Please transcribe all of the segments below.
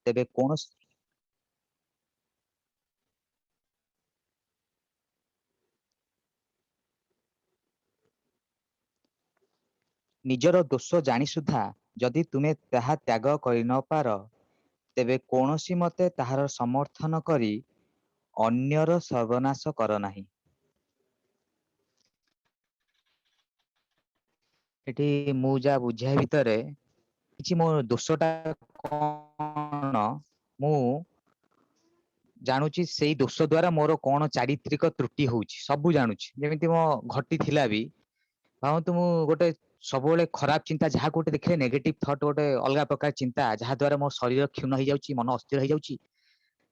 ତେବେ କୌଣସି ନିଜର ଦୋଷ ଜାଣି ସୁଦ୍ଧା ଯଦି ତୁମେ ତାହା ତ୍ୟାଗ କରି ନ ପାର, ତେବେ କୌଣସି ମତେ ତାହାର ସମର୍ଥନ କରି ଅନ୍ୟର ସର୍ବନାଶ କର ନାହିଁ। ଏଠି ମୁଁ ଯାହା ବୁଝିବା ଭିତରେ କିଛି ମୋ ଦୋଷଟା କଣ ମୁଁ ଜାଣୁଛି, ସେଇ ଦୋଷ ଦ୍ଵାରା ମୋର କଣ ଚାରିତ୍ରିକ ତ୍ରୁଟି ହଉଛି ସବୁ ଜାଣୁଛି। ଯେମିତି ମୋ ଘଟି ଥିଲା ବି, ଭାବନ୍ତୁ ମୁଁ ଗୋଟେ ସବୁବେଳେ ଖରାପ ଚିନ୍ତା, ଯାହା ଗୋଟେ ଦେଖିଲେ ନେଗେଟିଭ ଥଟ୍, ଗୋଟେ ଅଲଗା ପ୍ରକାର ଚିନ୍ତା, ଯାହା ଦ୍ୱାରା ମୋ ଶରୀର କ୍ଷୁଣ୍ଣ ହେଇଯାଉଛି, ମନ ଅସ୍ଥିର ହେଇଯାଉଛି,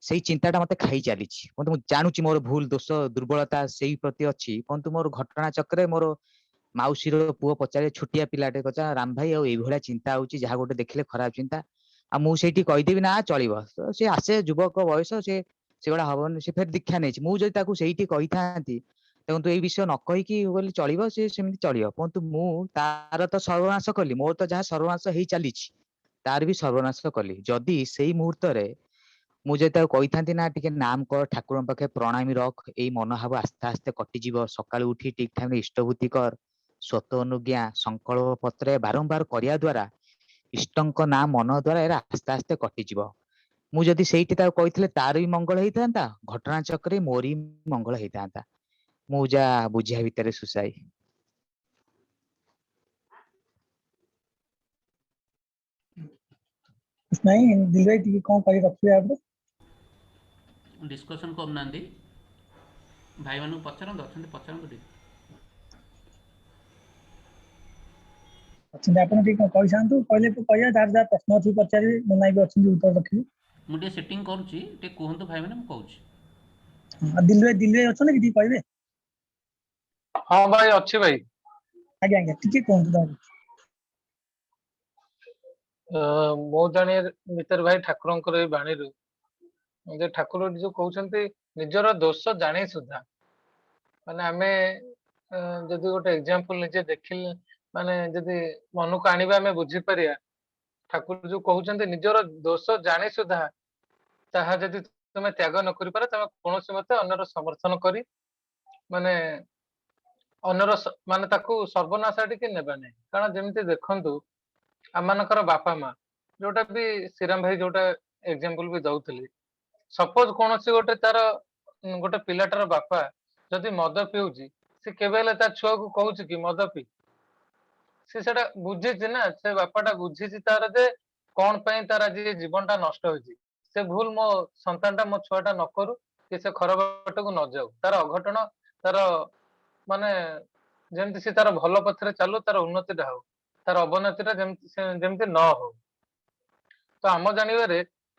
ସେଇ ଚିନ୍ତାଟା ମତେ ଖାଇ ଚାଲିଛି। ମୁଁ ଜାଣୁଛି ମୋର ଭୁଲ, ଦୋଷ, ଦୁର୍ବଳତା ସେଇ ପ୍ରତି ଅଛି। କିନ୍ତୁ ମୋର ଘଟଣା ଚକ୍ରରେ ମୋର ମାଉସୀର ପୁଅ ପଚାରେ, ଛୋଟିଆ ପିଲାଟେ ପଚାରେ, ରାମ ଭାଇ ଆଉ ଏଇଭଳିଆ ଚିନ୍ତା ହଉଛି, ଯାହା ଗୋଟେ ଦେଖିଲେ ଖରାପ ଚିନ୍ତା, ଆଉ ମୁଁ ସେଇଠି କହିଦେବି ନା ଚଳିବ, ସେ ଆସେ ଯୁବକ ବୟସ, ସେ ସେଗୁଡା ହବନି, ସେ ଫେର ଦୀକ୍ଷା ନେଇଛି। ମୁଁ ଯଦି ତାକୁ ସେଇଠି କହିଥାନ୍ତି ଦେଖନ୍ତୁ ଏଇ ବିଷୟ ନ କହିକି ବୋଲି ଚଳିବ, ସେ ସେମିତି ଚଳିବ, କିନ୍ତୁ ମୁଁ ତାର ତ ସର୍ବନାଶ କଲି, ମୋର ତ ଯାହା ସର୍ବନାଶ ହେଇ ଚାଲିଛି ତାର ବି ସର୍ବନାଶ କଲି। ଯଦି ସେଇ ମୁହୂର୍ତ୍ତରେ ମୁଁ ଯଦି ତାକୁ କହିଥାନ୍ତି ନା ଟିକେ ନାମ କର, ଠାକୁରଙ୍କ ପାଖେ ପ୍ରଣାମୀ ରଖ, ଏଇ ମନୋଭାବ ଆସ୍ତେ ଆସ୍ତେ କଟିଯିବ, ସକାଳୁ ଉଠି ଠିକ ଠାକ ଇଷ୍ଟଭୂତି କର, ସ୍ୱତ ଅନୁଜ୍ଞା ସଂକଳ୍ପ ପତ୍ରେ ବାରମ୍ବାର କରିବା ଦ୍ଵାରା, ଇଷ୍ଟଙ୍କ ନାଁ ମନ ଦ୍ଵାରା ଏରା ଆସ୍ତେ ଆସ୍ତେ କଟିଯିବ। ମୁଁ ଯଦି ସେଇଠି ତାକୁ କହିଥିଲେ ତାର ବି ମଙ୍ଗଳ ହେଇଥାନ୍ତା, ଘଟଣା ଚକ୍ରରେ ମୋର ବି ମଙ୍ଗଳ ହେଇଥାନ୍ତା। ମୁଁ ଯାହା ବୁଝିବା ଭିତରେ ସୁସାଇ। ନାଇଁ ଦିଲ ଭାଇ ଟିକେ କଣ କହି ରଖିବେ ଆପଣ? ଡିସ୍କସନ୍ କରୁନାହାନ୍ତି, ଭାଇମାନଙ୍କୁ ପଚାରନ୍ତୁ, ଅଛନ୍ତି ପଚାରନ୍ତୁ ଟିକେ। ଅଛନ୍ତି ଆପଣ ଟିକେ କଣ କହିଥାନ୍ତୁ, କହିଲେ କହିବା, ଯାହାର ଯାହା ପ୍ରଶ୍ନ ଅଛି ପଚାରିବେ, ମୁନା ବି ଅଛନ୍ତି ଉତ୍ତର ରଖିବେ। ମୁଁ ଟିକେ ସେଟିଂ କରୁଛି, ଟିକେ କୁହନ୍ତୁ ଭାଇମାନେ, ମୁଁ କହୁଛି। ଦିଲ ଭାଇ ଅଛନ୍ତି କି ଟିକେ କହିବେ? ହଁ ଭାଇ ଅଛି ଭାଇ। ଆଜ୍ଞା ଆଜ୍ଞା ଟିକେ କୁହନ୍ତୁ ତାହେଲେ। ମୁଁ ଜାଣିବା ଭିତରେ ଭାଇ ଠାକୁରଙ୍କର ଏଇ ବାଣୀରୁ ଯେ ଠାକୁର ଯୋଉ କହୁଛନ୍ତି ନିଜର ଦୋଷ ଜାଣି ସୁଦ୍ଧା, ମାନେ ଆମେ ଯଦି ଗୋଟେ ଏକ୍ସାମ୍ପଲ ନିଜେ ଦେଖିଲେ, ମାନେ ଯଦି ମନକୁ ଆଣିବା, ଆମେ ବୁଝିପାରିବା ଠାକୁର ଯୋଉ କହୁଛନ୍ତି ନିଜର ଦୋଷ ଜାଣି ସୁଦ୍ଧା ତାହା ଯଦି ତମେ ତ୍ୟାଗ ନ କରିପାର, ତମେ କୌଣସି ମତେ ଅନ୍ୟର ସମର୍ଥନ କରି ମାନେ ଅନ୍ୟର ମାନେ ତାକୁ ସର୍ବନାଶ ଟିକେ ନେବା ନାହିଁ। କାରଣ ଯେମିତି ଦେଖନ୍ତୁ ଆମମାନଙ୍କର ବାପା ମା, ଯୋଉଟା ବି ଶ୍ରୀରାମ ଭାଇ ଯୋଉଟା ଏକ୍ସାମ୍ପଲ ବି ଦଉଥିଲି, ସପୋଜ କୌଣସି ଗୋଟେ ତାର ଗୋଟେ ପିଲାଟାର ବାପା ଯଦି ମଦ ପିଉଛି, ସେ କେବେ ହେଲେ ତା ଛୁଆକୁ କହୁଛି କି ମଦ ପି? ସେ ସେଟା ବୁଝିଛି ନା, ସେ ବାପାଟା ବୁଝିଛି ତାର ଯେ କଣ ପାଇଁ ତାର ଆଜି ଜୀବନଟା ନଷ୍ଟ ହେଇଛି, ସେ ଭୁଲ ମୋ ସନ୍ତାନଟା, ମୋ ଛୁଆଟା ନ କରୁ, କି ସେ ଖରାପ ବାଟକୁ ନ ଯାଉ, ତାର ଅଘଟଣ, ତାର ମାନେ ଯେମିତି ସେ ତାର ଭଲ ପଥରେ ଚାଲୁ, ତାର ଉନ୍ନତିଟା ହଉ, ତାର ଅବନତିଟା ଯେମିତି ନ ହଉ। ତ ଆମ ଜାଣିବାରେ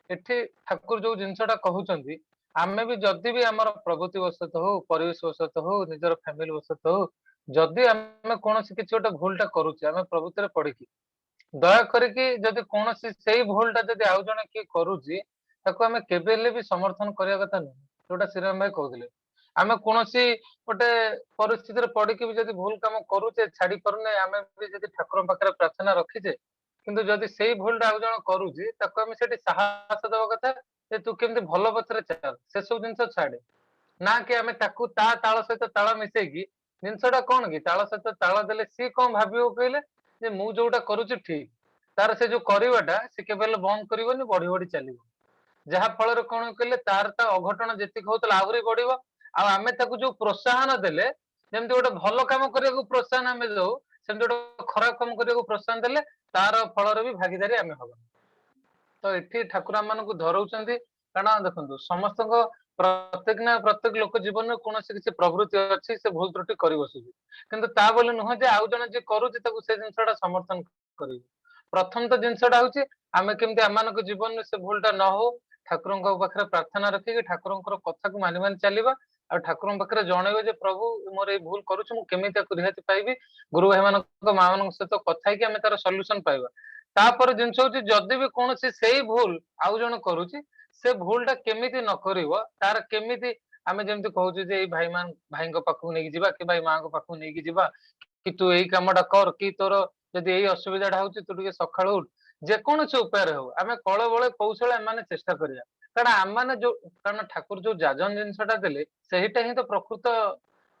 ଏଠି ଠାକୁର ଯୋଉ ଜିନିଷଟା କହୁଛନ୍ତି, ଆମେ ବି ଯଦି ବି ଆମର ପ୍ରଭୃତି ବଶତଃ ହଉ, ପରିବେଶ ବଶତଃ ହଉ, ନିଜର ଫ୍ୟାମିଲି ବଶତଃ ହଉ, ଯଦି ଆମେ କୌଣସି କିଛି ଗୋଟେ ଭୁଲଟା କରୁଛେ, ଆମେ ପ୍ରଭୃତିରେ ପଢିକି ଦୟା କରିକି ଯଦି କୌଣସି ସେଇ ଭୁଲଟା ଯଦି ଆଉ ଜଣେ କିଏ କରୁଛି, ତାକୁ ଆମେ କେବେ ହେଲେ ବି ସମର୍ଥନ କରିବା କଥା ନୁହେଁ। ଯୋଉଟା ଶ୍ରୀରାମ ଭାଇ କହୁଥିଲେ, ଆମେ କୌଣସି ଗୋଟେ ପରିସ୍ଥିତିରେ ପଡିକି ବି ଯଦି ଭୁଲ କାମ କରୁଛେ, ଛାଡି ପାରୁନେ, ଆମେ ବି ଯଦି ଠାକୁରଙ୍କ ପାଖରେ ପ୍ରାର୍ଥନା ରଖିଛେ, କିନ୍ତୁ ଯଦି ସେଇ ଭୁଲଟା ଆଉ ଜଣ କରୁଛି, ତାକୁ ଆମେ ସେଠି ସାହସ ଦେବା କଥା ଯେ ତୁ କେମିତି ଭଲ ପଥରେ ଚାଲ, ସେସବୁ ଜିନିଷ ଛାଡେ ନା କି ଆମେ ତାକୁ ତା ତାଳ ସହିତ ତାଳ ମିଶେଇକି, ଜିନିଷଟା କଣ କି ତାଳ ସହିତ ତାଳ ଦେଲେ ସିଏ କଣ ଭାବିବ କହିଲେ, ଯେ ମୁଁ ଯୋଉଟା କରୁଛି ଠିକ, ତାର ସେ ଯୋଉ କରିବାଟା ସେ କେବେ ହେଲେ ବନ୍ଦ କରିବନି, ବଢି ବଢି ଚାଲିବ। ଯାହା ଫଳରେ କଣ କହିଲେ ତାର ତା ଅଘଟଣ ଯେତିକି ହଉଥିଲା ଆହୁରି ବଢିବ। ଆଉ ଆମେ ତାକୁ ଯୋଉ ପ୍ରୋତ୍ସାହନ ଦେଲେ, ଯେମିତି ଗୋଟେ ଭଲ କାମ କରିବାକୁ ପ୍ରୋତ୍ସାହନ ଆମେ ଦଉ, ସେମିତି ଗୋଟେ ଖରାପ କାମ କରିବାକୁ ପ୍ରୋତ୍ସାହନ ଦେଲେ ତାର ଫଳରେ ବି ଭାଗିଦାରୀ ଆମେ ହବା। ତ ଏଠି ଠାକୁର ମାନଙ୍କୁ ଧରଉଛନ୍ତି, କାରଣ ଦେଖନ୍ତୁ ସମସ୍ତଙ୍କ ପ୍ରତ୍ୟେକ ଲୋକ ଜୀବନରେ କୌଣସି କିଛି ପ୍ରବୃତ୍ତି ଅଛି, ସେ ଭୁଲ ତ୍ରୁଟି କରି ବସୁଛି, କିନ୍ତୁ ତା ବୋଲି ନୁହଁ ଯେ ଆଉ ଜଣେ ଯିଏ କରୁଛି ତାକୁ ସେ ଜିନିଷଟା ସମର୍ଥନ କରିବୁ। ପ୍ରଥମ ତ ଜିନିଷଟା ହଉଛି ଆମେ କେମିତି ଆମମାନଙ୍କ ଜୀବନରେ ସେ ଭୁଲଟା ନ ହଉ, ଠାକୁରଙ୍କ ପାଖରେ ପ୍ରାର୍ଥନା ରଖିକି ଠାକୁରଙ୍କର କଥାକୁ ମାନି ମାନି ଚାଲିବା, ଆଉ ଠାକୁରଙ୍କ ପାଖରେ ଜଣେଇବେ ଯେ ପ୍ରଭୁ ମୋର ଏଇ ଭୁଲ କରୁଛି, ମୁଁ କେମିତି ତାକୁ ରିହାତି ପାଇବି, ଗୁରୁ ଭାଇ ମାନଙ୍କ ମା ମାନଙ୍କ ସହିତ କଥା ହେଇକି ଆମେ ତାର ସଲ୍ୟୁସନ ପାଇବା। ତାପରେ ଜିନିଷ ହଉଛି ଯଦି ବି କୌଣସି ସେଇ ଭୁଲ ଆଉ ଜଣ କରୁଛି, ସେ ଭୁଲଟା କେମିତି ନ କରିବ, ତାର କେମିତି ଆମେ ଯେମିତି କହୁଛୁ ଯେ ଏଇ ଭାଇଙ୍କ ପାଖକୁ ନେଇକି ଯିବା, କି ଭାଇ ମାଙ୍କ ପାଖକୁ ନେଇକି ଯିବା, କି ତୁ ଏଇ କାମଟା କର, କି ତୋର ଯଦି ଏଇ ଅସୁବିଧାଟା ହଉଛି ତୁ ଟିକେ ସକାଳୁ ଉଠ, ଯେକୌଣସି ଉପାୟରେ ହଉ ଆମେ କଳ ବଳେ କୌଶଳ ଏମାନେ ଚେଷ୍ଟା କରିବା, କାରଣ ଆମମାନେ ଯୋଉ କାରଣ ଠାକୁର ଯୋଉ ଯାଜନ ଜିନିଷଟା ଦେଲେ ସେଇଟା ହିଁ ତ ପ୍ରକୃତ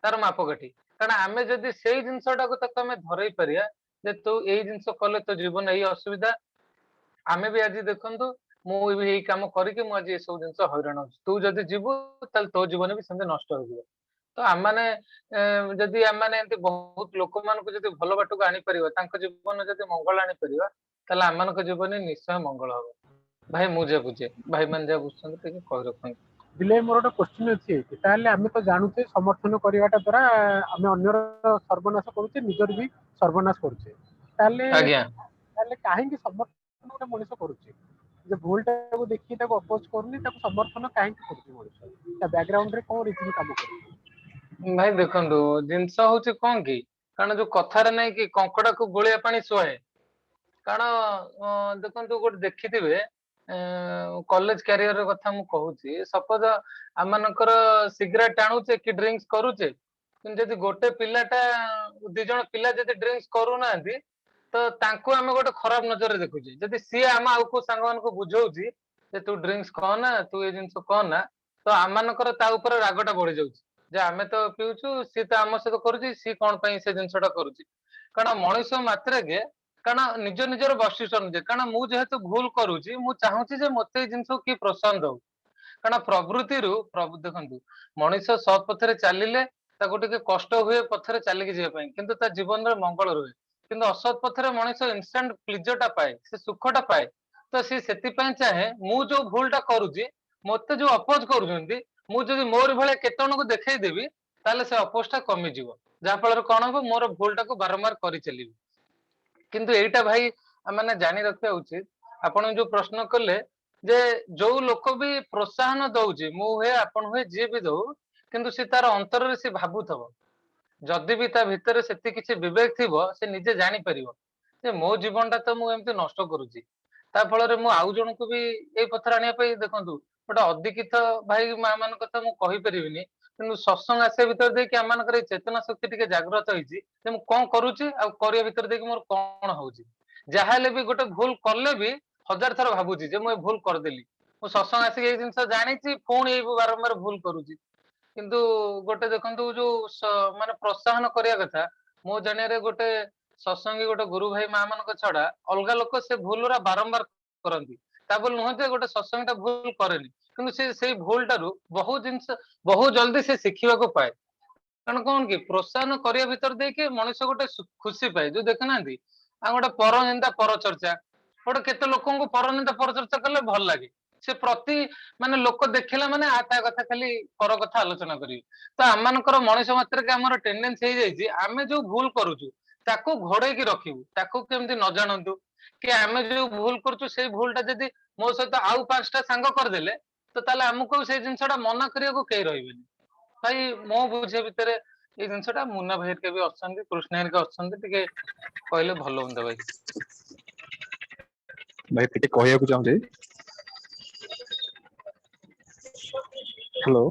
ତାର ମାପକାଠି। କାରଣ ଆମେ ଯଦି ସେଇ ଜିନିଷଟାକୁ ତାକୁ ଆମେ ଧରେଇ ପାରିବା ଯେ ତୁ ଏଇ ଜିନିଷ କଲେ ତୋ ଜୀବନ ଏଇ ଅସୁବିଧା, ଆମେ ବି ଆଜି ଦେଖନ୍ତୁ ମୁଁ ବି ଏଇ କାମ କରିକି ମୁଁ ଆଜି ଏସବୁ ଜିନିଷ ହଇରାଣ ହଉଛି, ତୁ ଯଦି ଯିବୁ ତାହେଲେ ତୋ ଜୀବନ ବି ସେମିତି ନଷ୍ଟ ହେଇଯିବ। ତ ଆମମାନେ ଯଦି ଆମମାନେ ଏମିତି ବହୁତ ଲୋକମାନଙ୍କୁ ଯଦି ଭଲ ବାଟକୁ ଆଣିପାରିବା, ତାଙ୍କ ଜୀବନ ଯଦି ମଙ୍ଗଳ ଆଣିପାରିବା, ତାହେଲେ ଆମମାନଙ୍କ ଜୀବନ ନିଶ୍ଚୟ ମଙ୍ଗଳ ହବ। ଭାଇ ମୁଁ ଯାହା ବୁଝେ, ଭାଇମାନେ ଯାହା ବୁଝୁଛନ୍ତି ଟିକେ କହି ରଖନ୍ତୁ। ବିଲେ ମୋର ଗୋଟେ କ୍ୱେଶ୍ଚିନ୍ ଅଛି ଏଇଠି। ତାହେଲେ ଆମେ ତ ଜାଣୁଛେ ସମର୍ଥନ କରିବାଟା ଦ୍ୱାରା ଆମେ ଅନ୍ୟର ସର୍ବନାଶ କରୁଛେ, ନିଜର ବି ସର୍ବନାଶ କରୁଛେ। ତାହେଲେ ଆଜ୍ଞା ତାହେଲେ କାହିଁକି ସମର୍ଥନ ଗୋଟେ ମଣିଷ କରୁଛି? ଯେ ଭୁଲଟାକୁ ଦେଖି ତାକୁ ଅପୋଜ କରୁନି, ତାକୁ ସମର୍ଥନ କାହିଁକି କରୁଛି ମଣିଷ? ତା ବ୍ୟାକଗ୍ରାଉଣ୍ଡରେ କଣ ରିଜିନ କାମ କରୁଛି? ଭାଇ ଦେଖନ୍ତୁ ଜିନିଷ ହଉଛି କଣ କି, କାରଣ ଯୋଉ କଥାରେ ନାହିଁ କି କଙ୍କଡାକୁ ଗୋଳିଆ ପାଣି ସୁହାଏ, କାରଣ ଦେଖନ୍ତୁ ଗୋଟେ ଦେଖିଥିବେ କଲେଜ କ୍ୟାରିୟର କଥା ମୁଁ କହୁଛି, ସପୋଜ ଆମମାନଙ୍କର ସିଗାରେଟ ଟାଣୁଛେ କି ଡ୍ରିଙ୍କସ କରୁଛେ, କିନ୍ତୁ ଯଦି ଗୋଟେ ପିଲାଟା 2 ଜଣ ପିଲା ଯଦି ଡ୍ରିଙ୍କସ କରୁନାହାନ୍ତି ତ ତାଙ୍କୁ ଆମେ ଗୋଟେ ଖରାପ ନଜରରେ ଦେଖୁଛେ। ଯଦି ସିଏ ଆମ ଆଉ କୋଉ ସାଙ୍ଗମାନଙ୍କୁ ବୁଝଉଛି ଯେ ତୁ ଡ୍ରିଙ୍କସ କହନା, ତୁ ଏ ଜିନିଷ କହନା, ତ ଆମମାନଙ୍କର ତା ଉପରେ ରାଗଟା ବଢି ଯାଉଛି ଯେ ଆମେ ତ ପିଉଛୁ, ସିଏ ତ ଆମ ସହିତ କରୁଛି, ସିଏ କଣ ପାଇଁ ସେ ଜିନିଷଟା କରୁଛି। କାରଣ ମଣିଷ ମାତ୍ରକେ କାରଣ ନିଜ ନିଜର ବୈଶିଷ୍ଟ୍ୟ ଅନୁଯାୟୀ, କାରଣ ମୁଁ ଯେହେତୁ ଭୁଲ କରୁଛି ମୁଁ ଚାହୁଁଛି ଯେ ମତେ ଏଇ ଜିନିଷକୁ କିଏ ପ୍ରୋତ୍ସାହନ ଦଉ, କାରଣ ପ୍ରବୃତ୍ତିରୁ ଦେଖନ୍ତୁ ମଣିଷ ସତ୍ ପଥରେ ଚାଲିଲେ ତାକୁ ଟିକେ କଷ୍ଟ ହୁଏ ପଥରେ ଚାଲିକି ଯିବା ପାଇଁ, କିନ୍ତୁ ତା ଜୀବନରେ ମଙ୍ଗଳ ରୁହେ। କିନ୍ତୁ ଅସତ୍ ପଥରେ ମଣିଷ ଇନଷ୍ଟାଣ୍ଟ ପ୍ଲିଜରଟା ପାଏ, ସେ ସୁଖଟା ପାଏ। ତ ସିଏ ସେଥିପାଇଁ ଚାହେଁ ମୁଁ ଯୋଉ ଭୁଲଟା କରୁଛି, ମତେ ଯୋଉ ଅପୋଜ କରୁଛନ୍ତି, ମୁଁ ଯଦି ମୋରି ଭଳିଆ କେତେ ଜଣଙ୍କୁ ଦେଖେଇଦେବି ତାହେଲେ ସେ ଅପୋଜଟା କମିଯିବ, ଯାହା ଫଳରେ କଣ ହବ ମୋର ଭୁଲଟାକୁ ବାରମ୍ବାର କରି ଚାଲିବି। କିନ୍ତୁ ଏଇଟା ଭାଇ ମାନେ ଜାଣି ରଖିବା ଉଚିତ, ଆପଣ ଯୋଉ ପ୍ରଶ୍ନ କଲେ ଯେ ଯୋଉ ଲୋକ ବି ପ୍ରୋତ୍ସାହନ ଦଉଛି, ମୁଁ ହୁଏ ଆପଣ ହୁଏ ଯିଏ ବି ଦଉ, କିନ୍ତୁ ସେ ତାର ଅନ୍ତରରେ ସେ ଭାବୁଥିବ, ଯଦି ବି ତା ଭିତରେ ସେତିକି କିଛି ବିବେକ ଥିବ, ସେ ନିଜେ ଜାଣିପାରିବ ଯେ ମୋ ଜୀବନଟା ତ ମୁଁ ଏମିତି ନଷ୍ଟ କରୁଛି। ତା ଫଳରେ ମୁଁ ଆଉ ଜଣଙ୍କୁ ବି ଏଇ ପଥରେ ଆଣିବା ପାଇଁ ଦେଖନ୍ତୁ ଗୋଟେ ଅଧିକିତ ଭାଇ ମା ମାନଙ୍କ କଥା ମୁଁ କହିପାରିବିନି, କିନ୍ତୁ ସତ୍ସଙ୍ଗ ଆସିବା ଭିତରେ ଦେଇକି ଆମମାନଙ୍କର ଏଇ ଚେତନା ଶକ୍ତି ଟିକେ ଜାଗ୍ରତ ହେଇଛି ଯେ ମୁଁ କଣ କରୁଛି ଆଉ କରିବା ଭିତରେ ଦେଇକି ମୋର କଣ ହଉଛି। ଯାହାହେଲେ ବି ଗୋଟେ ଭୁଲ କଲେ ବି 1000 ଥର ଭାବୁଛି ଯେ ମୁଁ ଏ ଭୁଲ କରିଦେଲି, ମୁଁ ସତ୍ସଙ୍ଗ ଆସିକି ଏଇ ଜିନିଷ ଜାଣିଛି ପୁଣି ଏଇ ବାରମ୍ବାର ଭୁଲ କରୁଛି। କିନ୍ତୁ ଗୋଟେ ଦେଖନ୍ତୁ ଯୋଉ ମାନେ ପ୍ରୋତ୍ସାହନ କରିବା କଥା, ମୁଁ ଜାଣିବାରେ ଗୋଟେ ସତ୍ସଙ୍ଗୀ ଗୋଟେ ଗୁରୁ ଭାଇ ମା ମାନଙ୍କ ଛଡା ଅଲଗା ଲୋକ ସେ ଭୁଲରା ବାରମ୍ବାର କରନ୍ତି। ତା ବୋଲି ନୁହଁ ଯେ ଗୋଟେ ସତ୍ସଙ୍ଗୀଟା ଭୁଲ କରେନି, କିନ୍ତୁ ସେ ସେଇ ଭୁଲଟାରୁ ବହୁତ ଜିନିଷ ବହୁତ ଜଲ୍ଦି ସେ ଶିଖିବାକୁ ପାଏ। କାରଣ କଣ କି ପ୍ରୋତ୍ସାହନ କରିବା ଭିତରେ ଦେଇକି ମଣିଷ ଗୋଟେ ଖୁସି ପାଏ, ଯୋଉ ଦେଖୁନାହାନ୍ତି ଆଉ ଗୋଟେ ପରନିନ୍ଦା ପରଚର୍ଚ୍ଚା, ଗୋଟେ କେତେ ଲୋକଙ୍କୁ ପରନିନ୍ଦା ପରଚର୍ଚ୍ଚା କଲେ ଭଲ ଲାଗେ, ସେ ପ୍ରତି ମାନେ ଲୋକ ଦେଖିଲା ମାନେ ତା କଥା ଖାଲି ପର କଥା ଆଲୋଚନା କରିବେ। ତ ଆମମାନଙ୍କର ମଣିଷ ମାତ୍ରକେ ଆମର ଟେଣ୍ଡେନ୍ସି ହେଇଯାଇଛି ଆମେ ଯୋଉ ଭୁଲ କରୁଛୁ ତାକୁ ଘୋଡେଇକି ରଖିବୁ, ତାକୁ କେମିତି ନ ଜାଣନ୍ତୁ, କି ଆମେ ଯୋଉ ଭୁଲ କରୁଛୁ ସେଇ ଭୁଲଟା ଯଦି ମୋ ସହିତ ଆଉ 5ଟା ସାଙ୍ଗ କରିଦେଲେ ତ ତାହେଲେ ଆମକୁ ସେଇ ଜିନିଷଟା ମନା କରିବାକୁ କେହି ରହିବେନି। ଭାଇ ମୋ ବୁଝିବା ଭିତରେ ଏଇ ଜିନିଷଟା ମୁନା ଭାଇ ହେରିକା ବି ଅଛନ୍ତି, କୃଷ୍ଣ ହେରିକା ଅଛନ୍ତି, ଟିକେ କହିଲେ ଭଲ ହୁଅନ୍ତା ଭାଇ। ଭାଇ ଟିକେ କହିବାକୁ ଚାହୁଁଛି। ହ୍ୟାଲୋ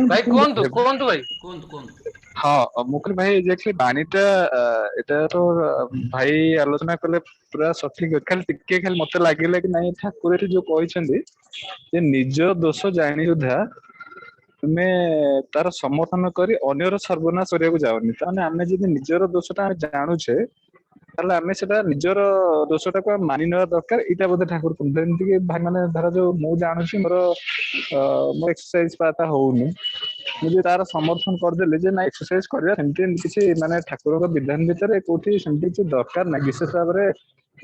ଭାଇ କୁହନ୍ତୁ କୁହନ୍ତୁ ଭାଇ କୁହନ୍ତୁ କୁହନ୍ତୁ। ହଁ, ମୁଁ କହିଲି ଭାଇ ଯେ ବାଣୀଟା ଏଟା ତ ଭାଇ ଆଲୋଚନା କଲେ ପୁରା ସଠିକ, ଖାଲି ଟିକେ ଖାଲି ମତେ ଲାଗିଲା କି ନାଇଁ ଠାକୁର ଏଠି ଯୋଉ କହିଛନ୍ତି ଯେ ନିଜ ଦୋଷ ଜାଣି ସୁଦ୍ଧା ତୁମେ ତାର ସମର୍ଥନ କରି ଅନ୍ୟର ସର୍ବନାଶ କରିବାକୁ ଯାଉନି, ତାମାନେ ଆମେ ଯଦି ନିଜର ଦୋଷଟା ଆମେ ଜାଣୁଛେ ତାହେଲେ ଆମେ ସେଟା ନିଜର ଦୋଷଟାକୁ ମାନି ନେବା ଦରକାର। ଏଇଟା ବୋଧେ ଠାକୁର କହୁଥିଲେ, ଏମିତି କି ଭାଇ ମାନେ ଧର ଯୋଉ ମୁଁ ଜାଣୁଛି ମୋର ଏକ୍ସରସାଇଜ ପାଟା ହଉନି, ମୁଁ ଯଦି ତାର ସମର୍ଥନ କରିଦେଲି ଯେ ନା ଏକ୍ସରସାଇଜ କରିବା ସେମିତି କିଛି ମାନେ ଠାକୁରଙ୍କ ବିଧାନ ଭିତରେ କୋଉଠି ସେମିତି କିଛି ଦରକାର ନାହିଁ, ବିଶେଷ ଭାବରେ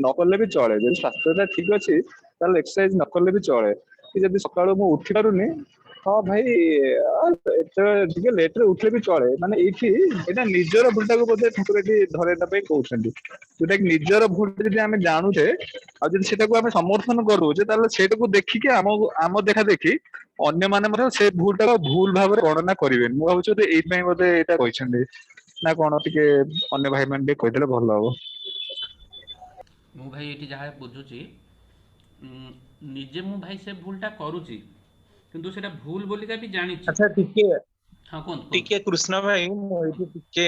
ନ କଲେ ବି ଚଳେ। ଯଦି ସ୍ୱାସ୍ଥ୍ୟଟା ଠିକ ଅଛି ତାହେଲେ ଏକ୍ସରସାଇଜ ନ କଲେ ବି ଚଳେ। କି ଯଦି ସକାଳୁ ମୁଁ ଉଠି ପାରୁନି, ହଁ ଭାଇ ଟିକେ ଲେଟରେ ଉଠିଲେ ବି ଚଳେ, ମାନେ ଏଇଠି ଏଇଟା ନିଜର ଭୁଲଟାକୁ ବୋଧେ ଠାକୁର ଏଠି ଧରେଇବା ପାଇଁ କହୁଛନ୍ତି, ଯୋଉଟା କି ନିଜର ଭୁଲ ଯଦି ଆମେ ଜାଣୁଛେ ଆଉ ଯଦି ସେଟାକୁ ଆମେ ସମର୍ଥନ କରୁଛେ ତାହେଲେ ସେଇଟାକୁ ଦେଖିକି ଆମ ଦେଖା ଦେଖି ଅନ୍ୟମାନେ ମଧ୍ୟ ସେ ଭୁଲଟାକୁ ଭୁଲ ଭାବରେ ଗଣନା କରିବେନି। ମୁଁ ଭାବୁଛି ଏଇଥିପାଇଁ ବୋଧେ ଏଇଟା କହିଛନ୍ତି ନା କଣ, ଟିକେ ଅନ୍ୟ ଭାଇ ମାନେ ଟିକେ କହିଦେଲେ ଭଲ ହବ। ମୁଁ ଭାଇ ଏଠି ଯାହା ବୁଝୁଛି, ନିଜେ ମୁଁ ଭାଇ ସେ ଭୁଲଟା କରୁଛି କିନ୍ତୁ ସେଟା ଭୁଲ ବୋଲିକା ବି ଜାଣିଛି। ଆଚ୍ଛା ଟିକେ ହଁ କୁହନ୍ତୁ ଟିକେ କୁହନ୍ତୁ। କୃଷ୍ଣ ଭାଇ ମୁଁ ଏଇଠି ଟିକେ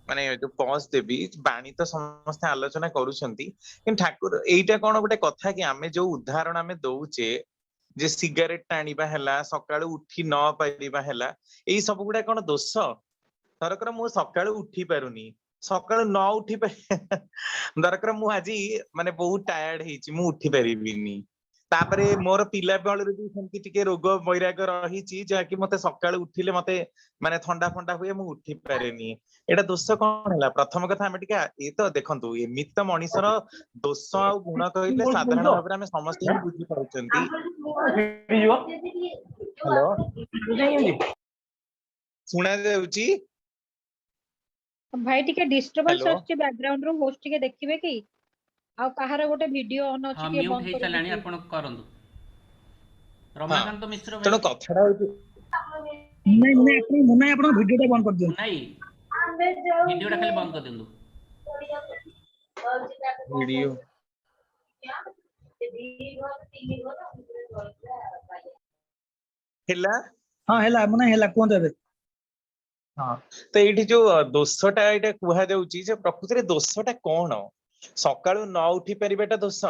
माने जो पॉज देबी बाणी तो समस्त आलोचना करूछंती कि ठाकुर एइटा कोन गोटे कथा कि आमे जो उदाहरण आमे दउचे जे सिगारेट टाणीबा हैला सकाळु उठी न पारिबा हैला एई सब गुडा कोन दोष दरकर मु सकाळु उठी पारुनी सकाळु न उठी दरकर मु आज माने बहुत टायर्ड हेची मु उठी पारिबिनी तापरे मोर पिला बेलरे भी सेमती टिके रोग वैराग रहिची जा कि मते सकाळु उठिले मते माने ठंडा ठंडा हुए मु उठी पारेनी एटा दोष कोन होला प्रथम कथा हम टिके ए तो देखंतु एमित तो मनीषर दोष आ गुण कहले साधारण भाबरे हम समस्त ही बुझी पाउचंती हेलो सुना जाउची भाई टिके डिस्टरबेंस हेलो आछी बैकग्राउंड रो होस्ट टिके देखिबे की आ कहार गोटे वीडियो ऑन हाँ अछि के म्यूट बंद हे कर चलाणी दीजिए। आपण करंतु हाँ रमाकांत मिश्र तेणु भाई कथाटा होची मुन्ना आपण भिडियोटा बंद कर दियौ मुनाई वीडियोटा खाली बंद कर दिंदु वीडियो ହେଲା हां हेला मुन्ना हेला कोन देबे ତ ଏଇଠି ଯୋଉ ଦୋଷଟା ଏଇଟା କୁହାଯାଉଛି ଯେ ପ୍ରକୃତିରେ ଦୋଷଟା କଣ ସକାଳୁ ନ ଉଠି ପାରିବାଟା ଦୋଷ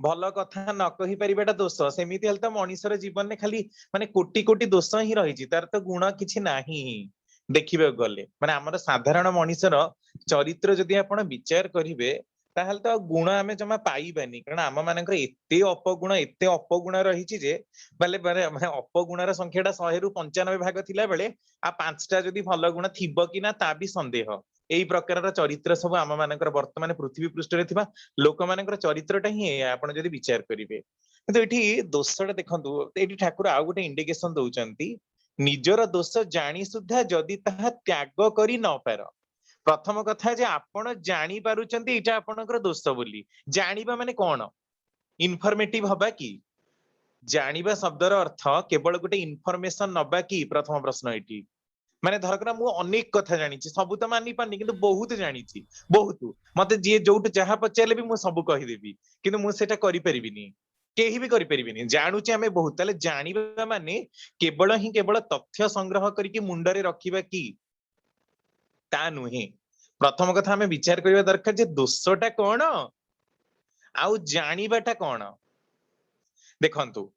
ଭଲ କଥା ନ କହି ପାରିବାଟା ଦୋଷ ସେମିତି ହେଲେ ତ ମଣିଷର ଜୀବନରେ ଖାଲି ମାନେ କୋଟି କୋଟି ଦୋଷ ହିଁ ରହିଛି ତାର ତ ଗୁଣ କିଛି ନାହିଁ ଦେଖିବାକୁ ଗଲେ ମାନେ ଆମର ସାଧାରଣ ମଣିଷର ଚରିତ୍ର ଯଦି ଆପଣ ବିଚାର କରିବେ ତାହେଲେ ତ ଗୁଣ ଆମେ ଜମା ପାଇବାନି କାରଣ ଆମ ମାନଙ୍କର ଏତେ ଅପଗୁଣ ରହିଛି ଯେ ମାନେ ମାନେ ଅପଗୁଣର ସଂଖ୍ୟାଟା 100 ରୁ 95 ଭାଗ ଥିଲା ବେଳେ आ 5टा जदि भल गुण थिबो कि ना ता भी संदेह एई प्रकारर चरित्र सब आम मानकर वर्तमान पृथ्वी पृष्ठरे थिबा लोक मानकर चरित्रटा ही आपण जदि विचार करिवे किंतु एठी दोषटा देखंतु एठी ठाकुर आ गोटे इंडिकेशन दउचंती निजर दोष जानी सुद्धा जदि ताहा त्याग करि न पार प्रथम कथा जे आपण जानी पारुचंती एटा आपणकर दोष बोली जानिबा माने कोन इनफॉर्मेटिव हबा कि जानिबा शब्दर अर्थ केवल गोटे इनफॉर्मेशन नबा कि प्रथम प्रश्न एटी माने धरकरा मु अनेक कथा जानिछि सब तो मानि पानी किंतु बहुत जानिछि बहुत मते जे जोट जहा पचारले भी मु सब कहि देबी किंतु मु सेटा करि परिबिनी केही भी करि परिबिनी जानुछि हमें बहुत ताले जानिबा माने केवल तथ्य संग्रह करिकि मुंडरे रखिबा कि ता नुहे प्रथम कथा हमें विचार करिबा दरकार जे दोषटा कोन आउ जानिबाटा कोन देखंतु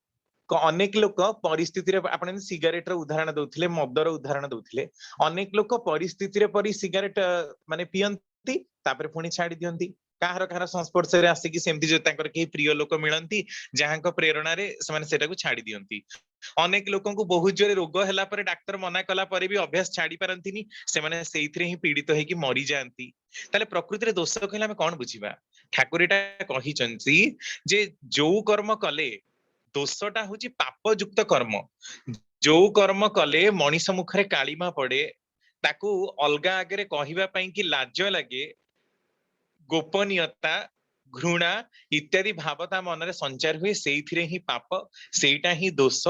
अनेक लोक परिस्थिति आपण सिगारेट उदाहरण दउथिले मदर उदाहरण दउथिले अनेक लोक परिस्थिति परि सिगारेट माने पियंती तापर पुणी छाड़ी दियंती काहर काहर संस्पर्श रे आसिकी सेमती जे तांकर के प्रिय लोक मिलंती जहांक प्रेरणा रे से सेटा को छाड़ी दियंती अनेक लोकन को बहुत जोरे रोग हैला पर डाक्टर मना कला पर भी अभ्यास छाड़ी पारंतीनी से माने सेइथरे ही पीड़ित है कि मरी जांती ताले प्रकृति रे दोष कहले हम कोन बुझिबा ठाकुरटा कहिचंती जे जो कर्म कले दोषटा होची पाप युक्त कर्म जो कर्म कले मनीष मुखरे कालीमा पड़े ताकू अलगा आगे कहवा कि लाज लगे गोपनीयता घृणा इत्यादि भावता मन रे संचार हुए सेइथिरे ही पाप सेइटा ही दोष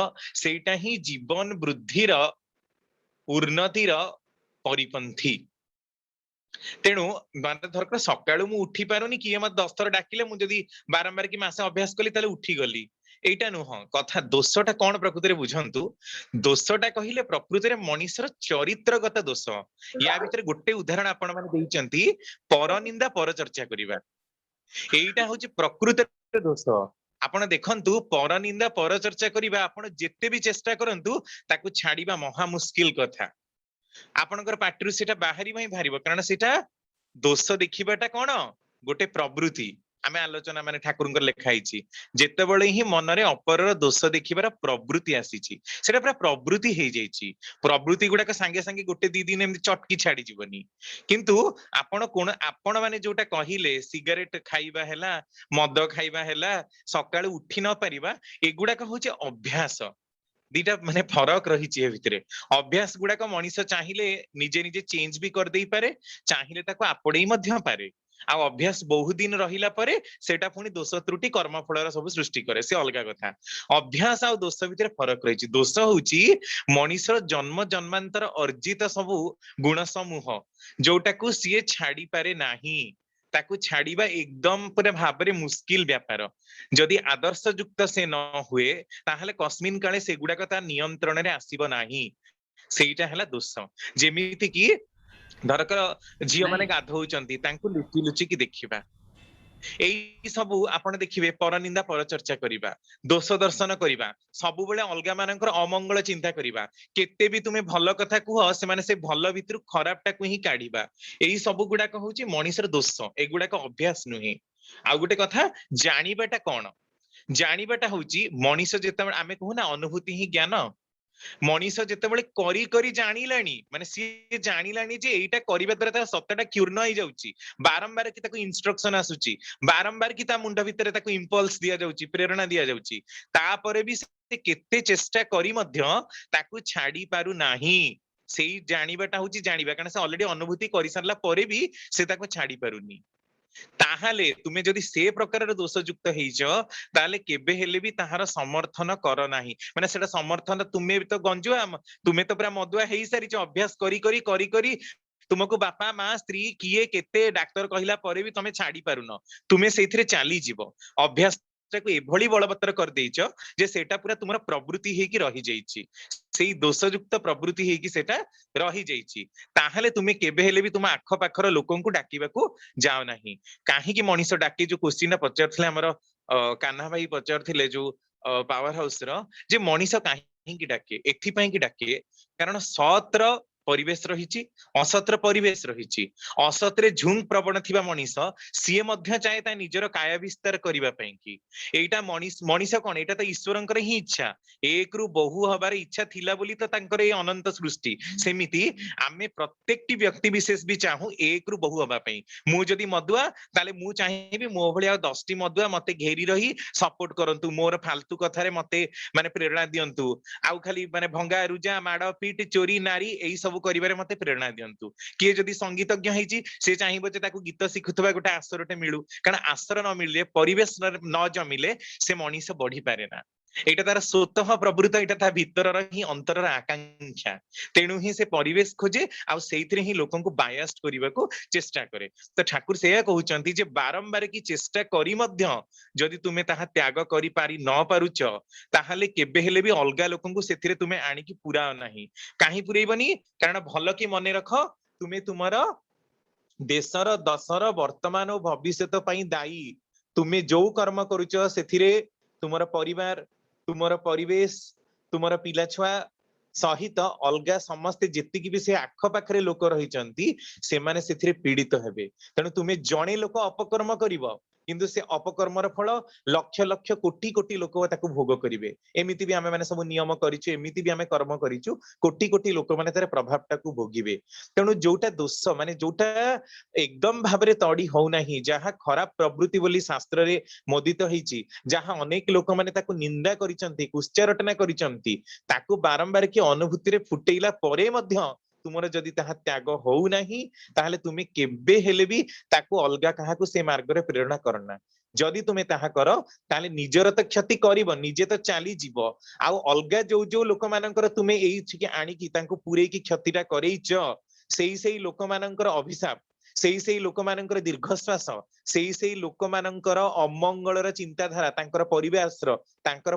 सेइटा ही जीवन वृद्धिर उन्नतिर परिपंथी तेणु माने धरकर सकाळु मु उठी पारुनी किए मत 10 थर डाकिले मु जदी बारंबार कि मासे अभ्यास कली ताले उठी गली एटा नुह कथा दोषटा कोन प्रकृति बुझंतु दोषटा कहिले प्रकृति मनीषर चरित्रगत दोष या भितर गोटे उदाहरण आपण माने देइचंती परनिंदा पर चर्चा करिबा एइटा होची प्रकृति दोष आपण देखंतु परनिंदा पर चर्चा करिबा आपण जेते भी चेष्टा करंतु ताकू छाड़ीबा महा मुश्किल कथा आपणकर पाटिरु सेटा बाहरी भाई भारिबो कारण सेटा दोष देखिबाटा कोन गोटे प्रवृत्ति आमे आलोचना माने ठाकुरंकर लेखा आइछि जेतेबेले ही मनरे अपरर दोष देखिबार प्रवृत्ति आसीछि सेटा पूरा प्रवृत्ति हे जाइछि प्रवृत्ति गुडा के संगे संगे गोटे दी दिन एमि चटकी छाडी जीवनी किंतु आपण कोन आपण माने जोटा कहिले सिगरेट खाइबा हैला मद खाइबा हैला सकाळ उठी न परिबा एगुडा का होछि अभ्यास दीटा माने फरक रही भितर अभ्यास गुड़ाक मनीष चाहिए निजे निजे चेंज भी कर दे पारे चाहिए ताको आपड़े मध्य पारे आ अभ्यास बहुत दिन रहिला परे सेटा पुनी दोष त्रुटि कर्म फलर सब सृष्टि करे से अलग कथा अभ्यास आ दोष भितर फरक रही दोष होची मनीषर जन्म जन्मांतर अर्जित सब गुण समूह जोटाकू सीए छाड़ी पारे नाही ताकू छाड़ीबा एकदम पूरा भाबरे मुश्किल व्यापार जदि आदर्श युक्त से न हुए ताहले कस्मिन काले सेगुडा ता नियंत्रण रे आसीबो नाही सेइटा हला दोष जेमिति कि ଧରକର ଝିଅ ମାନେ ନାଇଁ ଗାଧଉଛନ୍ତି ତାଙ୍କୁ ଲୁଚି ଲୁଚିକି ଦେଖିବା, ଏଇ ସବୁ ଆପଣ ଦେଖିବେ ପରନିନ୍ଦା ପରଚର୍ଚ୍ଚା କରିବା, ଦୋଷ ଦର୍ଶନ କରିବା, ସବୁବେଳେ ଅଲଗା ମାନଙ୍କର ଅମଙ୍ଗଳ ଚିନ୍ତା କରିବା। କେତେ ବି ତୁମେ ଭଲ କଥା କୁହ ସେମାନେ ସେ ଭଲ ଭିତରୁ ଖରାପଟାକୁ ହିଁ କାଢିବା। ଏଇ ସବୁ ଗୁଡାକ ହଉଛି ମଣିଷର ଦୋଷ, ଏଗୁଡାକ ଅଭ୍ୟାସ ନୁହେଁ। ଆଉ ଗୋଟେ କଥା, ଜାଣିବାଟା କଣ? ଜାଣିବାଟା ହଉଛି ମଣିଷ ଯେତେବେଳେ ଆମେ କହୁନା ଅନୁଭୂତି ହିଁ ଜ୍ଞାନ, ମଣିଷ ଯେତେବେଳେ କରି କରି ଜାଣିଲାଣି, ମାନେ ସିଏ ଜାଣିଲାଣି ଯେ ଏଇଟା କରିବା ଦ୍ୱାରା ତା ସତ୍ୟଟା କ୍ଷୁର୍ଣ୍ଣ ହେଇଯାଉଛି, ବାରମ୍ବାର କି ତାକୁ ଇନଷ୍ଟ୍ରକ୍ସନ ଆସୁଛି, ବାରମ୍ବାର କି ତା ମୁଣ୍ଡ ଭିତରେ ତାକୁ ଇମ୍ପଲ୍ସ ଦିଆଯାଉଛି, ପ୍ରେରଣା ଦିଆଯାଉଛି, ତାପରେ ବି ସେ କେତେ ଚେଷ୍ଟା କରି ମଧ୍ୟ ତାକୁ ଛାଡି ପାରୁନାହିଁ। ସେଇ ଜାଣିବାଟା ହଉଛି ଜାଣିବା, କାରଣ ସେ ଅଲରେଡି ଅନୁଭୂତି କରିସାରିଲା ପରେ ବି ସେ ତାକୁ ଛାଡି ପାରୁନି। ତାହେଲେ ତୁମେ ଯଦି ସେ ପ୍ରକାରର ଦୋଷଯୁକ୍ତ ହେଇଛ, ତାହେଲେ କେବେ ହେଲେ ବି ତାହାର ସମର୍ଥନ କର ନାହିଁ। ମାନେ ସେଟା ସମର୍ଥନ, ତୁମେ ତ ଗଞ୍ଜୁଆ, ତୁମେ ତ ପୁରା ମଦୁଆ ହେଇସାରିଛ, ଅଭ୍ୟାସ କରି କରି କରି କରି ତୁମକୁ ବାପା ମା ସ୍ତ୍ରୀ କିଏ କେତେ ଡାକ୍ତର କହିଲା ପରେ ବି ତମେ ଛାଡି ପାରୁନ, ତୁମେ ସେଇଥିରେ ଚାଲିଯିବ, ଅଭ୍ୟାସ ଟାକୁ ଏଭଳି ବଳବତ୍ତର କରିଦେଇଛ ଯେ ସେଟା ପୁରା ତୁମର ପ୍ରବୃତ୍ତି ହେଇକି ରହିଯାଇଛି, ସେଇ ଦୋଷଯୁକ୍ତ ପ୍ରବୃତ୍ତି ହେଇକି ସେଟା ରହିଯାଇଛି। ତାହେଲେ ତୁମେ କେବେ ହେଲେ ବି ତୁମ ଆଖପାଖର ଲୋକଙ୍କୁ ଡାକିବାକୁ ଯାଅ ନାହିଁ। କାହିଁକି ମଣିଷ ଡାକେ, ଯୋଉ କୋଶ୍ଚିନ୍ ପଚାରୁଥିଲେ ଆମର କାହ୍ନା ଭାଇ ପଚାରୁଥିଲେ ଯୋଉ ପାୱାର ହାଉସ ର, ଯେ ମଣିଷ କାହିଁକି ଡାକେ, ଏଥିପାଇଁ କି ଡାକେ କାରଣ ସତର ପରିବେଶ ରହିଛି, ଅସତର ପରିବେଶ ରହିଛି। ଅସତରେ ଝୁଙ୍କ ପ୍ରବଣ ଥିବା ମଣିଷ ସିଏ ମଧ୍ୟ ଚାहे ତା ନିଜର କାୟା ବିସ୍ତାର କରିବା ପାଇଁ କି। ଏଇଟା ମଣିଷ କଣ, ଏଇଟା ତ ଈଶ୍ୱରଙ୍କର ହିଁ ଇଚ୍ଛା, ଏକରୁ ବହୁ ହବାର ଇଚ୍ଛା ଥିଲା ବୋଲି ତ ତାଙ୍କର ଏଇ ଅନନ୍ତ ସୃଷ୍ଟି। ସେମିତି ଆମେ ପ୍ରତ୍ୟେକଟି ବ୍ୟକ୍ତି ବିଶେଷ ବି ଚାହୁଁ ଏକରୁ ବହୁ ହବା ପାଇଁ। ମୁଁ ଯଦି ମଦୁଆ, ତାହେଲେ ମୁଁ ଚାହିଁବି ମୋ ଭଳି ଆଉ 10ଟି ମଦୁଆ ମତେ ଘେରି ରହି ସପୋର୍ଟ କରନ୍ତୁ, ମୋର ଫାଲତୁ କଥାରେ ମତେ ମାନେ ପ୍ରେରଣା ଦିଅନ୍ତୁ, ଆଉ ଖାଲି ମାନେ ଭଙ୍ଗା ରୁଜା ମାଡ ପିଟ ଚୋରି ନାରୀ ଏଇ ସବୁ କରିବାରେ ମତେ ପ୍ରେରଣା ଦିଅନ୍ତୁ। କିଏ ଯଦି ସଙ୍ଗୀତଜ୍ଞ ହେଇଛି, ସେ ଚାହିଁବ ଯେ ତାକୁ ଗୀତ ଶିଖୁଥିବା ଗୋଟେ ଆସରଟେ ମିଳୁ, କାରଣ ଆସର ନ ମିଳିଲେ, ପରିବେଶ ନ ଜମିଲେ ସେ ମଣିଷ ବଢିପାରେ ନା। ଏଇଟା ତାର ସ୍ୱତଃ ପ୍ରବୃତ୍ତ, ଏଇଟା ତା ଭିତରର ହିଁ ଅନ୍ତରର ଆକାଂକ୍ଷା। ତେଣୁ ହିଁ ସେ ପରିବେଶ ଖୋଜେ, ଆଉ ସେଇଥିରେ ହିଁ ଲୋକଙ୍କୁ ବାୟାସ୍ଟ କରିବାକୁ ଚେଷ୍ଟା କରେ। ତ ଠାକୁର ସେଇଆ କହୁଛନ୍ତି ଯେ ବାରମ୍ବାର କି ଚେଷ୍ଟା କରି ମଧ୍ୟ ଯଦି ତୁମେ ତାହା ତ୍ୟାଗ କରିପାରି ନ ପାରୁଛ, ତାହେଲେ କେବେ ହେଲେ ବି ଅଲଗା ଲୋକଙ୍କୁ ସେଥିରେ ତୁମେ ଆଣିକି ପୁରାଅ ନାହିଁ। କାହିଁ ପୁରେଇବନି? କାରଣ ଭଲ କି ମନେ ରଖ, ତୁମେ ତୁମର ଦେଶର ଦଶର ବର୍ତ୍ତମାନ ଓ ଭବିଷ୍ୟତ ପାଇଁ ଦାୟୀ। ତୁମେ ଯୋଉ କର୍ମ କରୁଛ ସେଥିରେ ତୁମର ପରିବାର, ତୁମର ପରିବେଶ, ତୁମର ପିଲାଛୁଆ ସହିତ ଅଲଗା ସମସ୍ତେ ଯେତିକି ବି ସେ ଆଖପାଖରେ ଲୋକ ରହିଛନ୍ତି ସେମାନେ ସେଥିରେ ପୀଡିତ ହେବେ। ତେଣୁ ତୁମେ ଜଣେ ଲୋକ ଅପକର୍ମ କରିବ, କିନ୍ତୁ ସେ ଅପକର୍ମର ଫଳ ଲକ୍ଷ ଲକ୍ଷ କୋଟି କୋଟି ଲୋକ ତାକୁ ଭୋଗ କରିବେ। ଏମିତି ବି ଆମେ ମାନେ ସବୁ ନିୟମ କରିଛୁ, ଏମିତି ବି ଆମେ କର୍ମ କରିଛୁ, କୋଟି କୋଟି ଲୋକମାନେ ତାର ପ୍ରଭାବଟାକୁ ଭୋଗିବେ। ତେଣୁ ଯୋଉଟା ଦୋଷ, ମାନେ ଯୋଉଟା ଏକଦମ ଭାବରେ ତଡି ହଉନାହିଁ, ଯାହା ଖରାପ ପ୍ରବୃତ୍ତି ବୋଲି ଶାସ୍ତ୍ରରେ ମୋଦିତ ହେଇଛି, ଯାହା ଅନେକ ଲୋକମାନେ ତାକୁ ନିନ୍ଦା କରିଛନ୍ତି, କୁଶ୍ଚାରଟନା କରିଛନ୍ତି, ତାକୁ ବାରମ୍ବାର କି ଅନୁଭୂତିରେ ଫୁଟେଇଲା ପରେ ମଧ୍ୟ ତୁମର ଯଦି ତାହା ତ୍ୟାଗ ହଉନାହିଁ, ତାହେଲେ ତୁମେ କେବେ ହେଲେ ବି ତାକୁ ଅଲଗା କାହାକୁ ସେ ମାର୍ଗରେ ପ୍ରେରଣା କରନା। ଯଦି ତୁମେ ତାହା କର, ତାହେଲେ ନିଜର ତ କ୍ଷତି କରିବ, ନିଜେ ତ ଚାଲିଯିବ, ଆଉ ଅଲଗା ଯୋଉ ଯୋଉ ଲୋକମାନଙ୍କର ତୁମେ ଏଇଠିକି ଆଣିକି ତାଙ୍କୁ ପୁରେଇକି କ୍ଷତିଟା କରେଇଛ, ସେଇ ଲୋକମାନଙ୍କର ଅଭିଶାପ, ସେଇ ଲୋକମାନଙ୍କର ଦୀର୍ଘଶ୍ୱାସ, ସେଇ ଲୋକମାନଙ୍କର ଅମଙ୍ଗଳର ଚିନ୍ତାଧାରା, ତାଙ୍କର ପରିବେଶର, ତାଙ୍କର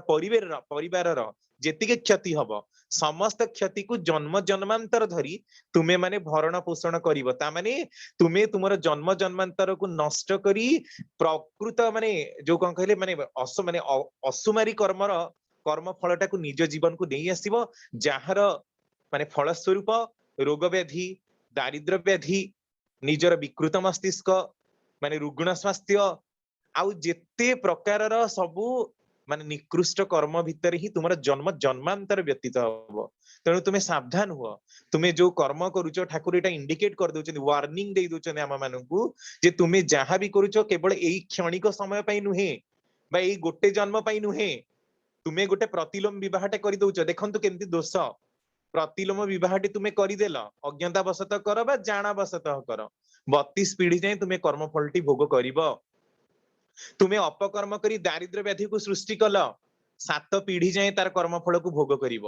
ପରିବାରର ଯେତିକି କ୍ଷତି ହବ, ସମସ୍ତ କ୍ଷତିକୁ ଜନ୍ମ ଜନ୍ମାନ୍ତର ଧରି ତୁମେ ମାନେ ଭରଣ ପୋଷଣ କରିବ। ତାମାନେ ତୁମେ ତୁମର ଜନ୍ମ ଜନ୍ମାନ୍ତରକୁ ନଷ୍ଟ କରି ପ୍ରକୃତ ମାନେ ଯୋଉ କଣ କହିଲେ, ମାନେ ଅସୁମାରୀ କର୍ମ ଫଳଟାକୁ ନିଜ ଜୀବନକୁ ନେଇ ଆସିବ, ଯାହାର ମାନେ ଫଳସ୍ୱରୂପ ରୋଗ ବ୍ୟାଧି, ଦାରିଦ୍ର ବ୍ୟାଧି, ନିଜର ବିକୃତ ମସ୍ତିଷ୍କ, ମାନେ ରୁଗ୍ଣ ସ୍ୱାସ୍ଥ୍ୟ, ଆଉ ଯେତେ ପ୍ରକାରର ସବୁ ମାନେ ନିକୃଷ୍ଟ କର୍ମ ଭିତରେ ହିଁ ତୁମର ଜନ୍ମ ଜନ୍ମାନ୍ତର ବ୍ୟତୀତ ହବ। ତେଣୁ ତୁମେ ସାବଧାନ ହୁଅ। ତୁମେ ଯୋଉ କର୍ମ କରୁଛ, ଠାକୁର ଏଇଟା ଇଣ୍ଡିକେଟ କରିଦଉଛନ୍ତି, ୱାର୍ଣ୍ଣିଂ ଦେଇ ଦଉଛନ୍ତି ଆମ ମାନଙ୍କୁ, ଯେ ତୁମେ ଯାହା ବି କରୁଛ କେବଳ ଏଇ କ୍ଷଣିକ ସମୟ ପାଇଁ ନୁହେଁ, ବା ଏଇ ଗୋଟେ ଜନ୍ମ ପାଇଁ ନୁହେଁ। ତୁମେ ଗୋଟେ ପ୍ରତିଲୋମ ବିବାହଟେ କରିଦଉଛ, ଦେଖନ୍ତୁ କେମିତି ଦୋଷ। ପ୍ରତିଲୋମ ବିବାହଟି ତୁମେ କରିଦେଲ, ଅଜ୍ଞତାବଶତଃ କର ବା ଜାଣବଶତଃ କର, 32 ପିଢି ଯାଏଁ ତୁମେ କର୍ମଫଳଟି ଭୋଗ କରିବ। ତୁମେ ଅପକର୍ମ କରି ଦାରିଦ୍ର ବ୍ୟାଧିକୁ ସୃଷ୍ଟି କଲ, 7 ପିଢି ଯାଏଁ ତାର କର୍ମଫଳକୁ ଭୋଗ କରିବ।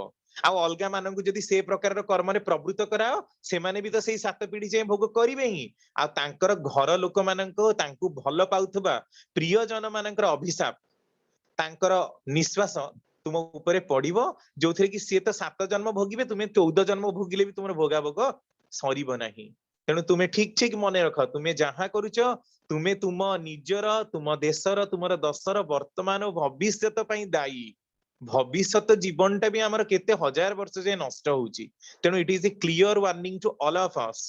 ଆଉ ଅଲଗା ମାନଙ୍କୁ ଯଦି ସେ ପ୍ରକାରର କର୍ମରେ ପ୍ରବୃତ୍ତ କରାଅ, ସେମାନେ ବି ତ ସେଇ 7 ପିଢି ଯାଏଁ ଭୋଗ କରିବେ ହିଁ। ଆଉ ତାଙ୍କର ଘର ଲୋକମାନଙ୍କ, ତାଙ୍କୁ ଭଲ ପାଉଥିବା ପ୍ରିୟଜନ ମାନଙ୍କର ଅଭିଶାପ, ତାଙ୍କର ନିଶ୍ୱାସ ତୁମ ଉପରେ ପଡିବ, ଯୋଉଥିରେ କି ସିଏ ତ 7 ଜନ୍ମ ଭୋଗିବେ, ତୁମେ 14 ଜନ୍ମ ଭୋଗିଲେ ବି ତୁମର ଭୋଗାଭୋଗ ସରିବ ନାହିଁ। तेणु तुमे ठीक ठीक मने रख तुमे जहाँ करुच तुमे तुम निजर तुम देशर तुमर दशर वर्तमान और भविष्यत पई दायी भविष्यत जीवनटा भी आमर केते हजार वर्ष जे नष्ट होउची तेणु it is a clear warning to all of us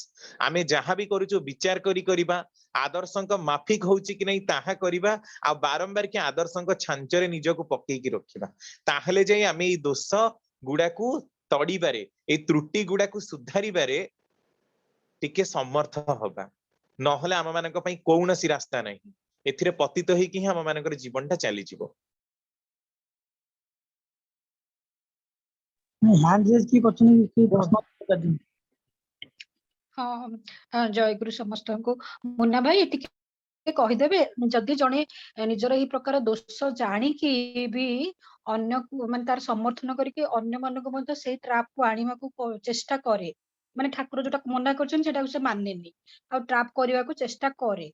आमे जहाँ भी करूचो विचार करी करिबा आदर्शंक माफिक होउची कि नहीं ताहा करिबा आ बारंबार कि आदर्शंक छांचरे निजको पक्कै कि रखिबा ताहले जाई आमे ई दोष गुडाकू तड़ीबारे ए त्रुटि गुडाकू सुधारिबारे टिके समर्थ हबा नहले आम मानक पई कौनसी रास्ता नहीं एथिरे पतित होई कि हम मानकर जीवनटा चली जिवो हैंड रेज की क्वेश्चन की प्रश्न कर दी हाँ जयगुरु समस्त को मुन्ना भाई ଟିକେ କହିଦେବେ ଯଦି ଜଣେ ନିଜର ଏହି ପ୍ରକାର ଦୋଷ ଜାଣିକି ବି ଅନ୍ୟକୁ ମାନେ ତାର ସମର୍ଥନ କରିକି ଅନ୍ୟମାନଙ୍କୁ ମଧ୍ୟ ସେଇ ଟ୍ରାପକୁ ଆଣିବାକୁ ଚେଷ୍ଟା କରେ ମାନେ ଠାକୁର ଯୋଉଟା ମନା କରିଛନ୍ତି ସେଟାକୁ ସେ ମାନେନି ଆଉ ଟ୍ରାପ୍ କରିବାକୁ ଚେଷ୍ଟା କରେ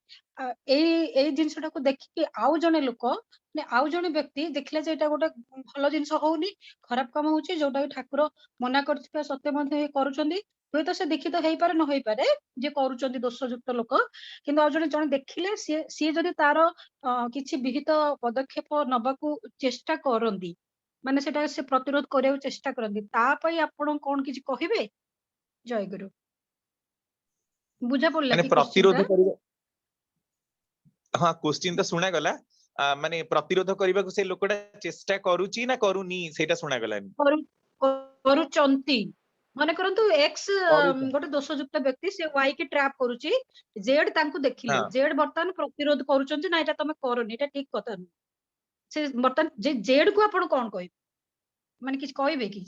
ଏଇ ଜିନିଷଟାକୁ ଦେଖିକି ଆଉ ଜଣେ ଲୋକ ମାନେ ଆଉ ଜଣେ ବ୍ୟକ୍ତି ଦେଖିଲେ ଯେ ଏଇଟା ଗୋଟେ ଭଲ ଜିନିଷ ହଉନି ଖରାପ କାମ ହଉଛି ଯୋଉଟା କି ଠାକୁର ମନା କରିଥିବା ସତ୍ତ୍ୱେ ମଧ୍ୟ ଇଏ କରୁଛନ୍ତି ହୁଏତ ସେ ଦୀକ୍ଷିତ ହେଇପାରେ ନ ହେଇପାରେ ଯିଏ କରୁଛନ୍ତି ଦୋଷଯୁକ୍ତ ଲୋକ କିନ୍ତୁ ଆଉ ଜଣେ ଜଣେ ଦେଖିଲେ ସିଏ ଯଦି ତାର କିଛି ବିହିତ ପଦକ୍ଷେପ ନବାକୁ ଚେଷ୍ଟା କରନ୍ତି ମାନେ ସେଟା ସେ ପ୍ରତିରୋଧ କରିବାକୁ ଚେଷ୍ଟା କରନ୍ତି ତା ପାଇଁ ଆପଣ କଣ କିଛି କହିବେ ଜୟଗୁରୁ ବୁଝା ପଡିଲା माने କି କୋଶ୍ଚିନ୍ ଟା प्रतिरोध करिबा हाँ क्वेश्चन तो सुना गला माने प्रतिरोध करबा को से लोकटा चेष्टा करूची ना करूनी सेटा सुना गलानी କରୁଛନ୍ତି ମନେ କରନ୍ତୁ ଏକ୍ସ करूचा ଗୋଟେ ଦୋଷଯୁକ୍ତ ବ୍ୟକ୍ତି ସେ ୱାଇ କି ଟ୍ରାପ୍ କରୁଛି ଜେଡ୍ ତାଙ୍କୁ ଦେଖିଲେ हाँ ଜେଡ୍ ବର୍ତ୍ତମାନ ପ୍ରତିରୋଧ କରୁଛନ୍ତି ନା ଏଇଟା ତମେ କରନି ଏଇଟା ଠିକ କଥା ନୁହଁ ସେ ବର୍ତ୍ତମାନ ଯେ ଜେଡ୍ କୁ ଆପଣ କଣ କହିବେ ମାନେ କିଛି କହିବେ କି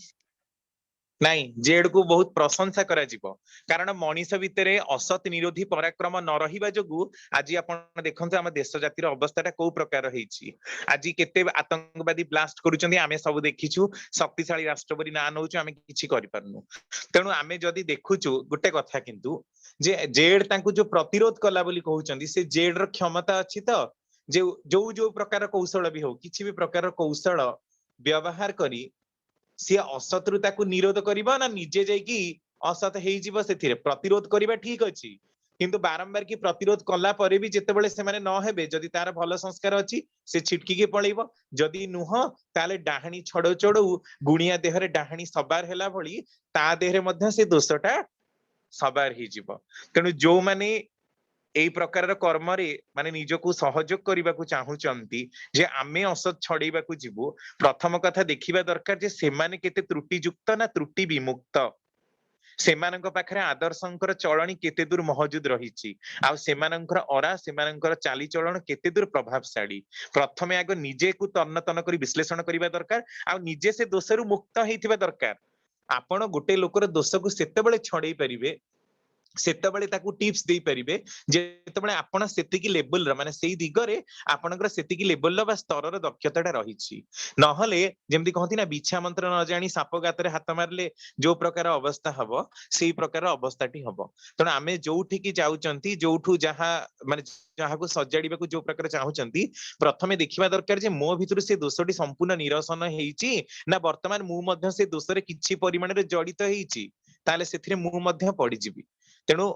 ନାଇଁ जेड को बहुत प्रशंसा करा जिवो कारण मनीष भितरे असत निरोधी पराक्रम न रहिबा जोगु आज आपण देखंतु हम देश जातिर अवस्थाटा को प्रकार हेछि आज केते आतंकवादी ब्लास्ट करूचंदी आमे सब देखिछु शक्तिशाली राष्ट्र बरी ना नउछु आमे किछि करि परनु तेनु आमे जदी देखुछु गुटे कथा किंतु जे जेड तांकु जो प्रतिरोध कला बोली कहउचंदी से जेड र क्षमता अछि त जे जो प्रकार कौशल भी हो किछि भी प्रकार कौशल व्यवहार करी सी असतृता को निरोध करिबा ना निजे जाइकी असत हेइजिबो सेथिरे प्रतिरोध करिबा ठीक अछि किंतु बारंबार की प्रतिरोध कला परे भी जेतेबेले से माने न हेबे जदि तार भल संस्कार अछि से छिटकी के पळेइबो जदि नुह ताले डाहाणी छडो छडो गुणिया देहरे डाहाणी सवार हेला भली ता देहरे मध्य से दोषटा सवार हेइजिबो तेनु जो माने एई प्रकार कर्म रे माने निजको सहयोग करबाकू चाहूचंती जे आमे असत छडेबाकू जिवु प्रथम कथा देखिबा दरकार जे सेमाने केते त्रुटि युक्त ना त्रुटि विमुक्त सेमानंक पाखरे आदर्शंकर चलणी केते दूर महजूद रहिछि आ सेमानंकर अरा सेमानंकर चाली चलन केते दूर प्रभावशाली प्रथमे आग निजे को तन्न तन्न करी विश्लेषण करबा दरकार आ निजे से दोषरु मुक्त हेइथिबा दरकार आपण गोटे लोकर दोष को सेतेबेले छडेई परिबे सेतेबेले ताकू टिप्स देई परिबे जेतेबेले आपण सेतिकी लेवल र माने सेई दिगरे आपणकर सेतिकी लेवल बा स्तर र दक्षताटा रहिछि नहले जेमति कहथि ना बिछा मंत्र न जानी साप गातरे हाथ मारले जो प्रकार अवस्था हबो सेई प्रकार अवस्थाटी हबो तण आमे जोठी की जाउचंती जोठू जहा माने जहाको सजाडीबाकू जो प्रकार चाहूचंती प्रथमे देखिबा दरकार जे मो भितरु से दोषटी संपूर्ण निरसन हेइछि ना वर्तमान मु मध्य से दोषरे किछि परिमाण रे जडित हेइछि ताले सेथिरे मु मध्य पड़ी जिबी तेणु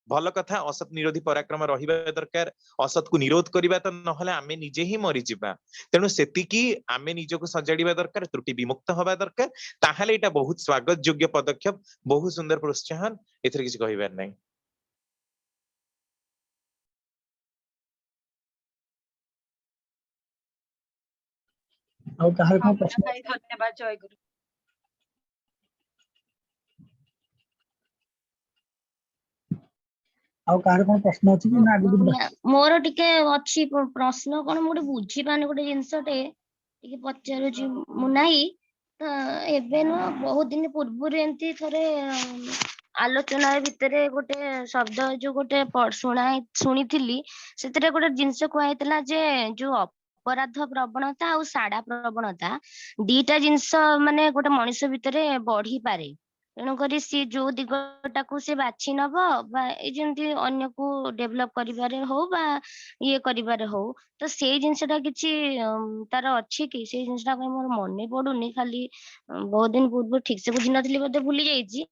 भल कथा असत निरोधी पराक्रम रहिबा दरकार असत को निरोध करिबा त नहले आमे निजे ही मरि जिबा तेणु सेतिकी आमे निजको सजाडीबा दरकार त्रुटि विमुक्त हबा दरकार ताहाले एटा बहुत स्वागत योग्य पदक्षेप बहुत सुंदर प्रोत्साहन एथिरे किछि कहिबार नै ଆଉ କାହାର ହଁ କଣ ପ୍ରଶ୍ନ ଭାଇ ଧନ୍ୟବାଦ ଜୟଗୁରୁ ଆଉ କାହାର କଣ ପ୍ରଶ୍ନ ଅଛି କି ନା ଆଗକୁ ଯିବା ମୋର ଟିକେ ଅଛି ପ୍ରଶ୍ନ କଣ ମୁଁ ଗୋଟେ ବୁଝି ପାରୁନି ଗୋଟେ ଜିନିଷଟେ ଟିକେ ପଚାରୁଛି ମୁଁ ନାହିଁ ତ ଏବେ ନୁହଁ ବହୁତ ଦିନ ପୂର୍ବରୁ ଏମିତି ଥରେ ଆଲୋଚନା ଭିତରେ ଗୋଟେ ଶବ୍ଦ ଯୋଉ ଗୋଟେ ଶୁଣିଥିଲି ସେଥିରେ ଗୋଟେ ଜିନିଷ କୁହାଯାଇଥିଲା ଯେ ଯୋଉ ଅପରାଧ ପ୍ରବଣତା ଆଉ ସାଡା ପ୍ରବଣତା ଦିଟା ଜିନିଷ ମାନେ ଗୋଟେ ମଣିଷ ଭିତରେ ବଢିପାରେ ତେଣୁକରି ସିଏ ଯୋଉ ଦିଗଟାକୁ ସେ ବାଛି ନବ ବା ଏଇ ଯେମିତି ଅନ୍ୟକୁ ଡେଭଲପ କରିବାରେ ହଉ ବା ଇଏ କରିବାରେ ହଉ ତ ସେଇ ଜିନିଷଟା କିଛି ତାର ଅଛି କି ସେଇ ଜିନିଷଟା ପାଇଁ ମୋର ମନେ ପଡୁନି ଖାଲି ବହୁତ ଦିନ ପୂର୍ବରୁ ଠିକ ସେ ବୁଝିନଥିଲି ବୋଧେ ଭୁଲି ଯାଇଛି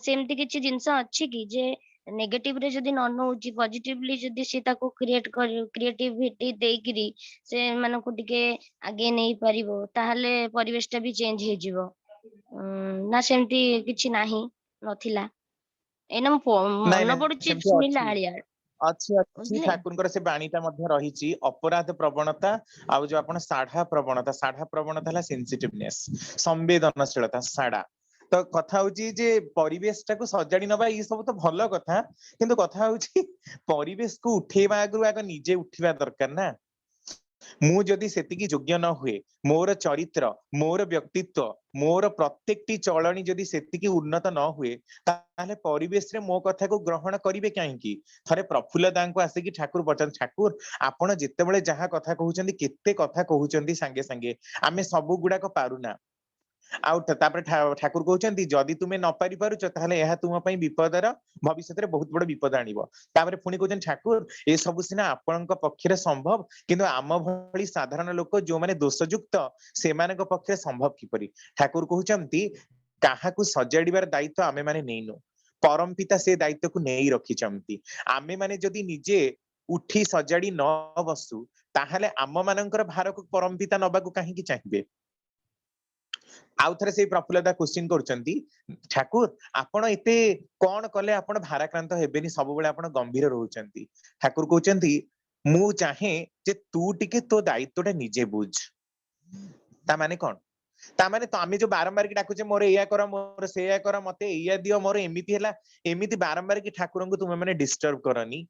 ସେମିତି କିଛି ଜିନିଷ ଅଛି କି ଯେ नेगेटिव रे जदी न नउची पॉजिटिवली जदी से ताको क्रिएटिविटी देकिरी से मानको टिके आगे नहीं परिबो ताहले परिवेशटा भी चेंज हे जिवो ना सेमती किछि नाही नथिला एना ନାଇଁ मन ନାଇଁ पडुची ସେମିତି सुनिला ଅଛି आलिया ଅଛି ଅଛି बुझले ଠାକୁରଙ୍କର ସେ ବାଣୀଟା ମଧ୍ୟ ରହିଛି ଅପରାଧ ପ୍ରବଣତା ଆଉ ଯୋଉ ଆପଣ ସାଢା ପ୍ରବଣତା ହେଲା ସେନ୍ସିଟିଭନେସ୍ ସମ୍ବେଦନଶୀଳତା ସାଡା ତ କଥା ହଉଛି ଯେ ପରିବେଶ ଟାକୁ ସଜାଡି ନବା ଏଇ ସବୁ ତ ଭଲ କଥା କିନ୍ତୁ କଥା ହଉଛି ପରିବେଶକୁ ଉଠେଇବା ଆଗରୁ ଆଗ ନିଜେ ଉଠିବା ଦରକାର ନା ମୁଁ ଯଦି ସେତିକି ଯୋଗ୍ୟ ନ ହୁଏ ମୋର ଚରିତ୍ର ମୋର ବ୍ୟକ୍ତିତ୍ୱ ମୋର ପ୍ରତ୍ୟେକଟି ଚଳଣି ଯଦି ସେତିକି ଉନ୍ନତ ନ ହୁଏ ତାହେଲେ ପରିବେଶରେ ମୋ କଥାକୁ ଗ୍ରହଣ କରିବେ କାହିଁକି ଥରେ ପ୍ରଫୁଲ୍ଲ ଦାଙ୍କୁ ଆସିକି ଠାକୁର ପଚାରନ୍ତି ଠାକୁର ଆପଣ ଯେତେବେଳେ ଯାହା କଥା କହୁଛନ୍ତି କେତେ କଥା କହୁଛନ୍ତି ସାଙ୍ଗେ ସାଙ୍ଗେ ଆମେ ସବୁ ଗୁଡାକ ପାରୁନା ଆଉ ତାପରେ ଠାକୁର କହୁଛନ୍ତି ଯଦି ତୁମେ ନ ପାରି ପାରୁଛ ତାହେଲେ ଏହା ତୁମ ପାଇଁ ବିପଦର ଭବିଷ୍ୟତରେ ବହୁତ ବଡ ବିପଦ ଆଣିବ ତାପରେ ପୁଣି କହୁଛନ୍ତି ଠାକୁର ଏସବୁ ସିନା ଆପଣଙ୍କ ପକ୍ଷରେ ସମ୍ଭବ କିନ୍ତୁ ଆମ ଭଳି ସାଧାରଣ ଲୋକ ଯୋଉମାନେ ଦୋଷଯୁକ୍ତ ସେମାନଙ୍କ ପକ୍ଷରେ ସମ୍ଭବ କିପରି ଠାକୁର କହୁଛନ୍ତି କାହାକୁ ସଜାଡିବାର ଦାୟିତ୍ୱ ଆମେ ମାନେ ନେଇନୁ ପରମ ପିତା ସେ ଦାୟିତ୍ୱକୁ ନେଇ ରଖିଛନ୍ତି ଆମେ ମାନେ ଯଦି ନିଜେ ଉଠି ସଜାଡି ନ ବସୁ ତାହେଲେ ଆମ ମାନଙ୍କର ଭାରକୁ ପରମ ପିତା ନବାକୁ କାହିଁକି ଚାହିଁବେ ଆଉ ଥରେ ସେଇ ପ୍ରଫୁଲ୍ଲତା କ୍ୱେଶ୍ଚିନ୍ କରୁଛନ୍ତି ଠାକୁର ଆପଣ ଏତେ କଣ କଲେ ଆପଣ ଭାରାକ୍ରାନ୍ତ ହେବେନି ସବୁବେଳେ ଆପଣ ଗମ୍ଭୀର ରହୁଛନ୍ତି ଠାକୁର କହୁଛନ୍ତି ମୁଁ ଚାହେଁ ଯେ ତୁ ଟିକେ ତୋ ଦାୟିତ୍ୱଟା ନିଜେ ବୁଝ ତା ମାନେ କଣ ତାମାନେ ତ ଆମେ ଯୋଉ ବାରମ୍ବାର କି ଡାକୁଛେ ମୋର ଏଇଆ କର ମୋର ସେଇଆ କର ମତେ ଏଇଆ ଦିଅ ମୋର ଏମିତି ହେଲା ଏମିତି ବାରମ୍ବାର କି ଠାକୁରଙ୍କୁ ତୁମେ ମାନେ ଡିଷ୍ଟର୍ବ କରନି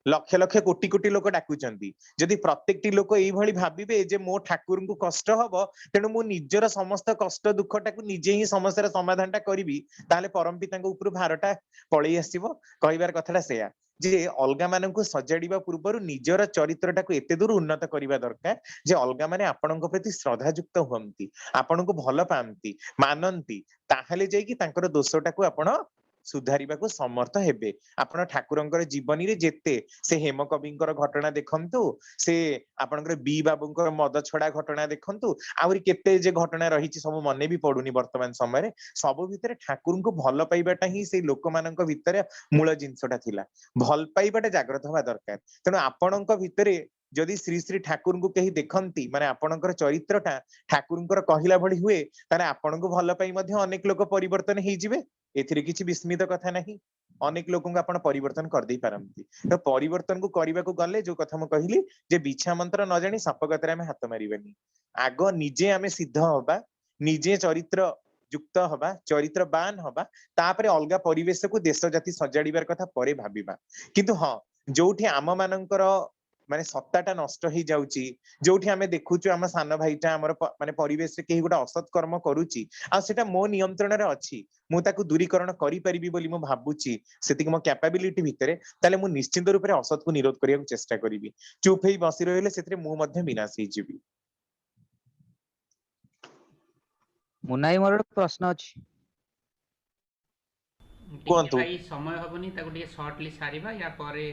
ଲକ୍ଷ ଲକ୍ଷ କୋଟି କୋଟି ଲୋକ ଡାକୁଛନ୍ତି ଯଦି ପ୍ରତ୍ୟେକଟି ଲୋକ ଏଇଭଳି ଭାବିବେ ଯେ ମୋ ଠାକୁରଙ୍କୁ କଷ୍ଟ ହବ ତେଣୁ ମୁଁ ନିଜର ସମସ୍ତ କଷ୍ଟ ଦୁଃଖଟାକୁ ନିଜେ ହିଁ ସମସ୍ୟାର ସମାଧାନଟା କରିବି ତାହେଲେ ପରମ ପିତାଙ୍କ ଉପରୁ ଭାରଟା ପଳେଇ ଆସିବ କହିବାର କଥାଟା ସେଇଆ ଯେ ଅଲଗା ମାନଙ୍କୁ ସଜାଡିବା ପୂର୍ବରୁ ନିଜର ଚରିତ୍ରଟାକୁ ଏତେ ଦୂର ଉନ୍ନତ କରିବା ଦରକାର ଯେ ଅଲଗା ମାନେ ଆପଣଙ୍କ ପ୍ରତି ଶ୍ରଦ୍ଧାଯୁକ୍ତ ହୁଅନ୍ତି ଆପଣଙ୍କୁ ଭଲ ପାଆନ୍ତି ମାନନ୍ତି ତାହେଲେ ଯାଇକି ତାଙ୍କର ଦୋଷଟାକୁ ଆପଣ ସୁଧାରିବାକୁ ସମର୍ଥ ହେବେ ଆପଣ ଠାକୁରଙ୍କର ଜୀବନୀରେ ଯେତେ ସେ ହେମ କବିଙ୍କର ଘଟଣା ଦେଖନ୍ତୁ ସେ ଆପଣଙ୍କର ବି ବାବୁଙ୍କର ମଦ ଛଡା ଘଟଣା ଦେଖନ୍ତୁ ଆହୁରି କେତେ ଯେ ଘଟଣା ରହିଛି ସବୁ ମନେ ବି ପଡୁନି ବର୍ତ୍ତମାନ ସମୟରେ ସବୁ ଭିତରେ ଠାକୁରଙ୍କୁ ଭଲ ପାଇବାଟା ହିଁ ସେଇ ଲୋକମାନଙ୍କ ଭିତରେ ମୂଳ ଜିନିଷଟା ଥିଲା ଭଲ ପାଇବାଟା ଜାଗ୍ରତ ହବା ଦରକାର ତେଣୁ ଆପଣଙ୍କ ଭିତରେ ଯଦି ଶ୍ରୀ ଶ୍ରୀ ଠାକୁରଙ୍କୁ କେହି ଦେଖନ୍ତି ମାନେ ଆପଣଙ୍କର ଚରିତ୍ରଟା ଠାକୁରଙ୍କର କହିଲା ଭଳି ହୁଏ ତାହେଲେ ଆପଣଙ୍କୁ ଭଲ ପାଇ ମଧ୍ୟ ଅନେକ ଲୋକ ପରିବର୍ତ୍ତନ ହେଇଯିବେ ଏଥିରେ କିଛି ବିସ୍ମିତ କଥା ନାହିଁ ଅନେକ ଲୋକଙ୍କୁ ଆପଣ ପରିବର୍ତ୍ତନ କରିଦେଇ ପାରନ୍ତି ତ ପରିବର୍ତ୍ତନକୁ କରିବାକୁ ଗଲେ ଯୋଉ କଥା ମୁଁ କହିଲି ଯେ ବିଛା ମନ୍ତ୍ର ନ ଜାଣି ସାପଗାତରେ ଆମେ ହାତ ମାରିବାନି ଆଗ ନିଜେ ଆମେ ସିଦ୍ଧ ହବା ନିଜେ ଚରିତ୍ର ଯୁକ୍ତ ହବା ଚରିତ୍ରବାନ ହବା ତାପରେ ଅଲଗା ପରିବେଶକୁ ଦେଶ ଜାତି ସଜାଡିବାର କଥା ପରେ ଭାବିବା କିନ୍ତୁ ହଁ ଯୋଉଠି ଆମ ମାନଙ୍କର ମାନେ ସତ୍ତାଟା ନଷ୍ଟ ହେଇଯାଉଛି ଯୋଉଠି ଆମେ ଦେଖୁଛୁ ଆମ ସାନ ଭାଇଟା ଆମର ମାନେ ପରିବେଶରେ କେହି ଗୋଟେ ଅସତ୍ କର୍ମ କରୁଛି ଆଉ ସେଟା ମୋ ନିୟନ୍ତ୍ରଣରେ ଅଛି ମୁଁ ତାକୁ ଦୂରୀକରଣ କରିପାରିବି ବୋଲି ମୁଁ ଭାବୁଛି ସେତିକି ମୋ କ୍ୟାପାବିଲିଟି ଭିତରେ ତାହେଲେ ମୁଁ ନିଶ୍ଚିନ୍ତ ରୂପରେ ଅସତକୁ ନିରୋଧ କରିବାକୁ ଚେଷ୍ଟା କରିବି ଚୁପ ହେଇ ବସି ରହିଲେ ସେଥିରେ ମୁଁ ମଧ୍ୟ ବିନାଶ ହେଇଯିବି ମୁନାଇ ମୋର ଗୋଟେ ପ୍ରଶ୍ନ ଅଛି ଟିକେ କୁହନ୍ତୁ ଭାଇ ସମୟ ହବନି ତାକୁ ଟିକେ ସର୍ଟଲି ସାରିବା ୟା ପରେ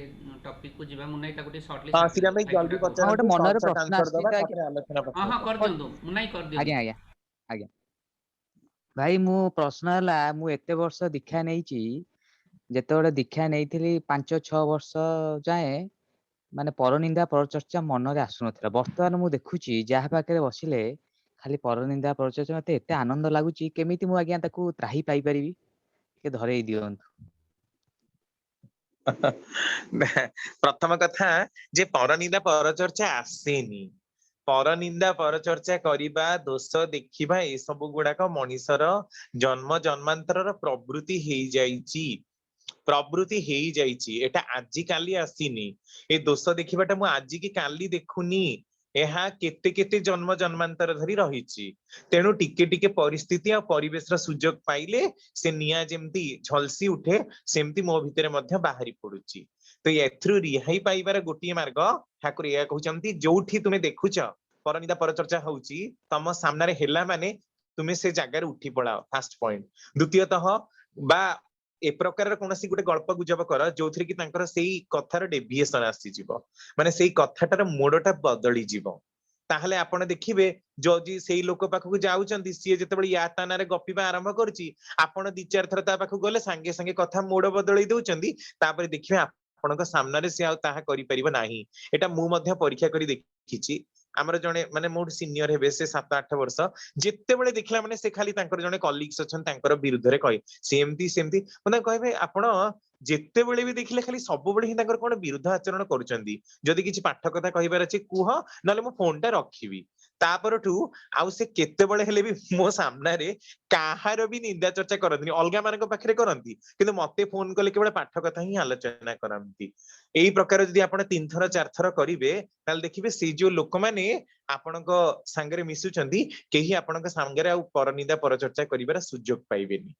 ଟପିକ କୁ ଯିବା ମୁନାଇ ତାକୁ ଟିକେ ସର୍ଟଲି ହଁ ସାରି ଶ୍ରୀରାମ ଭାଇ ଭାଇ ଜଲ୍ଦି ଯୋଉଟା କହୁଥିଲେ ହଁ ଗୋଟେ ପଚାରନ୍ତୁ ମନରେ ସର୍ଟ ସର୍ଟ ପ୍ରଶ୍ନ ଆନ୍ସର ଦବା ଆସିଥିଲା କି ତାପରେ ଆଲୋଚନା ହଁ ହଁ ପଛରେ କରିଦିଅନ୍ତୁ ମୁନାଇ କରିଦିଅନ୍ତୁ ଆଜ୍ଞା ଆଜ୍ଞା ଆଜ୍ଞା ଭାଇ ମୁଁ ପ୍ରଶ୍ନ ହେଲା ମୁଁ ଏତେ ବର୍ଷ ଦୀକ୍ଷା ନେଇଛି ଯେତେବେଳେ ଦୀକ୍ଷା ନେଇଥିଲି 5-6 ବର୍ଷ ଯାଏଁ ମାନେ ପରନିନ୍ଦା ପରଚର୍ଚ୍ଚା ମନରେ ଆସୁନଥିଲା ବର୍ତ୍ତମାନ ମୁଁ ଦେଖୁଛି ଯାହା ପାଖରେ ବସିଲେ ଖାଲି ପରନିନ୍ଦା ପରଚର୍ଚ୍ଚା ମତେ ଏତେ ଆନନ୍ଦ ଲାଗୁଛି କେମିତି ମୁଁ ଆଜ୍ଞା ତାକୁ ତ୍ରାହି ପାଇପାରିବି ଟିକେ ଧରେଇ ଦିଅନ୍ତୁ ପ୍ରଥମ କଥା ଯେ ପରନିନ୍ଦା ପରଚର୍ଚ୍ଚା ଆସେନି ପରନିନ୍ଦା ପରଚର୍ଚ୍ଚା କରିବା ଦୋଷ ଦେଖିବା ଏସବୁ ଗୁଡାକ ମଣିଷର ଜନ୍ମ ଜନ୍ମାନ୍ତରର ପ୍ରବୃତ୍ତି ହେଇଯାଇଛି ଏଟା ଆଜି କାଲି ଆସିନି ଏ ଦୋଷ ଦେଖିବାଟା ମୁଁ ଆଜି କି କାଲି ଦେଖୁନି ଏହା କେତେ କେତେ ଜନ୍ମ ଜନ୍ମାନ୍ତର ଧରି ରହିଛି ତେଣୁ ଟିକେ ଟିକେ ପରିସ୍ଥିତି ଆଉ ପରିବେଶର ସୁଯୋଗ ପାଇଲେ ସେ ନିଆଁ ଯେମିତି ଝଲସି ଉଠେ ସେମିତି ମୋ ଭିତରେ ମଧ୍ୟ ବାହାରି ପଡୁଛି ତ ଏଥିରୁ ରିହାଇ ପାଇବାର ଗୋଟିଏ ମାର୍ଗ ଠାକୁର ଏହା କହୁଛନ୍ତି ଯୋଉଠି ତୁମେ ଦେଖୁଛ ପରନିନ୍ଦା ପରଚର୍ଚ୍ଚା ହଉଛି ତମ ସାମ୍ନାରେ ହେଲା ମାନେ ତୁମେ ସେ ଜାଗାରେ ଉଠି ପଳାଅ ଫାଷ୍ଟ ପଏଣ୍ଟ ଦ୍ୱିତୀୟତଃ ବା ଏ ପ୍ରକାରର କୌଣସି ଗୋଟେ ଗଳ୍ପ ଗୁଜବ କର ଯୋଉଥିରେ କି ତାଙ୍କର ସେଇ କଥାର ଡେଭିଏସନ ଆସିଯିବ ମାନେ ସେଇ କଥାଟାର ମୋଡଟା ବଦଳିଯିବ ताहले आपण देखिबे जजी सेई लोक पाखକୁ ଯାଉଛନ୍ତି ସିଏ ଯେତେବେଳେ ୟା ତାନାରେ ଗପିବା ଆରମ୍ଭ କରୁଛି ଆପଣ ଦି ଚାରି ଥର ତା ପାଖକୁ ଗଲେ ସାଙ୍ଗେ ସାଙ୍ଗେ କଥା ମୋଡ ବଦଳେଇ ଦଉଛନ୍ତି ତାପରେ ଦେଖିବେ ଆପଣଙ୍କ ସାମ୍ନାରେ ସେ ଆଉ ତାହା କରିପାରିବ ନାହିଁ ଏଟା ମୁଁ ମଧ୍ୟ ପରୀକ୍ଷା କରି ଦେଖିଛି ଆମର ଜଣେ ମାନେ ମୋଠୁ ସିନିୟର ହେବେ ସେ 7-8 ବର୍ଷ ଯେତେବେଳେ ଦେଖିଲା ମାନେ ସେ ଖାଲି ତାଙ୍କର ଜଣେ କଲିଗ୍ସ ଅଛନ୍ତି ତାଙ୍କର ବିରୁଦ୍ଧରେ କହେ ସେମିତି ମାନେ କହିବେ ଆପଣ ଯେତେବେଳେ ବି ଦେଖିଲେ ଖାଲି ସବୁବେଳେ ହିଁ ତାଙ୍କର କଣ ବିରୁଦ୍ଧ ଆଚରଣ କରୁଛନ୍ତି ଯଦି କିଛି ପାଠ କଥା କହିବାର ଅଛି କୁହ ନହେଲେ ମୁଁ ଫୋନ ଟା ରଖିବି ତାପରଠୁ ଆଉ ସେ କେତେବେଳେ ହେଲେ ବି ମୋ ସାମ୍ନାରେ କାହାର ବି ନିନ୍ଦା ଚର୍ଚ୍ଚା କରନ୍ତିନି ଅଲଗା ମାନଙ୍କ ପାଖରେ କରନ୍ତି କିନ୍ତୁ ମତେ ଫୋନ କଲେ କେବଳ ପାଠ କଥା ହିଁ ଆଲୋଚନା କରନ୍ତି ଏଇ ପ୍ରକାର ଯଦି ଆପଣ 3 ଥର 4 ଥର କରିବେ ତାହେଲେ ଦେଖିବେ ସେଇ ଯୋଉ ଲୋକମାନେ ଆପଣଙ୍କ ସାଙ୍ଗରେ ମିଶୁଛନ୍ତି କେହି ଆପଣଙ୍କ ସାଙ୍ଗରେ ଆଉ ପରନିନ୍ଦା ପରଚର୍ଚ୍ଚା କରିବାର ସୁଯୋଗ ପାଇବେନି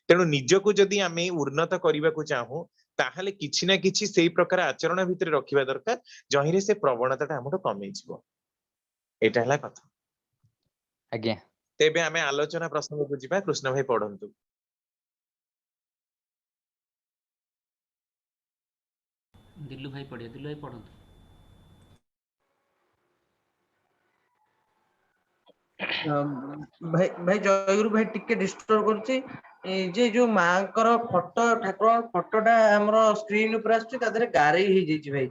ତେଣୁ ନିଜକୁ ଯଦି ଆମେ ଉନ୍ନତ କରିବାକୁ ଚାହୁଁ ତାହେଲେ କିଛି ନା କିଛି ସେଇ ପ୍ରକାର ଆଚରଣ ଭିତରେ ରଖିବା ଦରକାର ଯହିଁରେ ସେ ପ୍ରବଣତାଟା ଆମଠୁ କମେଇଯିବ ଏଇଟା ହେଲା କଥା ଆଜ୍ଞା ତେବେ ଆମେ ଆଲୋଚନା ପ୍ରସଙ୍ଗକୁ ଯିବା କୃଷ୍ଣ ଭାଇ ପଢନ୍ତୁ ଦିଲୁ ଭାଇ ପଢିବେ ଦିଲୁ ଭାଇ ପଢନ୍ତୁ ଭାଇ ଭାଇ ଜୟଗୁରୁ ଭାଇ ଟିକେ ଡିଷ୍ଟର୍ବ କରୁଛି ଯେ ଯୋଉ ମାଙ୍କର ଫଟୋ ଠାକୁରଙ୍କ ଫଟୋଟା ଆମର ସ୍କ୍ରିନ ଉପରେ ଆସୁଛି ତା ଦେହରେ ଗାରେଇ ହେଇଯାଇଛି ଭାଇ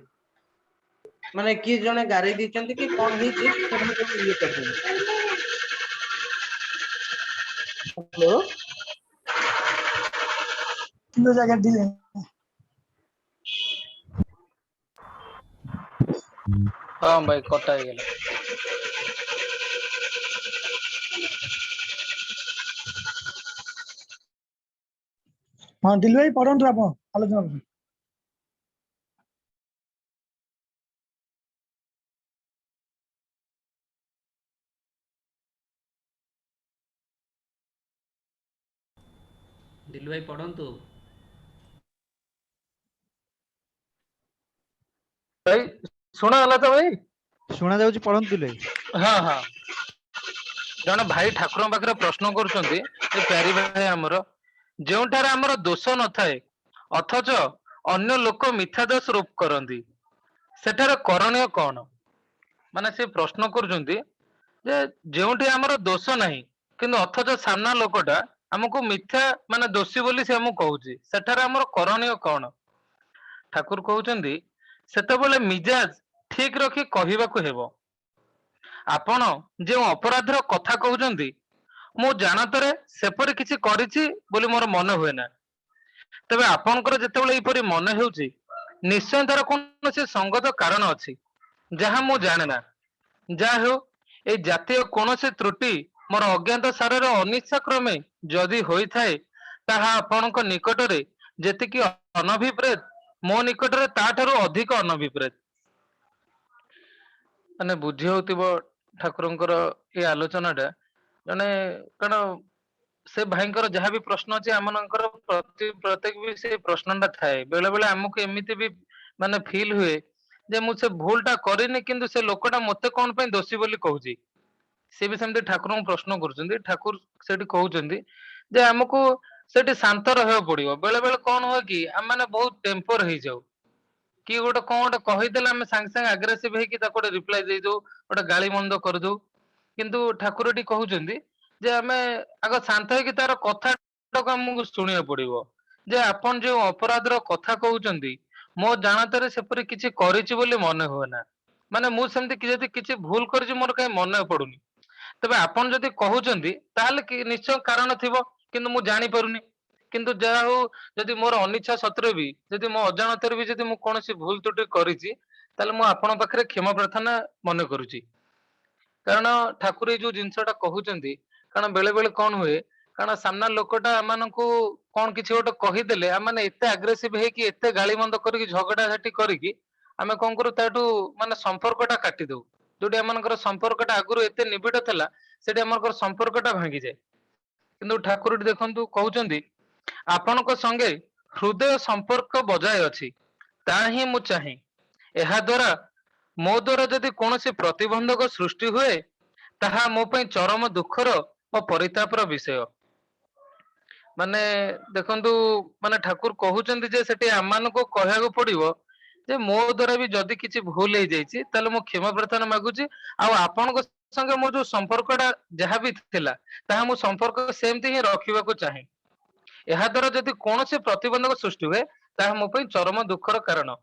ମାନେ କିଏ ଜଣେ ଗାରେଇ ଦେଇଛନ୍ତି କି କଣ ହେଇଛି ସେଟା ମୁଁ ଇଏ କରିଦେବି ହ୍ୟାଲୋ କିନ୍ତୁ ଜାଗା ଦିଲେ ହଁ ଭାଇ କଟା ହେଇଗଲା ହଁ ଦିଲୁ ଭାଇ ପଢନ୍ତୁ ଆପଣ ଆଲୋଚନା କରନ୍ତୁ। ଦିଲୁ ଭାଇ ପଢନ୍ତୁ ଭାଇ ଶୁଣାଗଲା ତ ଭାଇ ଶୁଣା ଯାଉଛି ପଢନ୍ତୁ ଦିଲୁ ଭାଇ ହଁ ହଁ ଜଣେ ଭାଇ ଠାକୁରଙ୍କ ପାଖରେ ପ୍ରଶ୍ନ କରୁଛନ୍ତି ଯେ ପ୍ୟାରି ଭାଇ ଆମର ଯେଉଁଠାରେ ଆମର ଦୋଷ ନଥାଏ ଅଥଚ ଅନ୍ୟ ଲୋକ ମିଥ୍ୟା ଦୋଷ ରୋପ କରନ୍ତି ସେଠାରେ କରଣୀୟ କଣ ମାନେ ସେ ପ୍ରଶ୍ନ କରୁଛନ୍ତି ଯେ ଯେଉଁଠି ଆମର ଦୋଷ ନାହିଁ କିନ୍ତୁ ଅଥଚ ସାମ୍ନା ଲୋକଟା ଆମକୁ ମିଥ୍ୟା ମାନେ ଦୋଷୀ ବୋଲି ସେ ଆମକୁ କହୁଛି ସେଠାରେ ଆମର କରଣୀୟ କଣ ଠାକୁର କହୁଛନ୍ତି ସେତେବେଳେ ମିଜାଜ ଠିକ ରଖି କହିବାକୁ ହେବ ଆପଣ ଯେଉଁ ଅପରାଧର କଥା କହୁଛନ୍ତି ମୁଁ ଜାଣତରେ ସେପରି କିଛି କରିଛି ବୋଲି ମୋର ମନେ ହୁଏ ନା ତେବେ ଆପଣଙ୍କର ଯେତେବେଳେ ଏପରି ମନେ ହେଉଛି ନିଶ୍ଚୟ ତାର କୌଣସି ସଙ୍ଗତ କାରଣ ଅଛି ଯାହା ମୁଁ ଜାଣେ ନା ଯାହା ହେଉ ଏଇ ଜାତୀୟ କୌଣସି ତ୍ରୁଟି ମୋର ଅଜ୍ଞାତ ସାରର ଅନିଚ୍ଛା କ୍ରମେ ଯଦି ହୋଇଥାଏ ତାହା ଆପଣଙ୍କ ନିକଟରେ ଯେତିକି ଅନଭିପ୍ରେତ ମୋ ନିକଟରେ ତାଠାରୁ ଅଧିକ ଅନଭିପ୍ରେତ ମାନେ ବୁଝି ହଉଥିବ ଠାକୁରଙ୍କର ଏଇ ଆଲୋଚନାଟା ଜଣେ କାରଣ ସେ ଭାଇଙ୍କର ଯାହା ବି ପ୍ରଶ୍ନ ଅଛି ଆମମାନଙ୍କର ପ୍ରତ୍ୟେକ ବି ସେ ପ୍ରଶ୍ନଟା ଥାଏ ବେଳେ ବେଳେ ଆମକୁ ଏମିତି ବି ମାନେ ଫିଲ୍ ହୁଏ ଯେ ମୁଁ ସେ ଭୁଲଟା କରିନି କିନ୍ତୁ ସେ ଲୋକଟା ମତେ କଣ ପାଇଁ ଦୋଷୀ ବୋଲି କହୁଛି ସେ ବି ସେମିତି ଠାକୁରଙ୍କୁ ପ୍ରଶ୍ନ କରୁଛନ୍ତି ଠାକୁର ସେଠି କହୁଛନ୍ତି ଯେ ଆମକୁ ସେଠି ଶାନ୍ତ ରହିବାକୁ ପଡିବ ବେଳେ ବେଳେ କଣ ହୁଏ କି ଆମେ ମାନେ ବହୁତ ଟେମ୍ପର ହେଇଯାଉ କି ଗୋଟେ କଣ ଗୋଟେ କହିଦେଲେ ଆମେ ସାଙ୍ଗେ ସାଙ୍ଗେ ଆଗ୍ରେସିଭ ହେଇକି ତାକୁ ଗୋଟେ ରିପ୍ଲାଏ ଦେଇଦଉ ଗୋଟେ ଗାଳି ମନ୍ଦ କରିଦଉ କିନ୍ତୁ ଠାକୁର ଏଠି କହୁଛନ୍ତି ଯେ ଆମେ ଆଗ ଶାନ୍ତ ହେଇକି ତାର କଥାଟାକୁ ଆମକୁ ଶୁଣିବାକୁ ପଡିବ ଯେ ଆପଣ ଯୋଉ ଅପରାଧର କଥା କହୁଛନ୍ତି ମୋ ଜାଣତରେ ସେପରି କିଛି କରିଛି ବୋଲି ମନେ ହୁଏ ନା ମାନେ ମୁଁ ସେମିତି ଯଦି କିଛି ଭୁଲ କରିଛି ମୋର କାହିଁ ମନେ ପଡୁନି ତେବେ ଆପଣ ଯଦି କହୁଛନ୍ତି ତାହେଲେ ନିଶ୍ଚୟ କାରଣ ଥିବ କିନ୍ତୁ ମୁଁ ଜାଣିପାରୁନି କିନ୍ତୁ ଯାହା ହଉ ଯଦି ମୋର ଅନିଚ୍ଛା ସତ୍ତ୍ୱେ ବି ଯଦି ମୋ ଅଜାଣତରେ ବି ଯଦି ମୁଁ କୌଣସି ଭୁଲ ତ୍ରୁଟି କରିଛି ତାହେଲେ ମୁଁ ଆପଣଙ୍କ ପାଖରେ କ୍ଷମା ପ୍ରାର୍ଥନା ମନେ କରୁଛି କାରଣ ଠାକୁର ଏଇ ଯୋଉ ଜିନିଷଟା କହୁଛନ୍ତି କାରଣ ବେଳେ ବେଳେ କଣ ହୁଏ କାରଣ ସାମ୍ନା ଲୋକଟା ଆମମାନଙ୍କୁ କଣ କିଛି ଗୋଟେ କହିଦେଲେ ଆମେ ଏତେ ଆଗ୍ରେସିଭ ହେଇକି ଏତେ ଗାଳି ମନ୍ଦ କରିକି ଝଗଡା ଝାଟି କରିକି ଆମେ କଣ କରୁ ତାଠୁ ମାନେ ସମ୍ପର୍କଟା କାଟି ଦଉ ଯୋଉଠି ଆମମାନଙ୍କର ସମ୍ପର୍କଟା ଆଗରୁ ଏତେ ନିବିଡ ଥିଲା ସେଠି ଆମମାନଙ୍କର ସମ୍ପର୍କଟା ଭାଙ୍ଗିଯାଏ କିନ୍ତୁ ଠାକୁରଟି ଦେଖନ୍ତୁ କହୁଛନ୍ତି ଆପଣଙ୍କ ସଙ୍ଗେ ହୃଦୟ ସମ୍ପର୍କ ବଜାୟ ଅଛି ତାହା ହିଁ ମୁଁ ଚାହେଁ ଏହା ଦ୍ୱାରା ମୋ ଦ୍ୱାରା ଯଦି କୌଣସି ପ୍ରତିବନ୍ଧକ ସୃଷ୍ଟି ହୁଏ ତାହା ମୋ ପାଇଁ ଚରମ ଦୁଃଖର ଓ ପରିତାପର ବିଷୟ ମାନେ ଦେଖନ୍ତୁ ମାନେ ଠାକୁର କହୁଛନ୍ତି ଯେ ସେଠି ଆମମାନଙ୍କୁ କହିବାକୁ ପଡିବ जे मो द्वारा भी जदि किछि भूल हो जाइछि ताले मो क्षमा प्रार्थना मागुछि आ आपनको संगे मो जो संपर्कटा जहाँ भी थिला ताहा मो संपर्क सेमती ही रखिबाको चाहे ଏହା ଦ୍ୱାରା ଯଦି କୌଣସି ପ୍ରତିବନ୍ଧକ ସୃଷ୍ଟି ହୁଏ ତାହା ମୋ ପାଇଁ ଚରମ ଦୁଃଖର କାରଣ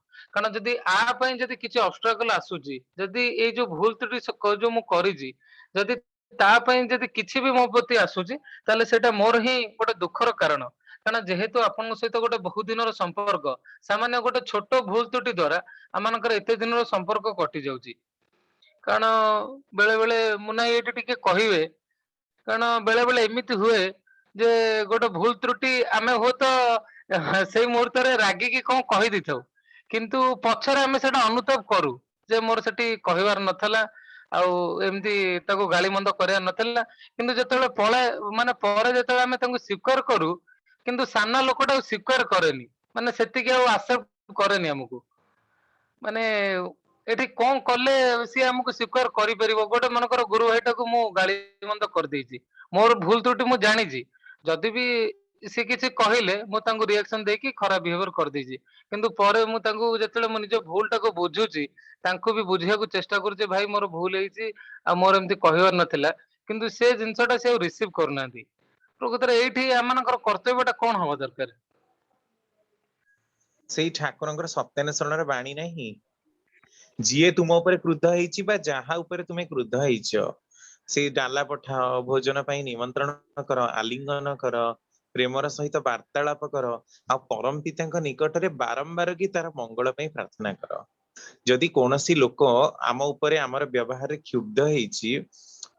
ଯଦି ଆ ପାଇଁ ଯଦି କିଛି ଅବଷ୍ଟ୍ରାକଲ ଆସୁଛି ଯଦି ଏଇ ଯୋଉ ଭୁଲ ତ୍ରୁଟି ଯୋଉ ମୁଁ କରିଛି ଯଦି ତା ପାଇଁ ଯଦି କିଛି ବି ମୋ ପ୍ରତି ଆସୁଛି ତାହେଲେ ସେଇଟା ମୋର ହିଁ ଗୋଟେ ଦୁଃଖର କାରଣ କାରଣ ଯେହେତୁ ଆପଣଙ୍କ ସହିତ ଗୋଟେ ବହୁତ ଦିନର ସମ୍ପର୍କ ସାମାନ୍ୟ ଗୋଟେ ଛୋଟ ଭୁଲ ତ୍ରୁଟି ଦ୍ୱାରା ଆମମାନଙ୍କର ଏତେ ଦିନର ସମ୍ପର୍କ କଟି ଯାଉଛି କାରଣ ବେଳେ ବେଳେ ମୁନା ଏଇଠି ଟିକେ କହିବେ କାରଣ ବେଳେ ବେଳେ ଏମିତି ହୁଏ ଯେ ଗୋଟେ ଭୁଲ ତ୍ରୁଟି ଆମେ ହୁଏତ ସେଇ ମୁହୂର୍ତ୍ତରେ ରାଗିକି କଣ କହିଦେଇଥାଉ କିନ୍ତୁ ପଛରେ ଆମେ ସେଟା ଅନୁତାପ କରୁ ଯେ ମୋର ସେଠି କହିବାର ନଥିଲା ଆଉ ଏମିତି ତାକୁ ଗାଳି ମନ୍ଦ କରିବାର ନଥିଲା କିନ୍ତୁ ଯେତେବେଳେ ପଳାଏ ମାନେ ପରେ ଯେତେବେଳେ ଆମେ ତାଙ୍କୁ ସ୍ୱୀକାର କରୁ କିନ୍ତୁ ସାନ ଲୋକଟା ସ୍ୱୀକାର କରେନି ମାନେ ସେତିକି ଆଉ ଆକ୍ସେପ୍ଟ କରେନି ଆମକୁ ମାନେ ଏଠି କଣ କଲେ ସିଏ ଆମକୁ ସ୍ୱୀକାର କରିପାରିବ ଗୋଟେ ମନେକର ଗୁରୁ ଭାଇଟାକୁ ମୁଁ ଗାଳି ମନ୍ଦ କରିଦେଇଛି ମୋର ଭୁଲ ତ୍ରୁଟି ମୁଁ ଜାଣିଛି ଯଦି ବି ସେ କିଛି କହିଲେ ମୁଁ ତାଙ୍କୁ ରିଆକ୍ସନ ଦେଇକି ଖରାପ ବିହେଭିୟର କରିଦେଇଛି କିନ୍ତୁ ପରେ ମୁଁ ତାଙ୍କୁ ଯେତେବେଳେ ମୁଁ ନିଜ ଭୁଲ ଟାକୁ ବୁଝୁଛି ତାଙ୍କୁ ବି ବୁଝିବାକୁ ଚେଷ୍ଟା କରୁଛି ଭାଇ ମୋର ଭୁଲ ହେଇଛି ଆଉ ମୋର ଏମିତି କହିବାର ନଥିଲା କିନ୍ତୁ ସେ ଜିନିଷଟା ସେ ଆଉ ରିସିଭ କରୁନାହାନ୍ତି ପ୍ରକୃତରେ ଏଇଠି ଆମମାନଙ୍କର କର୍ତ୍ତବ୍ୟଟା କଣ ହବା ଦରକାର ସେଇ ଠାକୁରଙ୍କର ସତ୍ୟାନ୍ୱେଷଣର ବାଣୀ ନାହିଁ ଯିଏ ତୁମ ଉପରେ କ୍ରୁଦ୍ଧ ହେଇଛି ବା ଯାହା ଉପରେ ତୁମେ କ୍ରୁଦ୍ଧ ହେଇଛ ସେଇ ଡାଲା ପଠାଅ ଭୋଜନ ପାଇଁ ନିମନ୍ତ୍ରଣ କର ଆଲିଙ୍ଗନ କର ପ୍ରେମର ସହିତ ବାର୍ତ୍ତାଳାପ କର ଆଉ ପରମ ପିତାଙ୍କ ନିକଟରେ ବାରମ୍ବାର କି ତାର ମଙ୍ଗଳ ପାଇଁ ପ୍ରାର୍ଥନା କର ଯଦି କୌଣସି ଲୋକ ଆମ ଉପରେ ଆମର ବ୍ୟବହାରରେ କ୍ଷୁବ୍ଧ ହେଇଛି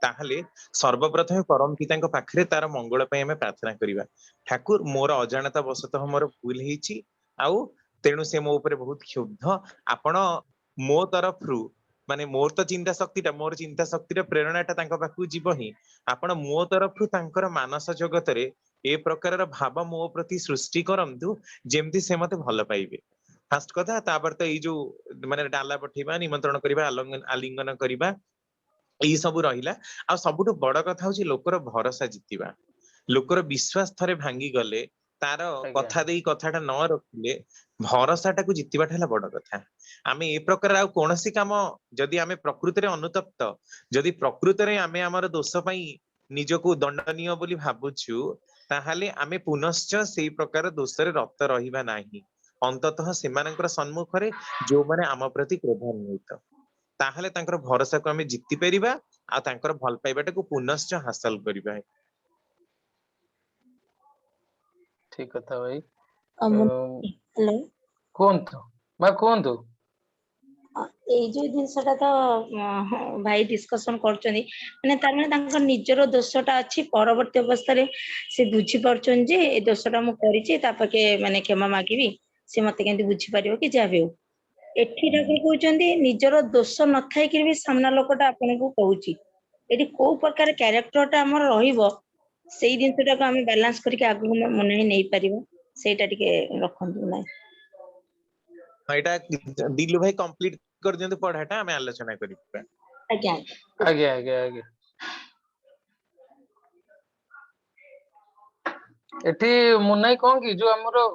ତାହେଲେ ସର୍ବପ୍ରଥମେ ପରମ ପିତାଙ୍କ ପାଖରେ ତାର ମଙ୍ଗଳ ପାଇଁ ଆମେ ପ୍ରାର୍ଥନା କରିବା ଠାକୁର ମୋର ଅଜାଣତା ବଶତଃ ମୋର ଭୁଲ ହେଇଛି ଆଉ ତେଣୁ ସେ ମୋ ଉପରେ ବହୁତ କ୍ଷୁବ୍ଧ ଆପଣ ମୋ ତରଫରୁ ମାନେ ମୋର ତ ଚିନ୍ତା ଶକ୍ତିଟା ମୋର ଚିନ୍ତା ଶକ୍ତିର ପ୍ରେରଣାଟା ତାଙ୍କ ପାଖକୁ ଯିବ ହିଁ ଆପଣ ମୋ ତରଫରୁ ତାଙ୍କର ମାନସ ଜଗତରେ ଏ ପ୍ରକାରର ଭାବ ମୋ ପ୍ରତି ସୃଷ୍ଟି କରନ୍ତୁ ଯେମିତି ସେ ମତେ ଭଲ ପାଇବେ ଫାଷ୍ଟ କଥା ତାପରେ ତ ଏଇ ଯୋଉ ମାନେ ଡାଲା ପଠେଇବା ନିମନ୍ତ୍ରଣ କରିବା ଆଲିଙ୍ଗନ କରିବା ଏଇ ସବୁ ରହିଲା ଆଉ ସବୁଠୁ ବଡ କଥା ହଉଛି ଲୋକର ଭରସା ଜିତିବା ଲୋକର ବିଶ୍ୱାସ ଥରେ ଭାଙ୍ଗି ଗଲେ ତାର କଥା ଦେଇ କଥାଟା ନ ରଖିଲେ ଭରସାଟାକୁ ଜିତିବାଟା ହେଲା ବଡ କଥା ଆମେ ଏ ପ୍ରକାର ଆଉ କୌଣସି କାମ ଯଦି ଆମେ ପ୍ରକୃତରେ ଅନୁତପ୍ତ ଯଦି ପ୍ରକୃତରେ ଆମେ ଆମର ଦୋଷ ପାଇଁ ନିଜକୁ ଦଣ୍ଡନୀୟ ବୋଲି ଭାବୁଛୁ ତାହେଲେ ଆମେ ପୁନଶ୍ଚ ସେଇ ପ୍ରକାର ଦୋଷରେ ରତ ରହିବା ନାହିଁ ଅନ୍ତତଃ ସେମାନଙ୍କର ସମ୍ମୁଖରେ ଯୋଉମାନେ ଆମ ପ୍ରତି କ୍ରୋଧାନ୍ୱିତ ତାହେଲେ ତାଙ୍କର ଭରସାକୁ ଆମେ ଜିତି ପାରିବା ଆଉ ତାଙ୍କର ଭଲ ପାଇବାଟାକୁ ପୁନଶ୍ଚ ହାସଲ କରିବା ଠିକ କଥା ଭାଇ ହ୍ୟାଲୋ କୁହନ୍ତୁ ମା କୁହନ୍ତୁ ଏଇ ଯୋଉ ଜିନିଷଟା ତ ଭାଇ ଡିସ୍କସନ କରୁଛନ୍ତି ମାନେ ତାର ମାନେ ତାଙ୍କ ନିଜର ଦୋଷଟା ଅଛି ପରବର୍ତ୍ତୀ ଅବସ୍ଥାରେ ସେ ବୁଝିପାରୁଛନ୍ତି ଯେ ଏ ଦୋଷଟା ମୁଁ କରିଛି ତା ପାଖେ ମାନେ କ୍ଷମା ମାଗିବି ସେ ମତେ କେମିତି ବୁଝିପାରିବ କି ଯାହା ବି ହଉ ଏଠି ଠାକୁର କହୁଛନ୍ତି ନିଜର ଦୋଷ ନଥାଇକି ବି ସାମ୍ନା ଲୋକଟା ଆପଣଙ୍କୁ କହୁଛି ଏଠି କୋଉ ପ୍ରକାର କ୍ୟାରେକ୍ଟରଟା ଆମର ରହିବ ସେଇ ଜିନିଷଟାକୁ ଆମେ ବାଲାନ୍ସ କରିକି ଆଗକୁ ମନେ ନେଇପାରିବା ସେଇଟା ଟିକେ ରଖନ୍ତୁ ନାଇଁ ଏଇଟା ଦିଲୁ ଭାଇ କମ୍ପ୍ଲିଟ କରିଦିଅନ୍ତୁ ପଢାଟା ଆମେ ଆଲୋଚନା କରିବା ଆଜ୍ଞା ଆଜ୍ଞା ଆଜ୍ଞା ଆଜ୍ଞା ଏଠି ମୁନାଇ କଣ କି ଯୋଉ ଆମର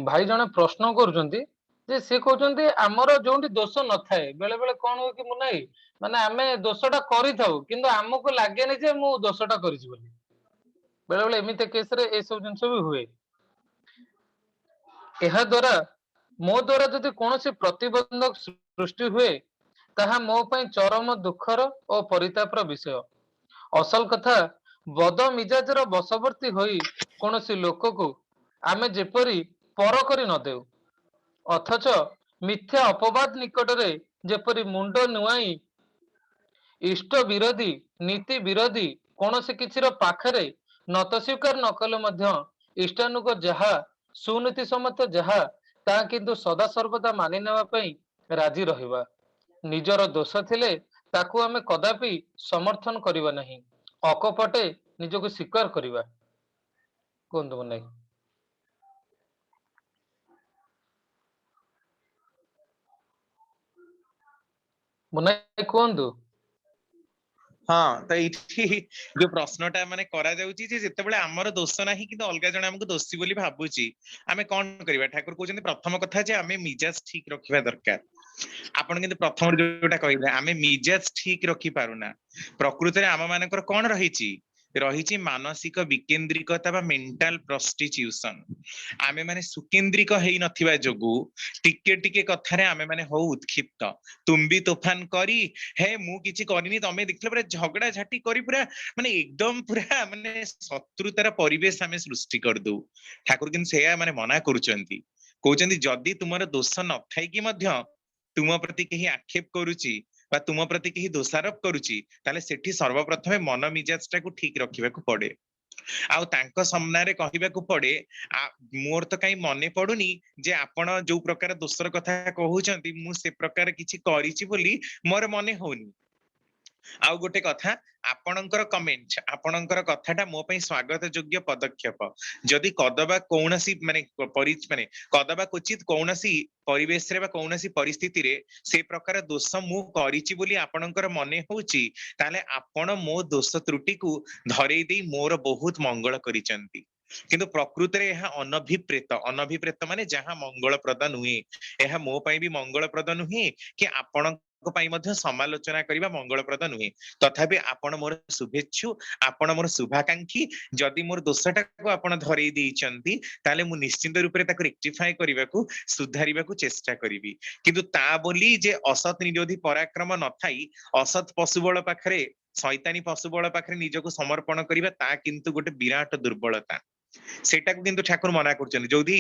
ଭାଇ ଜଣେ ପ୍ରଶ୍ନ କରୁଛନ୍ତି ଯେ ସେ କହୁଛନ୍ତି ଆମର ଯୋଉଠି ଦୋଷ ନଥାଏ ବେଳେ ବେଳେ କଣ ହୁଏ କି ମୁନାଇ ମାନେ ଆମେ ଦୋଷଟା କରିଥାଉ କିନ୍ତୁ ଆମକୁ ଲାଗେନି ଯେ ମୁଁ ଦୋଷଟା କରିଛି ବୋଲି ବେଳେ ବେଳେ ଏମିତି କେସରେ ଏସବୁ ଜିନିଷ ବି ହୁଏ ଏହା ଦ୍ୱାରା ମୋ ଦ୍ୱାରା ଯଦି କୌଣସି ପ୍ରତିବନ୍ଧକ ସୃଷ୍ଟି ହୁଏ ତାହା ମୋ ପାଇଁ ଚରମ ଦୁଃଖର ଓ ପରିତାପର ବିଷୟ ଅସଲ କଥା ବଦ ମିଜାଜର ବଶବର୍ତ୍ତୀ ହୋଇ କୌଣସି ଲୋକକୁ ଆମେ ଯେପରି ପର କରି ନ ଦେଉ ଅଥଚ ମିଥ୍ୟା ଅପବାଦ ନିକଟରେ ଯେପରି ମୁଣ୍ଡ ନୁଆଇଁ ଇଷ୍ଟ ବିରୋଧୀ ନୀତି ବିରୋଧୀ କୌଣସି କିଛିର ପାଖରେ ନତ ସ୍ୱୀକାର ନ କଲେ ମଧ୍ୟ ଇଷ୍ଟାନୁଗ ଯାହା ସୁନୀତି ସମ୍ମତ ଯାହା ତାହା କିନ୍ତୁ ସଦାସର୍ବଦା ମାନି ନେବା ପାଇଁ ରାଜି ରହିବା ନିଜର ଦୋଷ ଥିଲେ ତାକୁ ଆମେ କଦାପି ସମର୍ଥନ କରିବା ନାହିଁ ଅକପଟେ ନିଜକୁ ସ୍ୱୀକାର କରିବା କୁହନ୍ତୁ ମୁନାଇ ମୁନାଇ କୁହନ୍ତୁ हाँ तो ये जो प्रश्नटा माने करा जाउची जे जेतेबेले हमर दोष नाही किंतु अलगा जण हमको दोषी बोली भाबुची आमे कोन करबा ठाकुर कहउछन्ती प्रथम कथा जे आमे मिजाज ठीक रखिबा दरकार आपण किंतु प्रथम जोटा कहले आमे मिजाज ठीक रखि पारुना प्रकृति रे आम मानकर कोन रहिची रहिची मानसिक विकेंद्रिकता बा मेंटल प्रोस्टिट्यूशन आमे माने सुकेंद्रिक हेई नथिबा जोगु टिके टिके कथारे आमे माने हो उत्क्षिप्त तुम भी तूफान करी हे मु किछि करिनी तमे देखले पूरा झगड़ा झाटी करी पूरा माने एकदम पूरा माने शत्रुतार परिवेश आमे सृष्टि कर दउ ठाकुर किन सेया माने मना करूचंती कहउचंती जदी तुमर दोष न थाई कि मध्य तुम प्रति केही आक्षेप करूची बा तुम प्रति केही दोषारोप करूची ताले सेठी सर्वप्रथमे मन मिजाजटा को ठीक रखिबाकू पड़े आउ तांको सामनारे कहिबाकू पड़े मोर तो काई मने पडुनी जे आपण जो प्रकार दोषर कथा कहउचंती मु से प्रकार किछि करिछि बोली मोर मने होनी आउ गोटे कथा आपणकर कमेंट आपणकर कथाटा मो पई स्वागत योग्य पदक्षेप जदि कदबा कौनसी माने माने कदबा क्वचित कौनसी परिवेश रे बा कौनसी परिस्थिति रे से प्रकार दोष मु करिछि बोली आपणकर मने होउची ताले आपण मो दोष त्रुटि को धरेई देई मोर बहुत मंगल करिचंती किंतु प्रकृति रे यह अनभिप्रेत माने जहां मंगलप्रद नुहे यह मो पई भी मंगलप्रद नुहे कि आपण पई मध्य समालोचना करिबा मंगलप्रद नुहे तथापि आपण मोर शुभेच्छु आपण मोर शुभाकांक्षी जदि मोर दोषटा को आपण धरेई देइचंती ताले मु निश्चित रूप रे ताको रेक्टिफाई करिबाकू सुधारिबाकू चेष्टा करिवि किंतु ता बोली जे असत निरोधी पराक्रम न थाई असत पशुबळ पाखरे शैतानी पशुबळ पाखरे निजको समर्पण करिबा ता किंतु गोटे विराट दुर्बलता सेटा को किंतु ठाकुर मना करछन्ती जोधी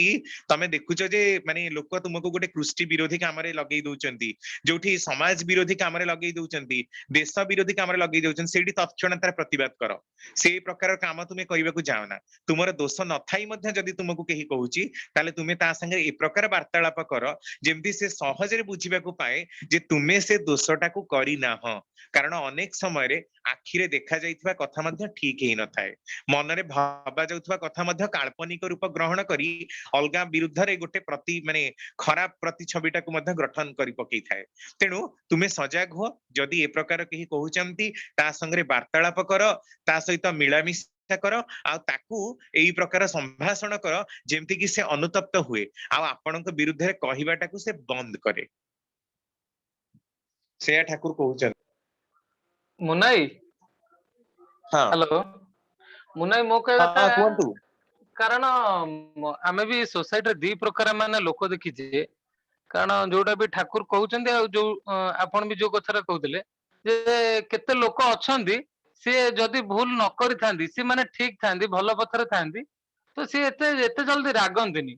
तमे देखुछ जे माने लोक तुमको गोटे कृष्टि विरोधी काम रे लगेई दउचंती जोठी समाज विरोधी काम रे लगेई दउचंती देश विरोधी काम रे लगेई दउचंती सेठी तत्क्षणतार प्रतिवाद करो से प्रकार काम तुमे करिबाकू जाओना तुमर दोष न थाई मध्ये जदी तुमको केही कहूची ताले तुमे ता संगे ए प्रकार वार्तालाप करो जेमती से सहज रे बुझिबाकू पाए जे तुमे से दोषटा को करी ना हो कारण अनेक समय रे आखिरे देखा जाइथिबा कथा मध्ये ठीक हेई न थाए मन रे भाबा जाउथिबा कथा मध्ये काल्पनिक रूप ग्रहण करी अलगा विरुद्ध रे गोटे प्रति माने खराब प्रतिछबिटा को मध्ये गठन करी पकई थाए तेनु तुमे सजग हो जदी ए प्रकार केही कहउचंती ता संगे वार्तालाप करो ता सहित मिलामिशा करो आ ताकू एई प्रकार संभाषण करो जेमति कि से अनुतप्त हुए आ आपनक विरुद्ध रे कहिबाटा को से बंद करे से ठाकुर कहउचन मुनाई हां हेलो मुनाई मो कहबा हां कोंतु कारण आमे भी सोसाइटी दी प्रकार माने लोक देखिछे कारण जोटा भी ठाकुर कहउचंदी आ जो आपण भी जो कथरा कहउतले जे केते लोक अछंदी से जदी भूल न करि थांदी से माने ठीक थांदी भलो पथरे थांदी तो से एते जल्दी रागंतिनी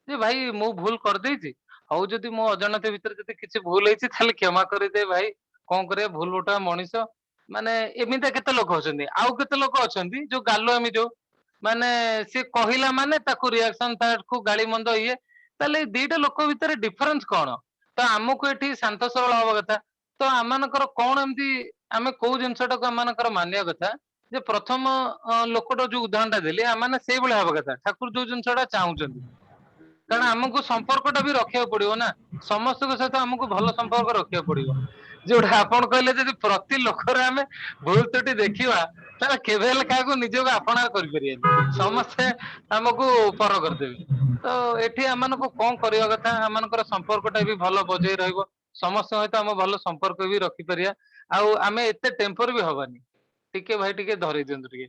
जे भाई मु भूल कर देइछि हौ जदी मो अजाणते भीतर जदी किछि भूल हेछि थाले क्षमा करि दे भाई कोन करे भूल बोटा मनीष माने एमिता केते लोक अछंदी आउ केते लोक अछंदी जो गालुआमी जो माने से कहिला माने ताकू रिएक्शन ताकू गाली मंद ये ताले दीटा लोक भीतर डिफरेंस कोन तो हमको एठी शांत सरल हवा कथा तो आमानकर कोन एमती आमे को जिंसटा को आमानकर मानिया कथा जे प्रथम लोकटो जो उदाहरणटा देली आमाने सेई भले हवा कथा ठाकुर जो जिंसटा चाहुचंदी कारण हमको संपर्कटा भी रखिया पड़ियो ना समस्त के साथ हमको भलो संपर्क रखिया पड़ियो जोटा आपण कहले जे प्रति लोकरे आमे भूल त्रुटि देखिवा तारा केबेल काको निजको आपणा करि परिया समस्त हमको पर कर देबे तो एठी हमनको कोन करिया कथा हमनकर संपर्कटा भी भलो बजै रहइबो समस्त सहित हम भलो संपर्क भी रखि परिया आ आमे एते टेम्पर भी हबानी टिके भाई टिके धरि दियंतु टिके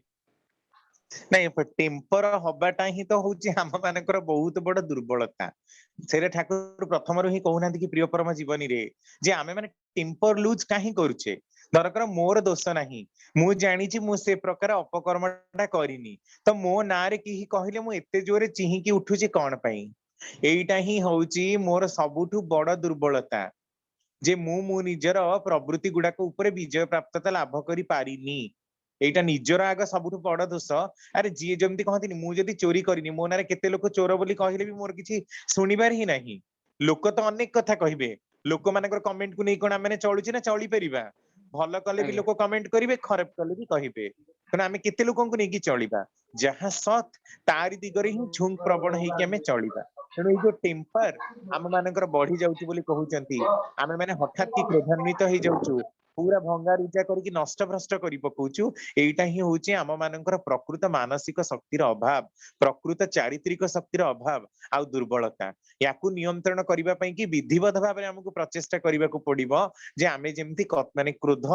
नहीं टेम्पर हबाटा ही तो होची हम मानकर बहुत बड़ दुर्बलता सेरे ठाकुर प्रथम ही कहूना कि प्रिय परम जीवनी रे जे आमे माने टेम्पर लूज काहे करूचे दरकर मोर दोष नाही मु जानी छी मु से प्रकार अपकर्मटा करिनी तो मो ना रे की कहले मु एते जोरे चिही की उठुची कोन पई एईटा ही होची मोर सबुठु बड़ दुर्बलता जे मु निजर प्रवृत्ति गुडा को ऊपर विजय प्राप्तता लाभ करि पारिनी एटा निजर आग सबुठु बड़ दोष अरे जी जमती कहती मु जदी चोरी करिनी मो नारे केते लोक चोर बोली कहले भी मोर किछि सुनिबार ही नाही लोक तो अनेक कथा कहिबे लोक मानकर कमेंट को नै कोन माने चलुछि ना चली परिबा भलो कले भी लोक कमेंट करिवे खराब कले भी कहिबे ତେଣୁ ଆମେ କେତେ ଲୋକଙ୍କୁ ନେଇକି ଚଳିବା ଯାହା ସତ୍ ତାରି ଦିଗରେ ହିଁ ଝୁଙ୍କ ପ୍ରବଣ ହେଇକି ଆମେ ଚଳିବା। ତେଣୁ ଏଇ ଯୋଉ ଟେମ୍ପର ଆମ ମାନଙ୍କର ବଢି ଯାଉଛି ବୋଲି କହୁଛନ୍ତି, ଆମେ ମାନେ ହଠାତ୍ କି କ୍ରୋଧାନ୍ୱିତ ହେଇଯାଉଛୁ, ପୁରା ଭଙ୍ଗାରୁଜା କରିକି ନଷ୍ଟ ଭ୍ରଷ୍ଟ କରି ପକଉଛୁ, ଏଇଟା ହିଁ ହଉଛି ଆମ ମାନଙ୍କର ପ୍ରକୃତ ମାନସିକ ଶକ୍ତିର ଅଭାବ, ପ୍ରକୃତ ଚାରିତ୍ରିକ ଶକ୍ତିର ଅଭାବ ଆଉ ଦୁର୍ବଳତା। ୟାକୁ ନିୟନ୍ତ୍ରଣ କରିବା ପାଇଁ କି ବିଧିବଦ୍ଧ ଭାବରେ ଆମକୁ ପ୍ରଚେଷ୍ଟା କରିବାକୁ ପଡିବ ଯେ ଆମେ ଯେମିତି ମାନେ କ୍ରୋଧ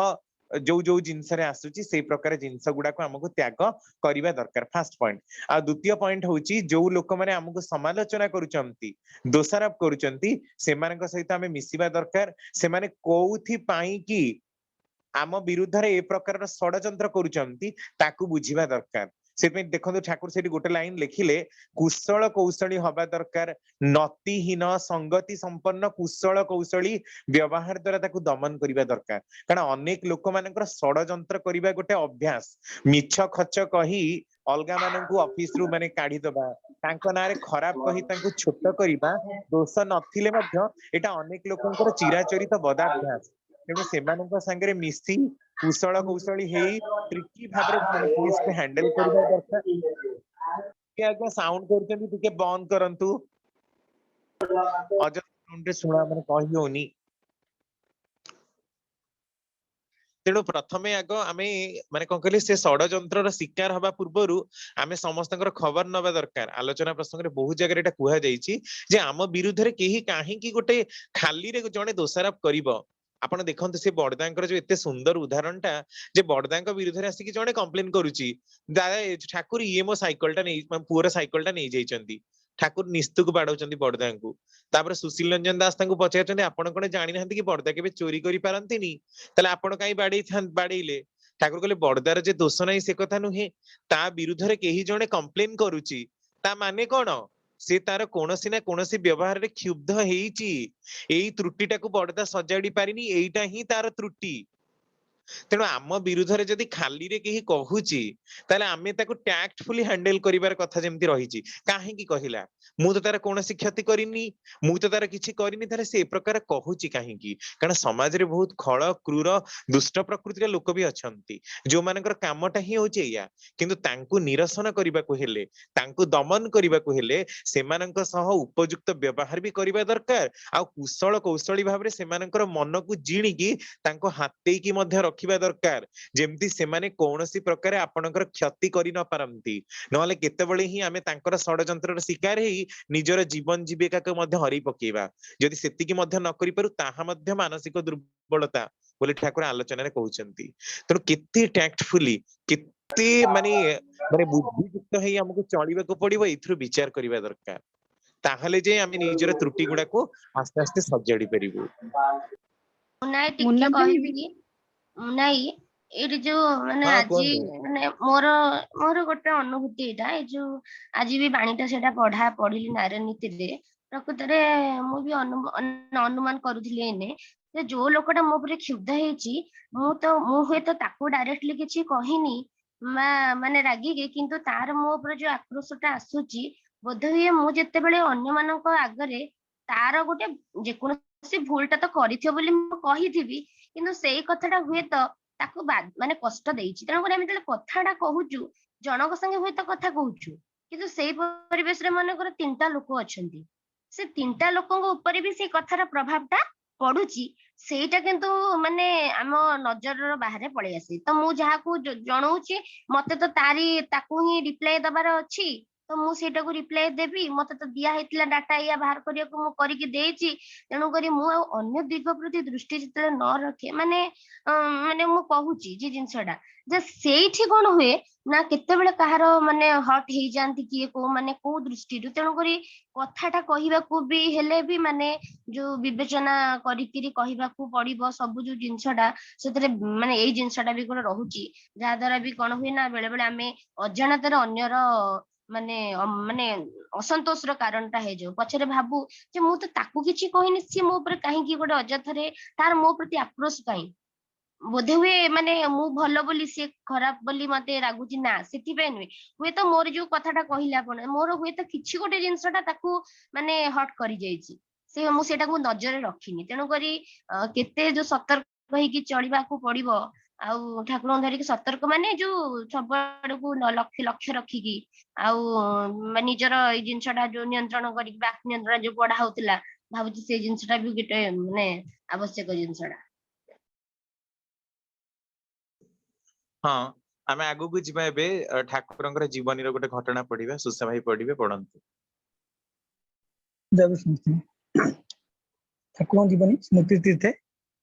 ଯୋଉ ଯୋଉ ଜିନିଷରେ ଆସୁଛି ସେଇ ପ୍ରକାର ଜିନିଷ ଗୁଡାକୁ ଆମକୁ ତ୍ୟାଗ କରିବା ଦରକାର, ଫାର୍ଷ୍ଟ ପଏଣ୍ଟ। ଆଉ ଦ୍ୱିତୀୟ ପଏଣ୍ଟ ହଉଛି ଯୋଉ ଲୋକମାନେ ଆମକୁ ସମାଲୋଚନା କରୁଛନ୍ତି, ଦୋଷାରୋପ କରୁଛନ୍ତି, ସେମାନଙ୍କ ସହିତ ଆମେ ମିଶିବା ଦରକାର। ସେମାନେ କୋଉଥି ପାଇଁ କି ଆମ ବିରୁଦ୍ଧରେ ଏ ପ୍ରକାରର ଷଡଯନ୍ତ୍ର କରୁଛନ୍ତି ତାକୁ ବୁଝିବା ଦରକାର। ସେଥିପାଇଁ ଦେଖନ୍ତୁ ଠାକୁର ସେଠି ଗୋଟେ ଲାଇନ ଲେଖିଲେ, କୁଶଳ କୌଶଳୀ ହବା ଦରକାର, ନତିହୀନ ସଙ୍ଗତି ସମ୍ପନ୍ନ କୁଶଳ କୌଶଳୀ ବ୍ୟବହାର ଦ୍ଵାରା ତାକୁ ଦମନ କରିବା ଦରକାର। କାରଣ ଅନେକ ଲୋକମାନଙ୍କର ଷଡଯନ୍ତ୍ର କରିବା ଗୋଟେ ଅଭ୍ୟାସ, ମିଛ ଖଚ କହି ଅଲଗା ମାନଙ୍କୁ ଅଫିସ ରୁ ମାନେ କାଢିଦବା, ତାଙ୍କ ନାଁରେ ଖରାପ କହି ତାଙ୍କୁ ଛୋଟ କରିବା, ଦୋଷ ନଥିଲେ ମଧ୍ୟ ଏଇଟା ଅନେକ ଲୋକଙ୍କର ଚିରାଚରିତ ବଦାଭ୍ୟାସ। ତେଣୁ ସେମାନଙ୍କ ସାଙ୍ଗରେ ମିଶି କୁଶଳ କୌଶଳୀ ହେଇ ଟ୍ରିକି ଭାବରେ କେସକୁ ହ୍ୟାଣ୍ଡେଲ କରିବା ଦରକାର। ଟିକେ ଆଜ୍ଞା ସାଉଣ୍ଡ କରୁଛନ୍ତି, ଟିକେ ବନ୍ଦ କରନ୍ତୁ, ଅଯଥା ସାଉଣ୍ଡରେ ଶୁଣା ମାନେ କହି ହଉନି। ତେଣୁ ପ୍ରଥମେ ଆଗ ଆମେ ମାନେ କଣ କହିଲେ ସେ ଷଡଯନ୍ତ୍ରର ଶିକାର ହବା ପୂର୍ବରୁ ଆମେ ସମସ୍ତଙ୍କର ଖବର ନବା ଦରକାର। ଆଲୋଚନା ପ୍ରସଙ୍ଗରେ ବହୁତ ଜାଗାରେ ଏଟା କୁହାଯାଇଛି ଯେ ଆମ ବିରୁଦ୍ଧରେ କେହି କାହିଁକି ଗୋଟେ ଖାଲିରେ ଜଣେ ଦୋଷାରୋପ କରିବ। ଆପଣ ଦେଖନ୍ତୁ ସେ ବଡଦାଙ୍କର ଯୋଉ ଏତେ ସୁନ୍ଦର ଉଦାହରଣଟା, ଯେ ବଡଦାଙ୍କ ବିରୁଦ୍ଧରେ ଆସିକି ଜଣେ କମ୍ପ୍ଲେନ କରୁଛି, ଦାଦା ଠାକୁର ଇଏ ମୋ ସାଇକେଲଟା ନେଇ ପୁଅର ସାଇକେଲଟା ନେଇଯାଇଛନ୍ତି, ଠାକୁର ନିସ୍ତୁକ ବାଡଉଛନ୍ତି ବଡଦାଙ୍କୁ। ତାପରେ ସୁଶୀଲ ରଞ୍ଜନ ଦାସ ତାଙ୍କୁ ପଚାରୁଛନ୍ତି, ଆପଣ କଣ ଜାଣିନାହାନ୍ତି କି ବଡଦା କେବେ ଚୋରି କରିପାରନ୍ତିନି, ତାହେଲେ ଆପଣ କାହିଁ ବାଡେଇଲେ? ଠାକୁର କହିଲେ ବଡଦାର ଯେ ଦୋଷ ନାହିଁ ସେ କଥା ନୁହେଁ, ତା ବିରୁଦ୍ଧରେ କେହି ଜଣେ କମ୍ପ୍ଲେନ କରୁଛି, ତା ମାନେ କଣ ସେ ତାର କୌଣସି ନା କୌଣସି ବ୍ୟବହାରରେ କ୍ଷୁବ୍ଧ ହେଇଛି, ଏଇ ତ୍ରୁଟିଟାକୁ ବଡଦା ସଜାଡି ପାରିନି, ଏଇଟା ହିଁ ତାର ତ୍ରୁଟି। ତେଣୁ ଆମ ବିରୁଦ୍ଧରେ ଯଦି ଖାଲିରେ କେହି କହୁଛି ତାହେଲେ ଆମେ ତାକୁ ଟ୍ୟାକ୍ଟଫୁଲି ହ୍ୟାଣ୍ଡେଲ କରିବାର କଥା ଯେମିତି ରହିଛି। କାହିଁକି କହିଲା, ମୁଁ ତ ତାର କୌଣସି କ୍ଷତି କରିନି, ମୁଁ ତ ତାର କିଛି କରିନି, ତାହେଲେ ସେ ଏ ପ୍ରକାର କହୁଛି କାହିଁକି? କାରଣ ସମାଜରେ ବହୁତ ଖଳ କ୍ରୂର ଦୁଷ୍ଟ ପ୍ରକୃତିର ଲୋକ ବି ଅଛନ୍ତି ଯୋଉମାନଙ୍କର କାମଟା ହିଁ ହଉଛି ଏଇଆ। କିନ୍ତୁ ତାଙ୍କୁ ନିରସନ କରିବାକୁ ହେଲେ, ତାଙ୍କୁ ଦମନ କରିବାକୁ ହେଲେ ସେମାନଙ୍କ ସହ ଉପଯୁକ୍ତ ବ୍ୟବହାର ବି କରିବା ଦରକାର, ଆଉ କୁଶଳ କୌଶଳୀ ଭାବରେ ସେମାନଙ୍କର ମନକୁ ଜିଣିକି ତାଙ୍କୁ ହାତେଇକି ମଧ୍ୟ ରଖିବା ଦରକାର, ଯେମିତି ସେମାନେ କୌଣସି ପ୍ରକାର ଆପଣଙ୍କର କ୍ଷତି କରି ନ ପାରନ୍ତି। ନହେଲେ କେତେବେଳେ ହିଁ ଆମେ ତାଙ୍କର ଷଡଯନ୍ତ୍ରର ଶିକାର ହେଇ ନିଜର ଜୀବନ ଜୀବିକାକୁ ମଧ୍ୟ ହରେଇ ପକେଇବା। ଯଦି ସେତିକି ମଧ୍ୟ ନ କରିପାରୁ ତାହା ମଧ୍ୟ ମାନସିକ ଦୁର୍ବଳତା ବୋଲି ଠାକୁର ଆଲୋଚନାରେ କହୁଛନ୍ତି। ତେଣୁ କେତେ ଟ୍ୟାକ୍ଟଫୁଲି, କେତେ ମାନେ ମାନେ ବୁଦ୍ଧିଯୁକ୍ତ ହେଇ ଆମକୁ ଚଳିବାକୁ ପଡିବ, ଏଇଥିରୁ ବିଚାର କରିବା ଦରକାର। ତାହେଲେ ଯେ ଆମେ ନିଜର ତ୍ରୁଟି ଗୁଡାକୁ ଆସ୍ତେ ଆସ୍ତେ ସଜାଡି ପାରିବୁ। ନାଇଁ ଟିକେ କହିବି, ନାଇଁ ଏଇଠି ଯୋଉ ମାନେ ହଁ ଆଜି କୁହନ୍ତୁ। ମାନେ ମୋର ମୋର ଗୋଟେ ଅନୁଭୂତି ଏଇଟା, ଏଇ ଯୋଉ ଆଜି ବି ବାଣୀଟା ସେଇଟା ପଢିଲି ନାରୀ ନୀତିରେ, ପ୍ରକୃତରେ ମୁଁ ବି ଅନୁମାନ କରୁଥିଲି ଏଇନେ ଯେ ଯୋଉ ଲୋକଟା ମୋ ଉପରେ କ୍ଷୁବ୍ଧ ହେଇଛି, ମୁଁ ହୁଏତ ତାକୁ ଡାଇରେକ୍ଟଲି କିଛି କହିନି ମାନେ ରାଗିକି, କିନ୍ତୁ ତାର ମୋ ଉପରେ ଯୋଉ ଆକ୍ରୋଶଟା ଆସୁଛି, ବୋଧହୁଏ ମୁଁ ଯେତେବେଳେ ଅନ୍ୟମାନଙ୍କ ଆଗରେ ତାର ଗୋଟେ ଯେକୌଣସି ଭୁଲଟା ତ କରିଥିବ ବୋଲି ମୁଁ କହିଥିବି, କିନ୍ତୁ ସେଇ କଥାଟା ହୁଏତ ତାକୁ ମାନେ କଷ୍ଟ ଦେଇଛି। ତେଣୁକରି ଆମେ ଯେତେବେଳେ କଥାଟା କହୁଛୁ, ଜଣଙ୍କ ସାଙ୍ଗେ ହୁଏତ କଥା କହୁଛୁ, କିନ୍ତୁ ସେଇ ପରିବେଶରେ ମନେକର 3ଟା ଲୋକ ଅଛନ୍ତି, ସେ 3ଟା ଲୋକଙ୍କ ଉପରେ ବି ସେଇ କଥାର ପ୍ରଭାବଟା ପଡୁଛି, ସେଇଟା କିନ୍ତୁ ମାନେ ଆମ ନଜରର ବାହାରେ ପଳେଇ ଆସେ। ତ ମୁଁ ଯାହାକୁ ଜଣଉଛି, ମତେ ତ ତାକୁ ହିଁ ରିପ୍ଲାଏ ଦବାର ଅଛି, ତ ମୁଁ ସେଇଟାକୁ ରିପ୍ଲାଏ ଦେବି, ମତେ ତ ଦିଆ ହେଇଥିଲା ଡାଟା ଏଇଆ ବାହାର କରିବାକୁ, ମୁଁ କରିକି ଦେଇଛି। ତେଣୁକରି ମୁଁ ଆଉ ଅନ୍ୟ ଦିଗ ପ୍ରତି ଦୃଷ୍ଟି ଯେତେବେଳେ ନ ରଖେ, ମାନେ ମୁଁ କହୁଛି ଯେ ଜିନିଷଟା ଯେ ସେଇଠି କଣ ହୁଏ ନା, କେତେବେଳେ କାହାର ମାନେ ହଟ୍ ହେଇଯାଆନ୍ତି କିଏ କୋଉ ଦୃଷ୍ଟିରୁ। ତେଣୁକରି କଥାଟା କହିବାକୁ ବି ହେଲେ ବି ମାନେ ଯୋଉ ବିବେଚନା କରିକିରି କହିବାକୁ ପଡିବ, ସବୁ ଯୋଉ ଜିନିଷଟା ସେଥିରେ ମାନେ ଏଇ ଜିନିଷଟା ବି ଗୋଟେ ରହୁଛି, ଯାହା ଦ୍ଵାରା ବି କଣ ହୁଏ ନା, ବେଳେ ବେଳେ ଆମେ ଅଜାଣତରେ ଅନ୍ୟର ମାନେ ଅସନ୍ତୋଷର କାରଣଟା ହେଇଯାଉ। ପଛରେ ଭାବୁ ଯେ ମୁଁ ତ ତାକୁ କିଛି କହିନି, ସିଏ ମୋ ଉପରେ କାହିଁକି ଗୋଟେ ଅଯଥାରେ ତାର ମୋ ପ୍ରତି ଆକ୍ରୋଶ କାହିଁ? ବୋଧେ ହୁଏ ମାନେ ମୁଁ ଭଲ ବୋଲି ସିଏ ଖରାପ ବୋଲି ମତେ ରାଗୁଛି, ନା ସେଥିପାଇଁ ନୁହେଁ। ହୁଏତ ମୋର ଯୋଉ କଥାଟା କହିଲେ ଆପଣ, ମୋର ହୁଏତ କିଛି ଗୋଟେ ଜିନିଷଟା ତାକୁ ମାନେ ହଟ୍ କରିଯାଇଛି, ମୁଁ ସେଇଟାକୁ ନଜରରେ ରଖିନି। ତେଣୁକରି କେତେ ଯୋଉ ସତର୍କ ହେଇକି ଚଳିବାକୁ ପଡିବ, ଆଉ ଠାକୁରଙ୍କୁ ଧରିକି ସତର୍କ ମାନେ ଯୋଉ ସବୁଆଡକୁ ଲକ୍ଷ୍ୟ ଲକ୍ଷ୍ୟ ରଖିକି ଆଉ ମାନେ ନିଜର ଏଇ ଜିନିଷଟା ଯୋଉ ନିୟନ୍ତ୍ରଣ କରିକି ବାକ୍ ନିୟନ୍ତ୍ରଣ ଯୋଉ ପଢା ହଉଥିଲା, ଭାବୁଛି ସେଇ ଜିନିଷଟା ବି ଗୋଟେ ମାନେ ଆବଶ୍ୟକ ଜିନିଷଟା। ହଁ ଆମେ ଆଗକୁ ଯିବା ଏବେ ଠାକୁରଙ୍କର ଜୀବନୀର ଗୋଟେ ଘଟଣା ପଢିବା। ସୁଶା ଭାଇ ପଢିବେ, ପଢନ୍ତୁ। ଜୟ ବିଷ୍ଣୁ। ଠାକୁରଙ୍କ ଜୀବନୀ ସ୍ମୃତି ତୀର୍ଥେ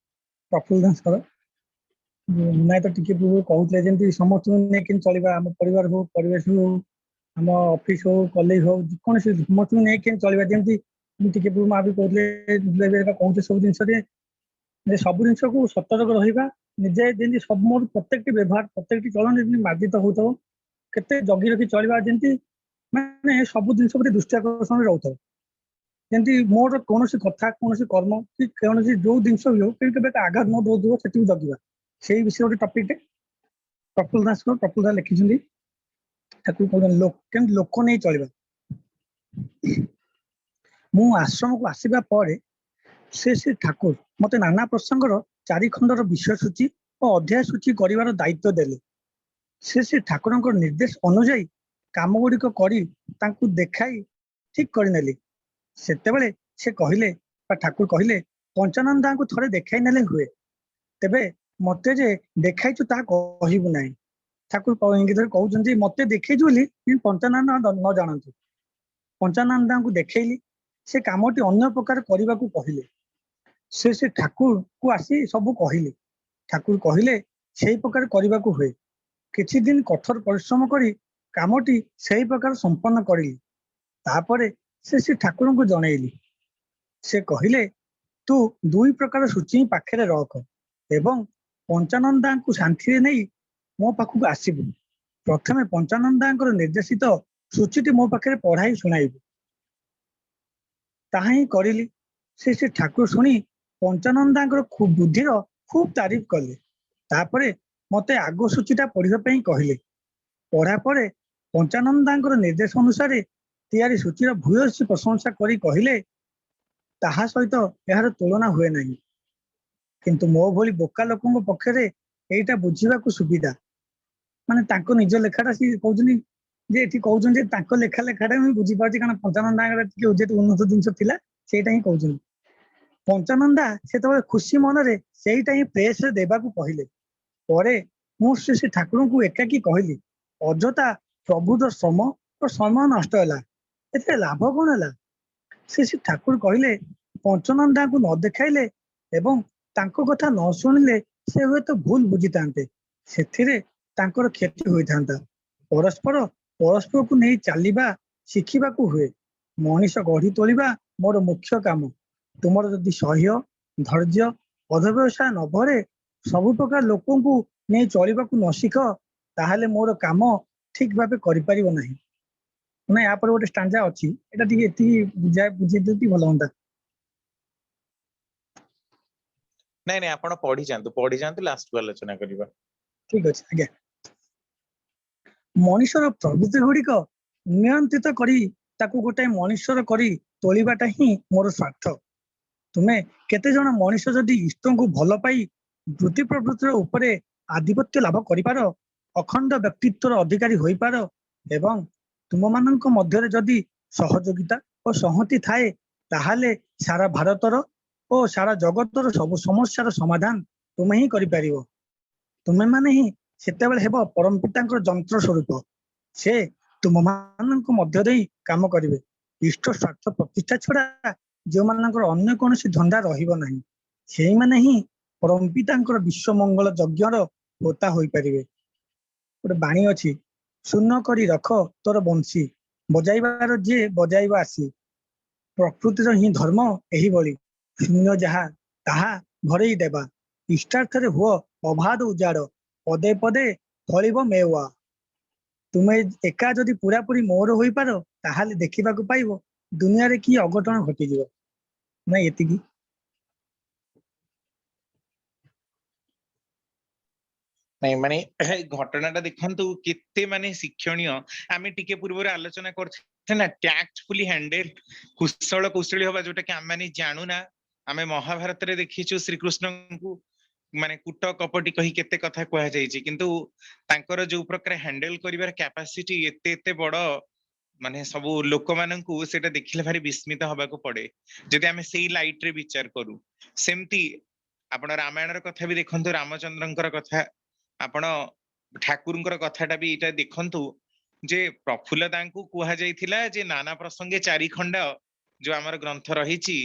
ପ୍ରଫୁଲ୍ଲ ଦାସଙ୍କର। ନାଇଁ ତ ଟିକେ ପୂର୍ବରୁ କହୁଥିଲେ ଯେମିତି ସମସ୍ତଙ୍କୁ ନେଇ କେମିତି ଚଳିବା, ଆମ ପରିବାର ହଉ, ପରିବେଶ ହଉ, ଆମ ଅଫିସ ହଉ, କଲେଜ ହଉ, ଯେକୌଣସି ସମସ୍ତଙ୍କୁ ନେଇ କେମିତି ଚଳିବା, ଯେମିତି ମୁଁ ଟିକେ ପୂର୍ବରୁ ମା ବି କହୁଥିଲେ କହୁଛେ ସବୁ ଜିନିଷରେ ଯେ ସବୁ ଜିନିଷକୁ ସତର୍କ ରହିବା, ନିଜେ ଯେମିତି ସବୁ ମୋର ପ୍ରତ୍ୟେକଟି ବ୍ୟବହାର ପ୍ରତ୍ୟେକଟି ଚଳନ ଯେମିତି ମାର୍ଜିତ ହଉଥିବ, କେତେ ଜଗି ରଖି ଚଳିବା, ଯେମିତି ମାନେ ସବୁ ଜିନିଷ ପ୍ରତି ଦୃଷ୍ଟି ଆକର୍ଷଣରେ ରହୁଥିବ, ଯେମିତି ମୋର କୌଣସି କଥା କୌଣସି କର୍ମ କି କୌଣସି ଯୋଉ ଜିନିଷ ବି ହଉ କେବେ ଆଘାତ ନ ଦଉଥିବ ସେଠିକୁ ଜଗିବା। ସେଇ ବିଷୟରେ ଗୋଟେ ଟପିକଟେ ପ୍ରଫୁଲ୍ଲ ଦାସ ଲେଖିଛନ୍ତି। ତାକୁ କହୁଛନ୍ତି କେମିତି ଲୋକ ନେଇ ଚଳିବା। ମୁଁ ଆଶ୍ରମକୁ ଆସିବା ପରେ ଶ୍ରୀ ଠାକୁର ମତେ ନାନା ପ୍ରସଙ୍ଗର 4 ଖଣ୍ଡର ବିଷୟ ସୂଚୀ ଓ ଅଧ୍ୟାୟ ସୂଚୀ କରିବାର ଦାୟିତ୍ୱ ଦେଲେ। ଶ୍ରୀ ଠାକୁରଙ୍କ ନିର୍ଦ୍ଦେଶ ଅନୁଯାୟୀ କାମ ଗୁଡ଼ିକ କରି ତାଙ୍କୁ ଦେଖାଇ ଠିକ କରିନେଲି। ସେତେବେଳେ ସେ କହିଲେ ବା ଠାକୁର କହିଲେ, ପଞ୍ଚାନନ୍ଦାଙ୍କୁ ଥରେ ଦେଖାଇ ନେଲେ ହୁଏ, ତେବେ ମତେ ଯେ ଦେଖାଇଛୁ ତାହା କହିବୁ ନାହିଁ। ଠାକୁର ଇଙ୍ଗିତରେ କହୁଛନ୍ତି ମତେ ଦେଖେଇଛୁ ବୋଲି ପଞ୍ଚାନନ୍ଦ ନ ଜାଣନ୍ତୁ। ପଞ୍ଚାନନ୍ଦାଙ୍କୁ ଦେଖେଇଲି, ସେ କାମଟି ଅନ୍ୟ ପ୍ରକାର କରିବାକୁ କହିଲେ। ସେ ଠାକୁରକୁ ଆସି ସବୁ କହିଲେ। ଠାକୁର କହିଲେ ସେଇ ପ୍ରକାର କରିବାକୁ ହୁଏ। କିଛି ଦିନ କଠୋର ପରିଶ୍ରମ କରି କାମଟି ସେଇ ପ୍ରକାର ସମ୍ପନ୍ନ କରିଲି। ତାପରେ ସେ ଠାକୁରଙ୍କୁ ଜଣେଇଲି। ସେ କହିଲେ ତୁ 2 ପ୍ରକାର ସୂଚୀ ପାଖରେ ରଖ ଏବଂ ପଞ୍ଚାନନ୍ଦାଙ୍କୁ ଶାନ୍ତିରେ ନେଇ ମୋ ପାଖକୁ ଆସିବୁ। ପ୍ରଥମେ ପଞ୍ଚାନନ୍ଦାଙ୍କର ନିର୍ଦ୍ଦେଶିତ ସୂଚୀଟି ମୋ ପାଖରେ ପଢାଇ ଶୁଣାଇବୁ। ତାହା ହିଁ କରିଲି। ସେ ଠାକୁର ଶୁଣି ପଞ୍ଚାନନ୍ଦାଙ୍କର ବୁଦ୍ଧିର ଖୁବ ତାରିଫ କଲେ। ତାପରେ ମତେ ଆଗ ସୂଚୀଟା ପଢିବା ପାଇଁ କହିଲେ। ପଢା ପରେ ପଞ୍ଚାନନ୍ଦାଙ୍କର ନିର୍ଦ୍ଦେଶ ଅନୁସାରେ ତିଆରି ସୂଚୀର ଭୂୟସୀ ପ୍ରଶଂସା କରି କହିଲେ, ତାହା ସହିତ ଏହାର ତୁଳନା ହୁଏ ନାହିଁ। କିନ୍ତୁ ମୋ ଭଳି ବୋକା ଲୋକଙ୍କ ପକ୍ଷରେ ଏଇଟା ବୁଝିବାକୁ ସୁବିଧା। ମାନେ ତାଙ୍କ ନିଜ ଲେଖାଟା ସିଏ କହୁଛନ୍ତି ଯେ ଏଠି କହୁଛନ୍ତି ଯେ ତାଙ୍କ ଲେଖାଟା ମୁଁ ବୁଝିପାରୁଛି, କାରଣ ପଞ୍ଚାନନ୍ଦାଙ୍କର ଟିକେ ଯେହେତୁ ଉନ୍ନତ ଜିନିଷ ଥିଲା ସେଇଟା ହିଁ କହୁଛନ୍ତି। ପଞ୍ଚାନନ୍ଦା ସେତେବେଳେ ଖୁସି ମନରେ ସେଇଟା ହିଁ ପ୍ରେସରେ ଦେବାକୁ କହିଲେ। ପରେ ମୁଁ ଶ୍ରୀ ଠାକୁରଙ୍କୁ ଏକାକି କହିଲି, ଅଯଥା ପ୍ରଭୁର ଶ୍ରମ ଓ ସମୟ ନଷ୍ଟ ହେଲା, ଏଥିରେ ଲାଭ କଣ ହେଲା? ଶ୍ରୀ ଠାକୁର କହିଲେ ପଞ୍ଚନନ୍ଦାଙ୍କୁ ନ ଦେଖାଇଲେ ଏବଂ ତାଙ୍କ କଥା ନ ଶୁଣିଲେ ସେ ହୁଏତ ଭୁଲ ବୁଝିଥାନ୍ତେ, ସେଥିରେ ତାଙ୍କର କ୍ଷତି ହୋଇଥାନ୍ତା। ପରସ୍ପରକୁ ନେଇ ଚାଲିବା ଶିଖିବାକୁ ହୁଏ। ମଣିଷ ଗଢି ତୋଳିବା ମୋର ମୁଖ୍ୟ କାମ। ତୁମର ଯଦି ସହ୍ୟ, ଧୈର୍ଯ୍ୟ, ଅଧ୍ୟବସାୟ ନ ଭରେ, ସବୁ ପ୍ରକାର ଲୋକଙ୍କୁ ନେଇ ଚଳିବାକୁ ନ ଶିଖ, ତାହେଲେ ମୋର କାମ ଠିକ ଭାବେ କରିପାରିବ ନାହିଁ। ନା ୟା ପରେ ଗୋଟେ ଷ୍ଟାଞ୍ଜା ଅଛି, ଏଟା ଟିକେ ଏତିକି ବୁଝେଇ ଦିଅନ୍ତି ଭଲ ହୁଅନ୍ତା। ନାଇଁ ନାଇଁ ଆପଣ ପଢିଯାଆନ୍ତୁ, ଲାଷ୍ଟକୁ ଆଲୋଚନା କରିବା। ଠିକ ଅଛି ଆଜ୍ଞା। ମଣିଷର ପ୍ରବୃତ୍ତି ଗୁଡ଼ିକ ନିୟନ୍ତ୍ରିତ କରି ତାକୁ ଗୋଟାଏ ମଣିଷର କରି ତୋଳିବାଟା ହିଁ ମୋର ସ୍ୱାର୍ଥ। ତୁମେ କେତେ ଜଣ ମଣିଷ ଯଦି ଇଷ୍ଟଙ୍କୁ ଭଲ ପାଇ ବୃତ୍ତି ପ୍ରବୃତ୍ତିର ଉପରେ ଆଧିପତ୍ୟ ଲାଭ କରିପାର, ଅଖଣ୍ଡ ବ୍ୟକ୍ତିତ୍ୱର ଅଧିକାରୀ ହୋଇପାର ଏବଂ ତୁମମାନଙ୍କ ମଧ୍ୟରେ ଯଦି ସହଯୋଗିତା ଓ ସଂହତି ଥାଏ, ତାହେଲେ ସାରା ଭାରତର ଓ ସାରା ଜଗତର ସବୁ ସମସ୍ୟାର ସମାଧାନ ତୁମେ ହିଁ କରିପାରିବ। ତୁମେମାନେ ହିଁ ସେତେବେଳେ ହେବ ପରମ ପିତାଙ୍କର ଯନ୍ତ୍ର ସ୍ୱରୂପ। ସେ ତୁମମାନଙ୍କ ମଧ୍ୟ ଦେଇ କାମ କରିବେ। ଇଷ୍ଟ ସ୍ୱାର୍ଥ ପ୍ରତିଷ୍ଠା ଛଡା ଯେଉଁମାନଙ୍କର ଅନ୍ୟ କୌଣସି ଧନ୍ଦା ରହିବ ନାହିଁ, ସେଇମାନେ ହିଁ ପରମ ପିତାଙ୍କର ବିଶ୍ୱ ମଙ୍ଗଳ ଯଜ୍ଞର ହୋତା ହୋଇପାରିବେ। ଗୋଟେ ବାଣୀ ଅଛି, ଶୂନ କରି ରଖ ତୋର ବଂଶୀ, ବଜାଇବାର ଯିଏ ବଜାଇବା ଆସି। ପ୍ରକୃତିର ହିଁ ଧର୍ମ ଏହିଭଳି, ଶୂନ୍ୟ ଯାହା ତାହା ଭରେଇ ଦେବା। ଇଷ୍ଟାର୍ଥରେ ହୁଅ ଅବାଧ ଉଜାଡ, ପଦେ ପଦେ ଫଳିବ ମେୱା। ତୁମେ ଏକା ଯଦି ପୁରାପୁରି ମୋର ହୋଇପାର, ତାହେଲେ ଦେଖିବାକୁ ପାଇବ ଦୁନିଆରେ କି ଅଘଟଣ ଘଟିଯିବ। ନାଇଁ ଏତିକି। ନାଇଁ ମାନେ ଘଟଣାଟା ଦେଖନ୍ତୁ କେତେ ମାନେ ଶିକ୍ଷଣୀୟ। ଆମେ ଟିକେ ପୂର୍ବରୁ ଆଲୋଚନା କରୁଥିଲେ ନା, ଟ୍ୟାକ୍ଟଫୁଲି ହ୍ୟାଣ୍ଡେଲ, କୁଶଳ କୌଶଳୀ ହବା, ଯୋଉଟା କି ଆମେ ଜାଣୁନା। ଆମେ ମହାଭାରତରେ ଦେଖିଛୁ ଶ୍ରୀକୃଷ୍ଣଙ୍କୁ ମାନେ କୁଟ କପଟି କହି କେତେ କଥା କୁହାଯାଇଛି, କିନ୍ତୁ ତାଙ୍କର ଯୋଉ ପ୍ରକାର ହ୍ୟାଣ୍ଡେଲ କରିବାର କ୍ୟାପାସିଟି ଏତେ ଏତେ ବଡ, ମାନେ ସବୁ ଲୋକମାନଙ୍କୁ ସେଇଟା ଦେଖିଲେ ଭାରି ବିସ୍ମିତ ହବାକୁ ପଡେ ଯଦି ଆମେ ସେଇ ଲାଇଟ ରେ ବିଚାର କରୁ। ସେମିତି ଆପଣ ରାମାୟଣର କଥା ବି ଦେଖନ୍ତୁ, ରାମଚନ୍ଦ୍ରଙ୍କର କଥା, ଆପଣ ଠାକୁରଙ୍କର କଥାଟା ବି ଏଇଟା ଦେଖନ୍ତୁ ଯେ ପ୍ରଫୁଲ୍ଲତାଙ୍କୁ କୁହାଯାଇଥିଲା ଯେ ନାନା ପ୍ରସଙ୍ଗେ 4 ଖଣ୍ଡ ଯୋଉ ଆମର ଗ୍ରନ୍ଥ ରହିଛି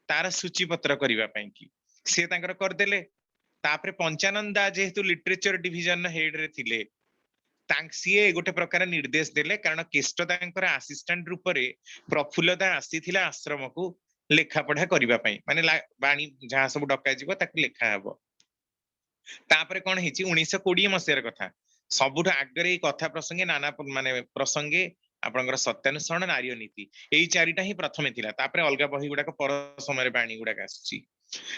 ତାର ସୂଚୀପତ୍ର କରିବା ପାଇଁ କି ସେ ତାଙ୍କର କରିଦେଲେ। ତାପରେ ପଞ୍ଚାନନ୍ଦା ଯେହେତୁ ଲିଟରେଚର ଡିଭିଜନ ହେଡ ରେ ଥିଲେ, ସିଏ ଗୋଟେ ପ୍ରକାର ନିର୍ଦ୍ଦେଶ ଦେଲେ, କାରଣ କେଷ୍ଟ ତାଙ୍କର ଆସିଷ୍ଟାଣ୍ଟ ରୂପରେ ପ୍ରଫୁଲ୍ଲତା ଆସିଥିଲା ଆଶ୍ରମକୁ ଲେଖା ପଢା କରିବା ପାଇଁ, ମାନେ ବାଣୀ ଯାହା ସବୁ ଡକାଯିବ ତାକୁ ଲେଖା ହବ। ତାପରେ କଣ ହେଇଛି 1920 ମସିହାର କଥା, ସବୁଠୁ ଆଗରେ ଏଇ କଥା ପ୍ରସଙ୍ଗେ ନାନା ମାନେ ପ୍ରସଙ୍ଗେ ଆପଣଙ୍କର ସତ୍ୟାନୁସରଣ, ନାରୀ ନୀତି, ଏଇ 4ଟା ହିଁ ପ୍ରଥମେ ଥିଲା। ତାପରେ ଅଲଗା ବହି ଗୁଡାକ ପର ସମୟରେ ବାଣୀ ଗୁଡାକ ଆସିଛି।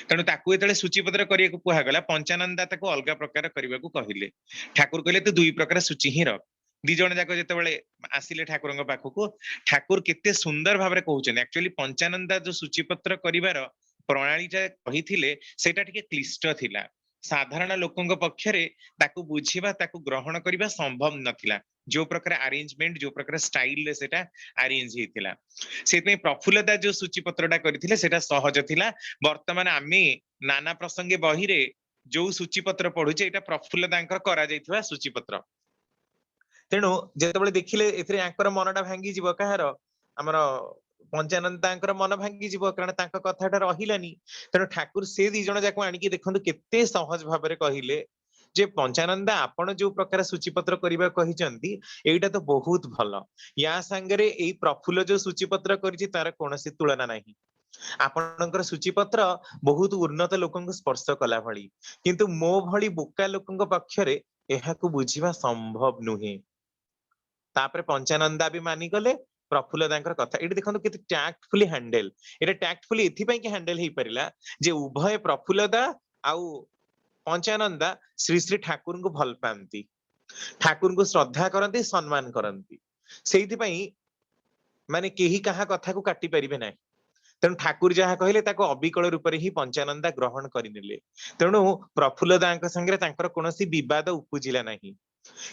ତେଣୁ ତାକୁ ଯେତେବେଳେ ସୂଚୀପତ୍ର କରିବାକୁ କୁହାଗଲା, ପଞ୍ଚାନନ୍ଦା ତାକୁ ଅଲଗା ପ୍ରକାର କରିବାକୁ କହିଲେ। ଠାକୁର କହିଲେ ତୁ 2 ପ୍ରକାର ସୂଚୀ ହିଁ ରଖ। 2 ଜଣ ଯାକ ଯେତେବେଳେ ଆସିଲେ ଠାକୁରଙ୍କ ପାଖକୁ, ଠାକୁର କେତେ ସୁନ୍ଦର ଭାବରେ କହୁଛନ୍ତି। ଆକ୍ଚୁଆଲି ପଞ୍ଚାନନ୍ଦା ଯୋଉ ସୂଚୀପତ୍ର କରିବାର ପ୍ରଣାଳୀଟା କହିଥିଲେ ସେଇଟା ଟିକେ କ୍ଲିଷ୍ଟ ଥିଲା, ସାଧାରଣ ଲୋକଙ୍କ ପକ୍ଷରେ ତାକୁ ବୁଝିବା, ତାକୁ ଗ୍ରହଣ କରିବା ସମ୍ଭବ ନଥିଲା, ଯୋଉ ପ୍ରକାର ଆରେଞ୍ଜମେଣ୍ଟ, ଯୋଉ ପ୍ରକାର ଷ୍ଟାଇଲରେ ସେଟା ଆରେଞ୍ଜ ହେଇଥିଲା। ସେଥିପାଇଁ ପ୍ରଫୁଲ୍ଲତା ଯୋଉ ସୂଚୀପତ୍ରଟା କରିଥିଲେ ସେଟା ସହଜ ଥିଲା। ବର୍ତ୍ତମାନ ଆମେ ନାନା ପ୍ରସଙ୍ଗେ ବହିରେ ଯୋଉ ସୂଚୀପତ୍ର ପଢୁଛେ ଏଇଟା ପ୍ରଫୁଲ୍ଲତାଙ୍କର କରାଯାଇଥିବା ସୂଚୀପତ୍ର। ତେଣୁ ଯେତେବେଳେ ଦେଖିଲେ ଏଥିରେ ୟାଙ୍କର ମନଟା ଭାଙ୍ଗିଯିବ, କାହାର, ଆମର ପଞ୍ଚାନନ୍ଦାଙ୍କର ମନ ଭାଙ୍ଗିଯିବ, କାରଣ ତାଙ୍କ କଥାଟା ରହିଲାନି। ତେଣୁ ଠାକୁର ସେ 2 ଜଣ ଯାକ ଆଣିକି ଦେଖନ୍ତୁ କେତେ ସହଜ ଭାବରେ କହିଲେ ଯେ ପଞ୍ଚାନନ୍ଦା ଆପଣ ଯୋଉ ପ୍ରକାର ସୂଚୀପତ୍ର କରିବାକୁ କହିଛନ୍ତି ଏଇଟା ତ ବହୁତ ଭଲ, ୟା ସାଙ୍ଗରେ ଏଇ ପ୍ରଫୁଲ୍ଲ ଯୋଉ ସୂଚୀପତ୍ର କରିଛି ତାର କୌଣସି ତୁଳନା ନାହିଁ। ଆପଣଙ୍କର ସୂଚୀପତ୍ର ବହୁତ ଉନ୍ନତ ଲୋକଙ୍କୁ ସ୍ପର୍ଶ କଲା ଭଳି, କିନ୍ତୁ ମୋ ଭଳି ବୋକା ଲୋକଙ୍କ ପକ୍ଷରେ ଏହାକୁ ବୁଝିବା ସମ୍ଭବ ନୁହେଁ। ତାପରେ ପଞ୍ଚାନନ୍ଦା ବି ମାନିଗଲେ ପ୍ରଫୁଲ୍ଲତାଙ୍କର କଥା। ଏଠି ଦେଖନ୍ତୁ କେତେ ଟ୍ୟାକ୍ଟଫୁଲି ହ୍ୟାଣ୍ଡେଲ, ଏଟା ଟ୍ୟାକ୍ଟଫୁଲି ଏଥିପାଇଁ କି ହ୍ୟାଣ୍ଡେଲ ହେଇପାରିଲା ଯେ ଉଭୟ ପ୍ରଫୁଲ୍ଲତା ଆଉ ପଞ୍ଚାନନ୍ଦା ଶ୍ରୀ ଶ୍ରୀ ଠାକୁରଙ୍କୁ ଭଲ ପାଆନ୍ତି, ଠାକୁରଙ୍କୁ ଶ୍ରଦ୍ଧା କରନ୍ତି, ସମ୍ମାନ କରନ୍ତି। ସେଇଥିପାଇଁ ମାନେ କେହି କାହା କଥାକୁ କାଟି ପାରିବେ ନାହିଁ। ତେଣୁ ଠାକୁର ଯାହା କହିଲେ ତାକୁ ଅବିକଳ ରୂପରେ ହିଁ ପଞ୍ଚାନନ୍ଦା ଗ୍ରହଣ କରିନେଲେ। ତେଣୁ ପ୍ରଫୁଲ୍ଲତାଙ୍କ ସାଙ୍ଗରେ ତାଙ୍କର କୌଣସି ବିବାଦ ଉପୁଜିଲା ନାହିଁ।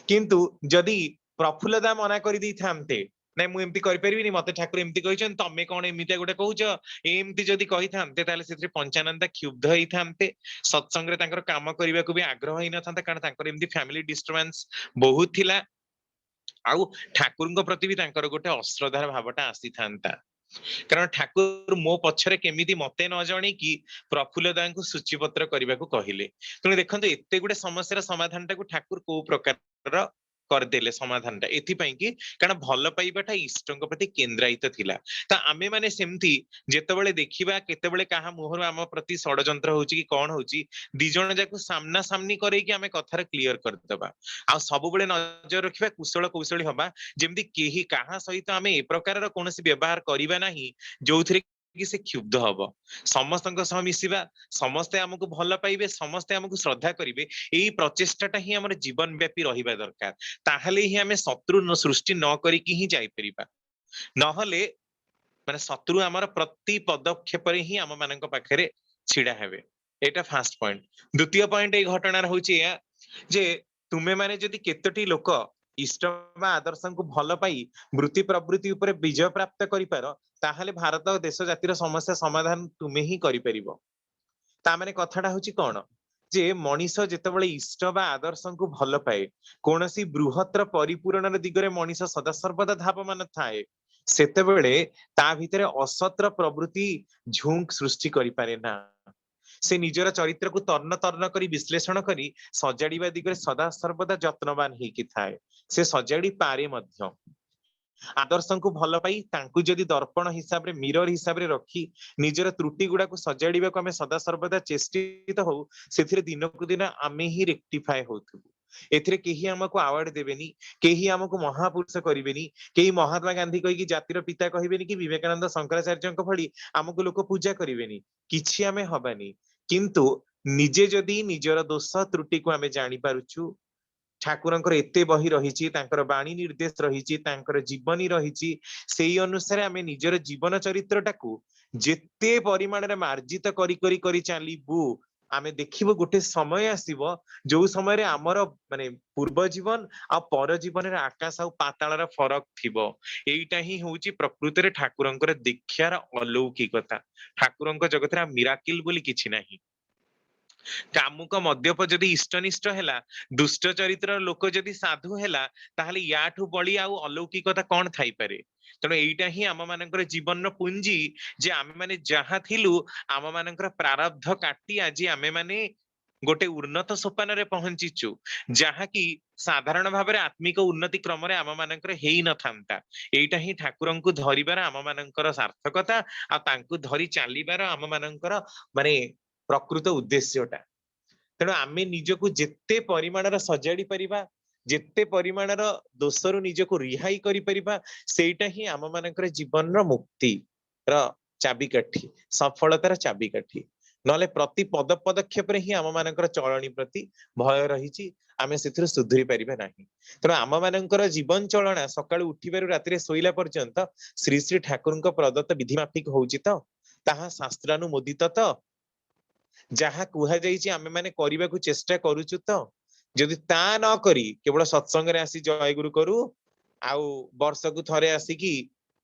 କିନ୍ତୁ ଯଦି ପ୍ରଫୁଲ୍ଲତା ମନା କରିଦେଇଥାନ୍ତେ, ନାଇଁ ମୁଁ ଏମିତି କରିପାରିବିନି, ମତେ ଠାକୁର ଏମିତି କହିଛନ୍ତି, ତମେ କଣ ଏମିତିଆ ଗୋଟେ କହୁଛ, ଏମିତି ଯଦି କହିଥାନ୍ତେ ତାହେଲେ ସେଥିରେ ପଞ୍ଚାନନ୍ଦା କ୍ଷୁବ୍ଧ ହେଇଥାନ୍ତେ, ସତ୍ସଙ୍ଗରେ ତାଙ୍କର କାମ କରିବାକୁ ବି ଆଗ୍ରହ ହେଇନଥାନ୍ତା, କାରଣ ତାଙ୍କର ଏମିତି ଫ୍ୟାମିଲି ଡିଷ୍ଟର୍ବାନ୍ସ ବହୁତ ଥିଲା। ଆଉ ଠାକୁରଙ୍କ ପ୍ରତି ବି ତାଙ୍କର ଗୋଟେ ଅଶ୍ରଦ୍ଧାର ଭାବଟା ଆସିଥାନ୍ତା, କାରଣ ଠାକୁର ମୋ ପଛରେ କେମିତି ମତେ ନ ଜଣେଇକି ପ୍ରଫୁଲ୍ଲତାଙ୍କୁ ସୂଚୀପତ୍ର କରିବାକୁ କହିଲେ। ତେଣୁ ଦେଖନ୍ତୁ ଏତେ ଗୁଡେ ସମସ୍ୟାର ସମାଧାନଟାକୁ ଠାକୁର କୋଉ ପ୍ରକାରର କରିଦେଲେ ସମାଧାନଟା, ଏଥିପାଇଁ କି କାରଣ ଭଲ ପାଇବାଟା ଇଷ୍ଟଙ୍କ ପ୍ରତି କେନ୍ଦ୍ରାୟିତ ଥିଲା। ତ ଆମେ ମାନେ ସେମିତି ଯେତେବେଳେ ଦେଖିବା କେତେବେଳେ କାହା ମୁହଁରୁ ଆମ ପ୍ରତି ଷଡଯନ୍ତ୍ର ହଉଛି କି କଣ ହଉଛି, 2 ଜଣ ଯାକୁ ସାମ୍ନା ସାମ୍ନି କରେଇକି ଆମେ କଥାରେ କ୍ଲିୟର କରିଦେବା। ଆଉ ସବୁବେଳେ ନଜର ରଖିବା, କୁଶଳ କୌଶଳୀ ହବା, ଯେମିତି କେହି କାହା ସହିତ ଆମେ ଏ ପ୍ରକାରର କୌଣସି ବ୍ୟବହାର କରିବା ନାହିଁ ଯୋଉଥିରେ କି ସେ କ୍ଷୁବ୍ଧ ହବ। ସମସ୍ତଙ୍କ ସହ ମିଶିବା, ସମସ୍ତେ ଆମକୁ ଭଲ ପାଇବେ, ସମସ୍ତେ ଆମକୁ ଶ୍ରଦ୍ଧା କରିବେ, ଏଇ ପ୍ରଚେଷ୍ଟାଟା ହିଁ ଆମର ଜୀବନ ବ୍ୟାପୀ ରହିବା ଦରକାର। ତାହେଲେ ହିଁ ଆମେ ଶତ୍ରୁ ସୃଷ୍ଟି ନ କରିକି ହିଁ ଯାଇପାରିବା। ନହେଲେ ମାନେ ଶତ୍ରୁ ଆମର ପ୍ରତି ପଦକ୍ଷେପରେ ହିଁ ଆମ ମାନଙ୍କ ପାଖରେ ଛିଡା ହେବେ। ଏଇଟା ଫାର୍ଷ୍ଟ ପଏଣ୍ଟ। ଦ୍ୱିତୀୟ ପଏଣ୍ଟ ଏଇ ଘଟଣାର ହଉଛି ଏହା ଯେ ତୁମେ ମାନେ ଯଦି କେତୋଟି ଲୋକ ଇଷ୍ଟ ବା ଆଦର୍ଶଙ୍କୁ ଭଲ ପାଇ ବୃତ୍ତି ପ୍ରବୃତ୍ତି ଉପରେ ବିଜୟ ପ୍ରାପ୍ତ କରିପାର, ତାହେଲେ ଭାରତ ଦେଶ ଜାତିର ସମସ୍ୟା ସମାଧାନ ତୁମେ ହିଁ କରିପାରିବ। ତା ମାନେ କଥାଟା ହଉଛି କଣ, ଯେ ମଣିଷ ଯେତେବେଳେ ଇଷ୍ଟ ବା ଆଦର୍ଶଙ୍କୁ ଭଲ ପାଏ, କୌଣସି ବୃହତ୍ତର ପରିପୂରଣର ଦିଗରେ ମଣିଷ ସଦାସର୍ବଦା ଧାବମାନ ଥାଏ, ସେତେବେଳେ ତା ଭିତରେ ଅସତ୍ର ପ୍ରବୃତ୍ତି ଝୁଙ୍କ ସୃଷ୍ଟି କରିପାରେ ନା। ସେ ନିଜର ଚରିତ୍ରକୁ ତର୍ଣ୍ଣ ତର୍ଣ୍ଣ କରି ବିଶ୍ଳେଷଣ କରି ସଜାଡିବା ଦିଗରେ ସଦାସର୍ବଦା ଯତ୍ନବାନ ହେଇକି ଥାଏ। ସେ ସଜାଡି ପାରେ ମଧ୍ୟ। ଆଦର୍ଶଙ୍କୁ ଭଲ ପାଇ ତାଙ୍କୁ ଯଦି ଦର୍ପଣ ହିସାବରେ, ମିରର ହିସାବରେ ରଖି ନିଜର ତ୍ରୁଟି ଗୁଡାକୁ ସଜାଡିବାକୁ ଆମେ ସଦାସର୍ବଦା ଚେଷ୍ଟିତ ହଉ, ସେଥିରେ ଦିନକୁ ଦିନ ଆମେ ହିଁ ରେକ୍ଟିଫାଏ ହଉଥିବୁ। ଏଥିରେ କେହି ଆମକୁ ଆୱାର୍ଡ ଦେବେନି, କେହି ଆମକୁ ମହାପୁରୁଷ କରିବେନି, କେହି ମହାତ୍ମା ଗାନ୍ଧୀ କହିକି ଜାତିର ପିତା କହିବେନି, କି ବିବେକାନନ୍ଦ ଶଙ୍କରାଚାର୍ଯ୍ୟଙ୍କ ଭଳି ଆମକୁ ଲୋକ ପୂଜା କରିବେନି, କିଛି ଆମେ ହବାନି। କିନ୍ତୁ ନିଜେ ଯଦି ନିଜର ଦୋଷ ତ୍ରୁଟିକୁ ଆମେ ଜାଣିପାରୁଛୁ, ଠାକୁରଙ୍କର ଏତେ ବହି ରହିଛି, ତାଙ୍କର ବାଣୀ ନିର୍ଦ୍ଦେଶ ରହିଛି, ତାଙ୍କର ଜୀବନୀ ରହିଛି, ସେଇ ଅନୁସାରେ ଆମେ ନିଜର ଜୀବନ ଚରିତ୍ରଟାକୁ ଯେତେ ପରିମାଣରେ ମାର୍ଜିତ କରି କରି କରି ଚାଲିବୁ, आमे देखिबो गोटे समय आसीबो जो समय आमर माने पूर्व जीवन आ पर जीवन रे आकाश आ पाताल फरक थिबो। एइटा ही होउची प्रकृति रे ठाकुरंकर दीक्षार अलौकिकता। ठाकुरंक जगत रे मिराकिल बोली किछि नाही। कामुक मद्यप जदि इष्टनिष्ठ हैला, दुष्ट चरित्र लोक जदि साधु हैला, ताहले याठू बळी आउ अलौकिकता कोन थाई पारे। तेणु एइटा ही आम मानकर जीवन रो पुंजी जे आमे माने जहा थिलु आम मानकर प्रारब्ध काटी आज आमे माने गोटे उन्नत सोपान रे पहुंचीचु जहा कि साधारण भाव में आत्मिक उन्नति क्रम रे आम मानकर हेई न थांता। एइटा ही ठाकुरंकु धरिबार आम मानकर सार्थकता आ तांकु धरि चालिबार आम मानकर माने प्रकृत उद्देश्यटा। तेणु आमे निजको जेते परिमाणर सजाड़ी परिबा, जेते परिमाणर दोषरु निजको रिहाई करि परिबा, सेइटा ही आम मानकर जीवन रो मुक्ति रो चाबिकाठी, सफलतार चाबिकाठी। नले प्रति पद पदक्षेप रे ही आम मानकर चलणी प्रति भय रहिछि, आमे सेथिरु सुधुरी परिबा नाही। तेणु आम मानकर जीवन चलना सकाळु उठिबारु रात्रि सोइला पर्यंत श्री श्री ठाकुरଙ୍କ प्रदत्त विधि माफिक होउछि त, ताहा शास्त्रानुमोदित त, जहा कुहा जाइछि आमे माने करिबाकू चेष्टा करूछु त। जदि ता न करी केवल सत्संग रे आसी जय गुरु करू आउ वर्षकू थरे आसी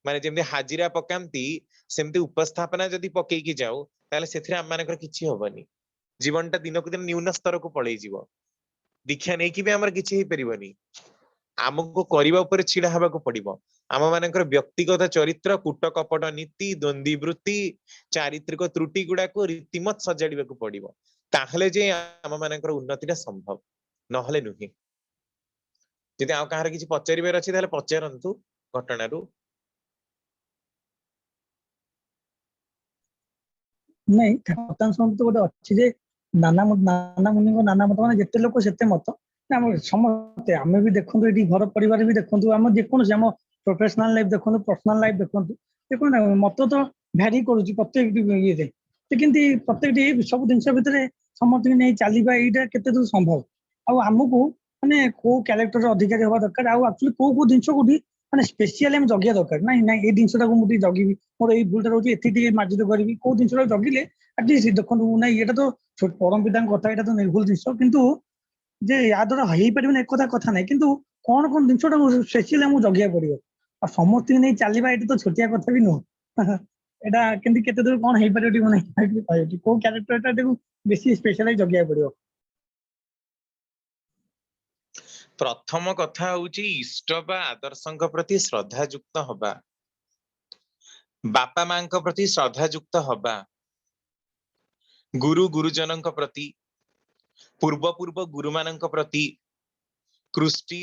माने जेमि हाजिरा पकांती सेमति उपस्थापना जदि पकेई की जाऊ ताले सेथिरे आम मानकर किछि होबनी। जीवनटा दिनकू दिन न्यून स्तर को पळेई जीवो। दीक्षा नै कि भी हमर किछि हे परिबनी। आमको करिबा ऊपर छिड़ा हबाकू पड़िबो। आम मानकर व्यक्तिगत चरित्र, कूट कपट नीति, द्वंद्वी वृत्ति, चारित्रिक त्रुटि गुड़ा को रीतिमत सजाड़िबाकू पड़िबो। ताहले जे आम मानकर उन्नतिटा संभव, नहले नुहे। जदि आउ काहार किछि पचारिबार अछि ताहले पचारंतु घटनारू। नहीं वर्तमान समय तो गोटे अच्छी जे नाना मुनि नाना मत माने जेते लोक सेते मत हम समस्ते आमे भी देखु ये घर परिवार भी देखु आम जेकोसी आम प्रोफेशनल लाइफ देखु पर्सनल लाइफ देखु देखो मत तो भ्यारी करुच्ची प्रत्येक ये प्रत्येक सब जिन भितर समस्त नहीं चलवा यहाँ केते दूर संभव आमको माने को कैरेक्टर अधिकारी हवा दरकार आक्चुअली को जिन कौटी माने स्पेशली हम जगिया दरकार ना ना ये जिनटा को मुझे जगि मोर ये भूलटा रोचे एति मार्जित करी कौ जिनटा जगिले एटलिस्ट देखो ना ये तो परम पिता कथा यहाँ तो निर्भुल जिन कितु जे या द्वारा हो पारे एक कथा ना कि कौन कौन जिनटा स्पेशली आमको जगिया पड़ो आ समस्त नहीं चलवा ये तो छोटिया कथा भी नुह यहाँ केते दूर कौन हो पारे कौ क्यारेक्टर बेसी स्पेशलाइज जगिया पड़ो। प्रथम कथा होउची इष्ट बा आदर्शंक प्रति श्रद्धा युक्त हबा, बापा मांक प्रति श्रद्धा युक्त हबा, गुरु गुरुजनक प्रति, पूर्व पूर्व गुरु मानक प्रति, कृष्टि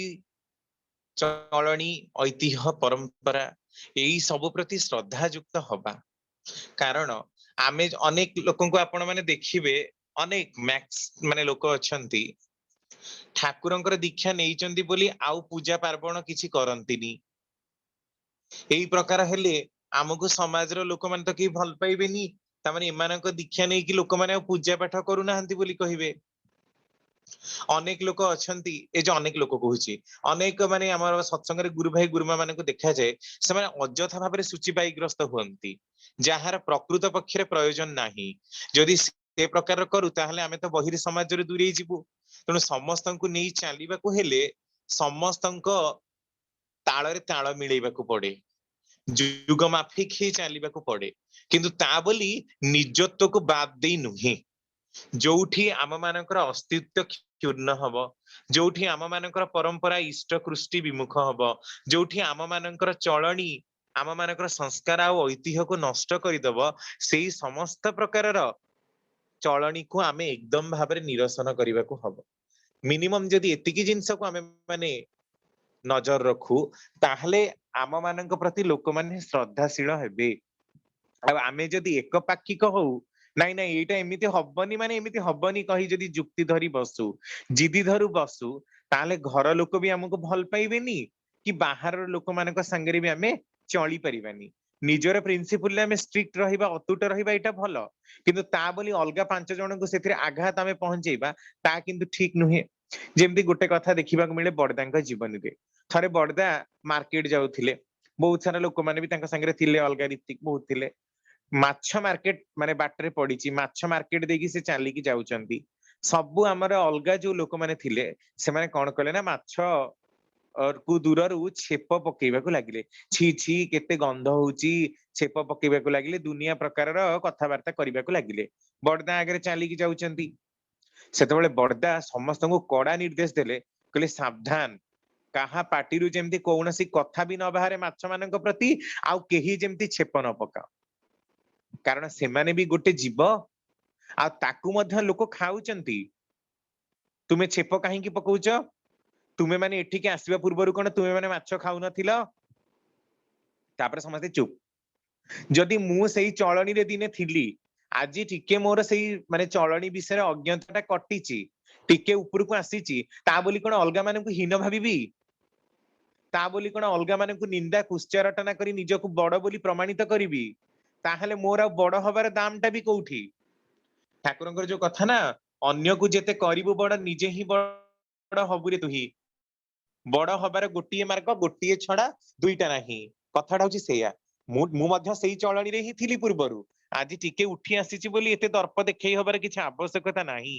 चलणी ऐतिह्य परंपरा यही सब प्रति श्रद्धा युक्त हबा। कारण आमे अनेक लोकों को आपण माने देखिबे अनेक मैक्स माने लोक अछंती ठाकुरंकर दीक्षा नेइचंदी बोली आउ पूजा पार्वण किछि करंतिनी। एई प्रकार हेले आमको समाज रो लोक माने तो कि भल पाइबेनी तामाने एमानक दीक्षा नै कि लोक माने पूजा पाठ करू नाहंती बोली कहिबे। अनेक लोक अछंती ए जो अनेक लोक कहूची अनेक माने हमर सत्संग रे गुरु भाई गुरुमा माने को देखा जाए से माने अजथा भाव रे सूचिबाईग्रस्त हुअंती जहार प्रकृत पक्षरे प्रयोजन नाही। जदि से प्रकार करू ताहले आमे तो बहिर समाज रे दूरे जीवु। तेणु समस्तंकु नहीं चलिबाकू हेले समस्तंको ताଳରେ ताଳ मिलेइबाकू पड़े, जुग माफिक ही चलिबाकू पड़े, किंतु ता बोली निजत्व को बाद देई नुहे। जोठी आम मानकर अस्तित्व क्षुर्ण हब, जोठी आम मानकर परंपरा इष्ट कृष्टि विमुख हब, जोठी आम मानकर चलणी आम मानकर संस्कार आ ऐतिह्य को नष्ट करदब, सेही समस्त प्रकारर चलणी को आमे एकदम भाव निरसन करने को हब। मिनिमम जदि एतिकी जिनस को आमे माने नजर रखू ताहले आम मानक प्रति लोक माने श्रद्धाशील हेबे। आमे जदि एक पाक्षिक हो नाई नाई एटा एमिति हबनी माने एमिति हबनी कही जदि जुक्ति धरी बसु जिदी धरू बसु ताहले घर लोक भी हमको भल पाइबेनी कि बाहर लोक मानक संगे भी आमे चली परिबानी। निजर प्रिंसिपल आमे स्ट्रिक्ट रहिबा अतुट रहिबा एटा भलो, किंतु ता बोली अलगा 5 जन को सेथिरे आघात आमे पहुंचेबा ता किंतु ठीक नुहे। जेमती गोटे कथा देखा मिले बड़दा जीवन रे थरे बड़दा मार्केट जाउथिले, बहुत सारा लोक माने भी तांका संगे थिले, अलगा रीतिक बहुत थिले। ମାଛ ମାର୍କେଟ ମାନେ ବାଟରେ ପଡିଛି, ମାଛ ମାର୍କେଟ ଦେଇକି ସେ ଚାଲିକି ଯାଉଛନ୍ତି। ସବୁ ଆମର ଅଲଗା ଯୋଉ ଲୋକମାନେ ଥିଲେ ସେମାନେ କଣ କଲେ ନା ମାଛ କୁ ଦୂରରୁ ଛେପ ପକେଇବାକୁ ଲାଗିଲେ। ଛି ଛି କେତେ ଗନ୍ଧ ହଉଛି, ଛେପ ପକେଇବାକୁ ଲାଗିଲେ, ଦୁନିଆ ପ୍ରକାରର କଥାବାର୍ତ୍ତା କରିବାକୁ ଲାଗିଲେ। ବଡଦା ଆଗରେ ଚାଲିକି ଯାଉଛନ୍ତି। ସେତେବେଳେ ବଡଦା ସମସ୍ତଙ୍କୁ କଡା ନିର୍ଦ୍ଦେଶ ଦେଲେ, କହିଲେ ସାବଧାନ, କାହା ପାଟିରୁ ଯେମିତି କୌଣସି କଥା ବି ନ ବାହାରେ ମାଛ ମାନଙ୍କ ପ୍ରତି, ଆଉ କେହି ଯେମିତି ଛେପ ନ ପକାଅ, କାରଣ ସେମାନେ ବି ଗୋଟେ ଜୀବ, ଆଉ ତାକୁ ମଧ୍ୟ ଲୋକ ଖାଉଛନ୍ତି। ତୁମେ ଛେପ କାହିଁକି ପକଉଛ? ତୁମେ ମାନେ ଏଠିକି ଆସିବା ପୂର୍ବରୁ କଣ ତୁମେ ମାନେ ମାଛ ଖାଉନଥିଲ? ତାପରେ ସମସ୍ତେ ଚୁପ। ଯଦି ମୁଁ ସେଇ ଚଳଣିରେ ଦିନେ ଥିଲି, ଆଜି ଟିକେ ମୋର ସେଇ ମାନେ ଚଳଣି ବିଷୟରେ ଅଜ୍ଞତାଟା କଟିଛି, ଟିକେ ଉପରକୁ ଆସିଛି, ତା ବୋଲି କଣ ଅଲଗା ମାନଙ୍କୁ ହୀନ ଭାବିବି? ତା ବୋଲି କଣ ଅଲଗା ମାନଙ୍କୁ ନିନ୍ଦା କୁଶ୍ଚାରଟନା କରି ନିଜକୁ ବଡ ବୋଲି ପ୍ରମାଣିତ କରିବି? ତାହେଲେ ମୋର ଆଉ ବଡ ହବାର ଦାମଟା ବି କୋଉଠି? ଠାକୁରଙ୍କର ଯୋଉ କଥା ନା, ଅନ୍ୟକୁ ଯେତେ କରିବୁ ବଡ, ନିଜେ ହିଁ ବଡ ହବୁରେ ତୁହି। ବଡ ହବାର ଗୋଟିଏ ମାର୍ଗ, ଗୋଟିଏ ଛଡା ଦୁଇଟା ନାହିଁ। କଥାଟା ହଉଛି ସେଇଆ। ମୁଁ ମଧ୍ୟ ସେଇ ଚଳଣିରେ ହିଁ ଥିଲି ପୂର୍ବରୁ। ଆଜି ଟିକେ ଉଠି ଆସିଛି ବୋଲି ଏତେ ଦର୍ପ ଦେଖେଇ ହବାର କିଛି ଆବଶ୍ୟକତା ନାହିଁ।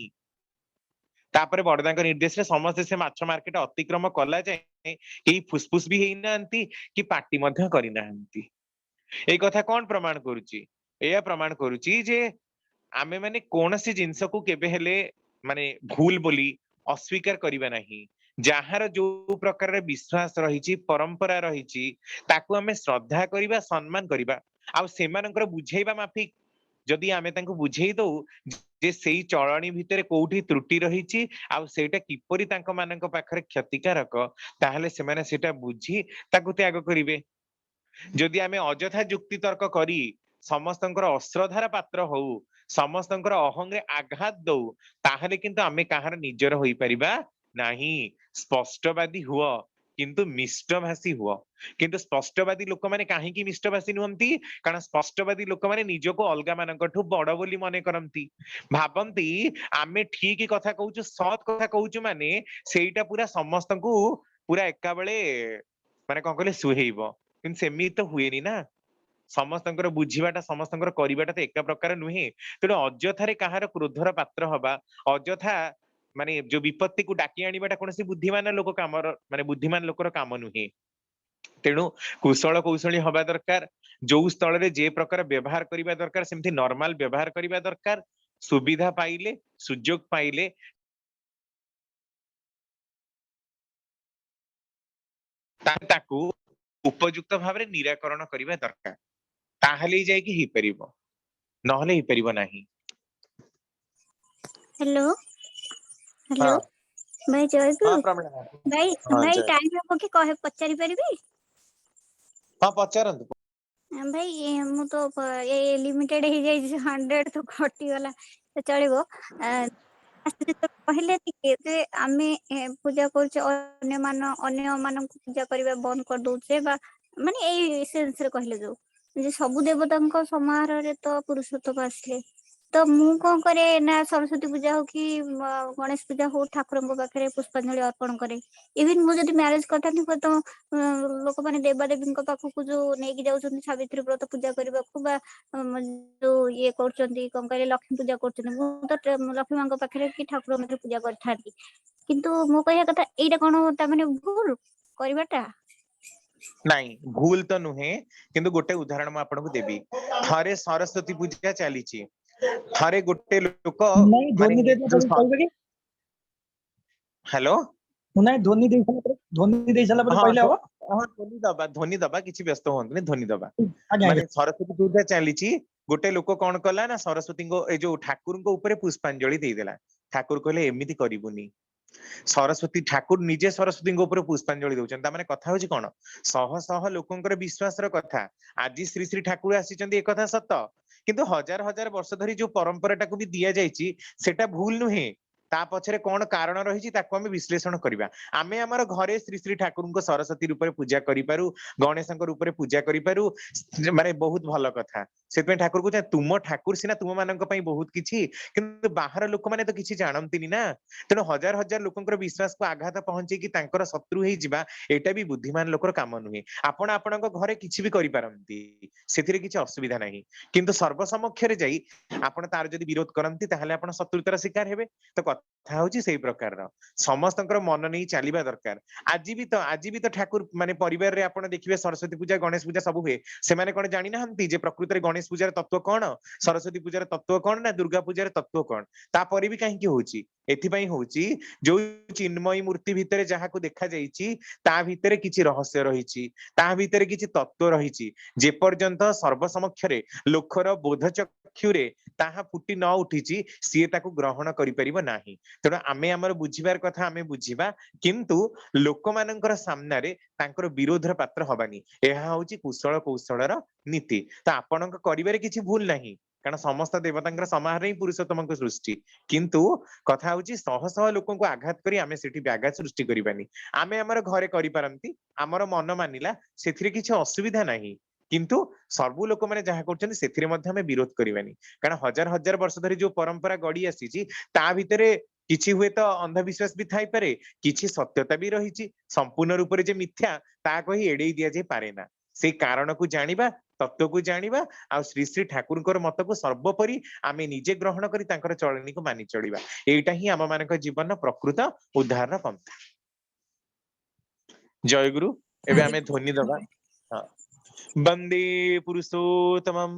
ତାପରେ ବଡଦାଙ୍କ ନିର୍ଦ୍ଦେଶରେ ସମସ୍ତେ ସେ ମାଛ ମାର୍କେଟ ଅତିକ୍ରମ କଲା ଯାଏ କେହି ଫୁସଫୁସ ବି ହେଇନାହାନ୍ତି, କି ପାଟି ମଧ୍ୟ କରିନାହାନ୍ତି। ଏଇ କଥା କଣ ପ୍ରମାଣ କରୁଛି? ଏଇଆ ପ୍ରମାଣ କରୁଛି ଯେ ଆମେ ମାନେ କୌଣସି ଜିନିଷକୁ କେବେ ହେଲେ ମାନେ ଭୁଲ ବୋଲି ଅସ୍ୱୀକାର କରିବା ନାହିଁ। ଯାହାର ଯୋଉ ପ୍ରକାରର ବିଶ୍ୱାସ ରହିଛି, ପରମ୍ପରା ରହିଛି, ତାକୁ ଆମେ ଶ୍ରଦ୍ଧା କରିବା, ସମ୍ମାନ କରିବା। ଆଉ ସେମାନଙ୍କର ବୁଝେଇବା ମାଫିକ ଯଦି ଆମେ ତାଙ୍କୁ ବୁଝେଇ ଦଉ ଯେ ସେଇ ଚଳଣି ଭିତରେ କୋଉଠି ତ୍ରୁଟି ରହିଛି, ଆଉ ସେଇଟା କିପରି ତାଙ୍କ ମାନଙ୍କ ପାଖରେ କ୍ଷତିକାରକ, ତାହେଲେ ସେମାନେ ସେଇଟା ବୁଝି ତାକୁ ତ୍ୟାଗ କରିବେ। ଯଦି ଆମେ ଅଯଥା ଯୁକ୍ତି ତର୍କ କରି ସମସ୍ତଙ୍କର ଅଶ୍ରଦ୍ଧାର ପାତ୍ର ହଉ, ସମସ୍ତଙ୍କର ଅହଂରେ ଆଘାତ ଦଉ, ତାହେଲେ କିନ୍ତୁ ଆମେ କାହାର ନିଜର ହୋଇପାରିବା ନାହିଁ। ସ୍ପଷ୍ଟବାଦୀ ହୁଅ, କିନ୍ତୁ ମିଷ୍ଟଭାଷୀ ହୁଅ। କିନ୍ତୁ ସ୍ପଷ୍ଟବାଦୀ ଲୋକମାନେ କାହିଁକି ମିଷ୍ଟଭାଷୀ ନୁହନ୍ତି? କାରଣ ସ୍ପଷ୍ଟବାଦୀ ଲୋକମାନେ ନିଜକୁ ଅଲଗା ମାନଙ୍କଠୁ ବଡ ବୋଲି ମନେ କରନ୍ତି। ଭାବନ୍ତି ଆମେ ଠିକ କଥା କହୁଛୁ, ସତ କଥା କହୁଛୁ, ମାନେ ସେଇଟା ପୁରା ସମସ୍ତଙ୍କୁ ପୁରା ଏକାବେଳେ ମାନେ କଣ କହିଲେ ସୁହେଇବ। କିନ୍ତୁ ସେମିତି ତ ହୁଏନି ନା। ସମସ୍ତଙ୍କର ବୁଝିବାଟା, ସମସ୍ତଙ୍କର କରିବାଟା ତ ଏକା ପ୍ରକାର ନୁହେଁ। ତେଣୁ ଅଯଥାରେ କାହାର କ୍ରୋଧର ପାତ୍ର ହବା, ଅଯଥା ମାନେ ଯୋଉ ବିପତ୍ତିକୁ ଡାକି ଆଣିବାଟା କୌଣସି ବୁଦ୍ଧିମାନ ଲୋକ କାମର ମାନେ ବୁଦ୍ଧିମାନ ଲୋକର କାମ ନୁହେଁ। ତେଣୁ କୁଶଳ କୌଶଳୀ ହବା ଦରକାର। ଯୋଉ ସ୍ଥଳରେ ଯେ ପ୍ରକାର ବ୍ୟବହାର କରିବା ଦରକାର ସେମିତି ନର୍ମାଲ ବ୍ୟବହାର କରିବା ଦରକାର। ସୁବିଧା ପାଇଲେ, ସୁଯୋଗ ପାଇଲେ ତାକୁ ଉପଯୁକ୍ତ ଭାବରେ ନିରାକରଣ କରିବା ଦରକାର। ତାହେଲେ ଯାଇକି ହେଇପାରିବ, ନହେଲେ ହେଇପାରିବ ନାହିଁ। हेलो ହଁ हेलो भाई ହଁ ଜୟଗୁରୁ। ପ୍ରମିଳା। ଭାଇ ହଁ ଭାଇ ଜୟ। ଟାଇମ ହବ କି କହେ ପଚାରି ପାରିବି? ହଁ ପଚାରନ୍ତୁ। ଭାଇ ମୁଁ ତ ଲିମିଟେଡ ହେଇଯାଇଛି, 100 ତ କଟିଗଲା ତ ଚଳିବ। କହିଲେ ଟିକେ ଯେ ଆମେ ପୂଜା କରୁଛେ, ଅନ୍ୟ ମାନଙ୍କୁ ପୂଜା କରିବା ବନ୍ଦ କରିଦଉଛେ, ବା ମାନେ ଏଇ ସେନ୍ସରେ କହିଲେ ଯୋଉ ଯେ ସବୁ ଦେବତାଙ୍କ ସମାହାରରେ ତ ପୁରୁଷୋତ୍ତମ ଆସିଲେ, ତ ମୁଁ କଣ କରେ ନା ସରସ୍ଵତୀ ପୂଜା ହଉ କି ଗଣେଶ ପୂଜା ହଉ, ଠାକୁରଙ୍କ ପାଖରେ ପୁଷ୍ପାଞ୍ଜଳି ଅର୍ପଣ କରେ। ଇଭିନ ମୁଁ ଯଦି ମ୍ୟାରେଜ କରିଥାନ୍ତି, ହୁଏତ ଲୋକମାନେ ଦେବାଦେବୀଙ୍କ ପାଖକୁ ଯୋଉ ନେଇକି ଯାଉଛନ୍ତି ସାବିତ୍ରୀ ବ୍ରତ ପୂଜା କରିବାକୁ, ବା ଯୋଉ ଇଏ କରୁଛନ୍ତି କଣ କହିଲେ ଲକ୍ଷ୍ମୀ ପୂଜା କରୁଛନ୍ତି, ମୁଁ ତ ଲକ୍ଷ୍ମୀ ମାଙ୍କ ପାଖରେ କି ଠାକୁର ପାଖରେ ପୂଜା କରିଥାନ୍ତି। କିନ୍ତୁ ମୁଁ କହିବା କଥା ଏଇଟା କଣ ତାମାନେ ଭୁଲ କରିବାଟା? ନାଇଁ ଭୁଲ ତ ନୁହେଁ, କିନ୍ତୁ ଗୋଟେ ଉଦାହରଣ ମୁଁ ଆପଣଙ୍କୁ ଦେବି। ଥରେ ସରସ୍ଵତୀ ପୂଜା ଚାଲିଛି, ଥରେ ଗୋଟେ ଲୋକ ନାଇଁ ମାନେ ଧ୍ୱନି ଦେଇସାରିଲା ପରେ କହିବେ କି? ହ୍ୟାଲୋ। ନାଇଁ ଧ୍ୱନି ଦେଇ ସାରିଲା ପରେ, ଧ୍ୱନି ଦେଇ ସାରିଲା ପରେ ହଁ କହିଲେ ହବ? ହଁ ଧ୍ୱନି ଦବା, କିଛି ବ୍ୟସ୍ତ ହୁଅନ୍ତୁନି, ଧ୍ୱନି ଦବା। ଆଜ୍ଞା ମାନେ ଆଜ୍ଞା। ସରସ୍ଵତୀ ପୂଜା ଚାଲିଛି, ଗୋଟେ ଲୋକ କଣ କଲା ନା ସରସ୍ଵତୀଙ୍କ ଏଇ ଯୋଉ ଠାକୁରଙ୍କ ଉପରେ ପୁଷ୍ପାଞ୍ଜଳି ଦେଇଦେଲା। ଠାକୁର କହିଲେ ଏମିତି କରିବୁନି। ସରସ୍ଵତୀ ଠାକୁର ନିଜେ ସରସ୍ୱତୀଙ୍କ ଉପରେ ପୁଷ୍ପାଞ୍ଜଳି ଦଉଛନ୍ତି, ତାମାନେ କଥା ହଉଛି କଣ, ଶହ ଶହ ଲୋକଙ୍କର ବିଶ୍ୱାସର କଥା। ଆଜି ଶ୍ରୀ ଶ୍ରୀ ଠାକୁର ଆସିଛନ୍ତି ଏକଥା ସତ, କିନ୍ତୁ ହଜାର ହଜାର ବର୍ଷ ଧରି ଯୋଉ ପରମ୍ପରାଟାକୁ ବି ଦିଆଯାଇଛି ସେଟା ଭୁଲ ନୁହେଁ। ତା ପଛରେ କଣ କାରଣ ରହିଛି ତାକୁ ଆମେ ବିଶ୍ଳେଷଣ କରିବା। ଆମେ ଆମର ଘରେ ଶ୍ରୀ ଶ୍ରୀ ଠାକୁରଙ୍କ ସରସ୍ୱତୀ ରୂପରେ ପୂଜା କରିପାରୁ, ଗଣେଶଙ୍କ ରୂପରେ ପୂଜା କରିପାରୁ, ମାନେ ବହୁତ ଭଲ କଥା। से ठाकुर कहते तुम ठाकुर सीना तुम मान बहुत किछि किंतु बाहर लोक माने तो किछि जानंतिनी ना तेणु हजार हजार लोकंकर विश्वास को आघात पहुंचे कि तांकर शत्रु हेइ जिबा एटा भी बुद्धिमान लोकर काम नुहे आपण आपणक घरे किछि भी करि पारंती सेथिरे किछि असुविधा नाही किंतु सर्वसमक्षरे जाई आपण तार जदि विरोध करंती ताहले आपण शत्रुतार शिकार हेबे तो कथा होछि सेही प्रकार समस्तंकर मन नहीं चलिबा दरकार आज भी तो ठाकुर माने परिवार रे आपण देखिबे सरस्वती पूजा गणेश पूजा सब हुए से माने कोन जानि नाहंती जे प्रकृत रे गणेश पूजार तत्व कोन सरस्वती पूजार तत्व कोन ना दुर्गा पूजार तत्व कोन तापरि भी काहे कि होछि एथिपई होछि जो चिन्मयी मूर्ति भितरे जहा को देखा जाइछि ता भितरे किछि रहस्य रहिछि ता भितरे किछि तत्व रहिछि जे पर्यंत सर्वसमक्षरे लोखर बोध चक्षुरे ताहा फुटी न उठिछि सिए ताकू ग्रहण करि परिबो नाही तेणु आमे हमर बुझिबार कथा आमे बुझिबा किंतु लोक मानकर सामना रे तांकर विरोधर पात्र हबानी एहा होछि कुशल कौशलर नीति तो आपणक करिबारे किछि भूल नाही कारण समस्त देवतांकर समाहार ही पुरुषोत्तम को सृष्टि किंतु कथा होछि शह शह लोकन को आघात करी आमे सेठी व्याघात सृष्टि करिबानी आमे हमर घरे करि पारंती हमर मन मानिला सेथिरे किछि असुविधा नाही किंतु सर्व लोक माने जहा करछन्ती सेथिरे मध्ये हमें विरोध करिबानी कारण हजार हजार वर्ष धरि जो परंपरा गडी आसीछि ता भितरे किछि हुए तो अंधविश्वास भी थाई पारे किछि सत्यता भी रहिछि संपूर्ण रूप रे जे मिथ्या ता कहि एडै दिया जे पारे ना से कारण को जानिबा तत्व को जानिबा आ श्री श्री ठाकुरकर मत को सर्वोपरि आमे निजे ग्रहण करी तांकर चलनी को मानि चलिबा एटा ही आम मानक जीवन प्रकृत उद्धार पंथा जय गुरु एबे आमे ध्वनि दबा हां वंदे पुरुषोत्तमं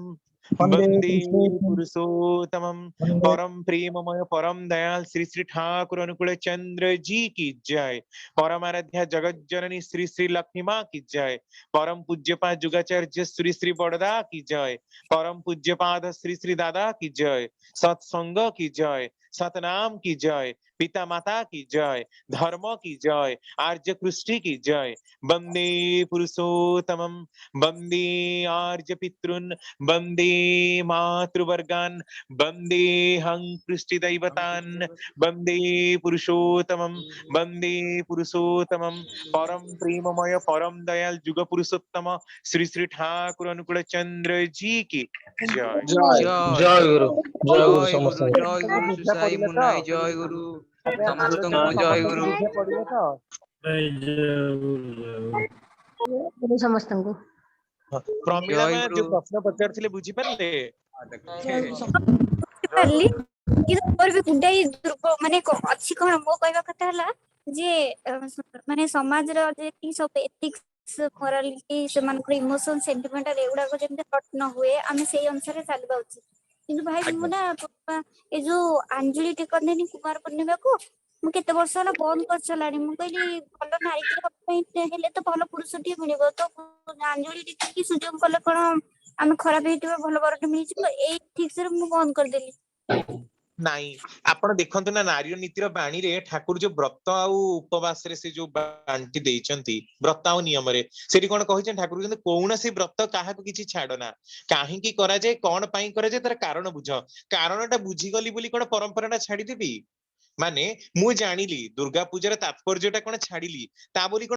वंदे पुरुषोत्तमं परम प्रेममय परम दयाल श्री श्री ठाकुर अनुकूल चंद्र जी की जय परम आराध्या जगत जननी श्री श्री लक्ष्मी माँ की जय परम पूज्यपाद जुगाचार्य श्री श्री बड़दा की जय परम पूज्यपाद श्री श्री दादा की जय सत्संग की जय सतनाम की जय पिता माता की जय धर्म की जय आर्य कृष्टि की जय वंदे पुरुषोत्तमं वंदे आर्य पितृन् वंदे मातृवर्गान् वंदे हं कृष्टि दैवतान् वंदे पुरुषोत्तमं वंदे पुरुषोत्तमं परम प्रेममय परम दयाल जुग पुरुषोत्तम श्री श्री ठाकुर अनुकूल चंद्र जी की जय जय गुरु समस्त जय गुरु सुसाई मुन्नाई जय गुरु समस्तଙ୍କୁ जय गुरु गुरु समस्तଙ୍କୁ प्रमिला जय में गुरु जो प्रश्न पचारथिले बुझी पारले ବୁଝିପାରିଲି କିନ୍ତୁ ମୋର ବି ଗୁଣ୍ଡାଇ ମାନେ ଅଛି କଣ ମୋ କହିବା କଥା ହେଲା ଯେ ମାନେ ସମାଜର ଯେତିକି ସବୁ ଏଥିକ୍ସ ମୋରାଲିଟି ସେମାନଙ୍କର ଇମୋସନ ସେଣ୍ଟିମେଣ୍ଟାଲ ଏଗୁଡାକ ଯେମିତି ହଟ୍ ନ ହୁଏ ଆମେ ସେଇ ଅନୁସାରେ ଚାଲିବା ଉଚିତ କିନ୍ତୁ ଭାଇ ମୁଁ ନା ଏ ଯୋଉ ଆଞ୍ଜୁଳି ଟେକନ୍ତିନି କୁମାର ପୂର୍ଣ୍ଣିମାକୁ ମୁଁ କେତେ ବର୍ଷ ହେଲା ବନ୍ଦ କରିସାରିଲାଣି ମୁଁ କହିଲି ଭଲ ନାରୀଟିଏ ହବା ପାଇଁ ହେଲେ ତ ଭଲ ପୁରୁଷଟିଏ ମିଳିବ ତ ଆଞ୍ଜୁଳି ଟେକିକି ସୁଯୋଗ କଲେ କଣ ଆମେ ଖରାପ ହେଇଥିବା ଭଲ ବରଟେ ମିଳିଯିବ ଏଇ ଠିକ୍ସ ରେ ମୁଁ ବନ୍ଦ କରିଦେଲି ନାଇଁ ଆପଣ ଦେଖନ୍ତୁ ନା ନାରୀର ନୀତିର ବାଣୀରେ ଠାକୁର ଯୋଉ ବ୍ରତ ଆଉ ଉପବାସରେ ସେ ଯୋଉ ବାଣ୍ଟି ଦେଇଛନ୍ତି ବ୍ରତ ଆଉ ନିୟମରେ ସେଠି କଣ କହିଛନ୍ତି ଠାକୁର କିନ୍ତୁ କୌଣସି ବ୍ରତ କାହାକୁ କିଛି ଛାଡ ନା କାହିଁକି କରାଯାଏ କଣ ପାଇଁ କରାଯାଏ ତାର କାରଣ ବୁଝ କାରଣଟା ବୁଝିଗଲି ବୋଲି କଣ ପରମ୍ପରାଟା ଛାଡିଦେବି ମାନେ ମୁଁ ଜାଣିଲି ଦୁର୍ଗା ପୂଜାର ତାତ୍ପର୍ଯ୍ୟଟା କଣ ଛାଡିଲି ତା ବୋଲି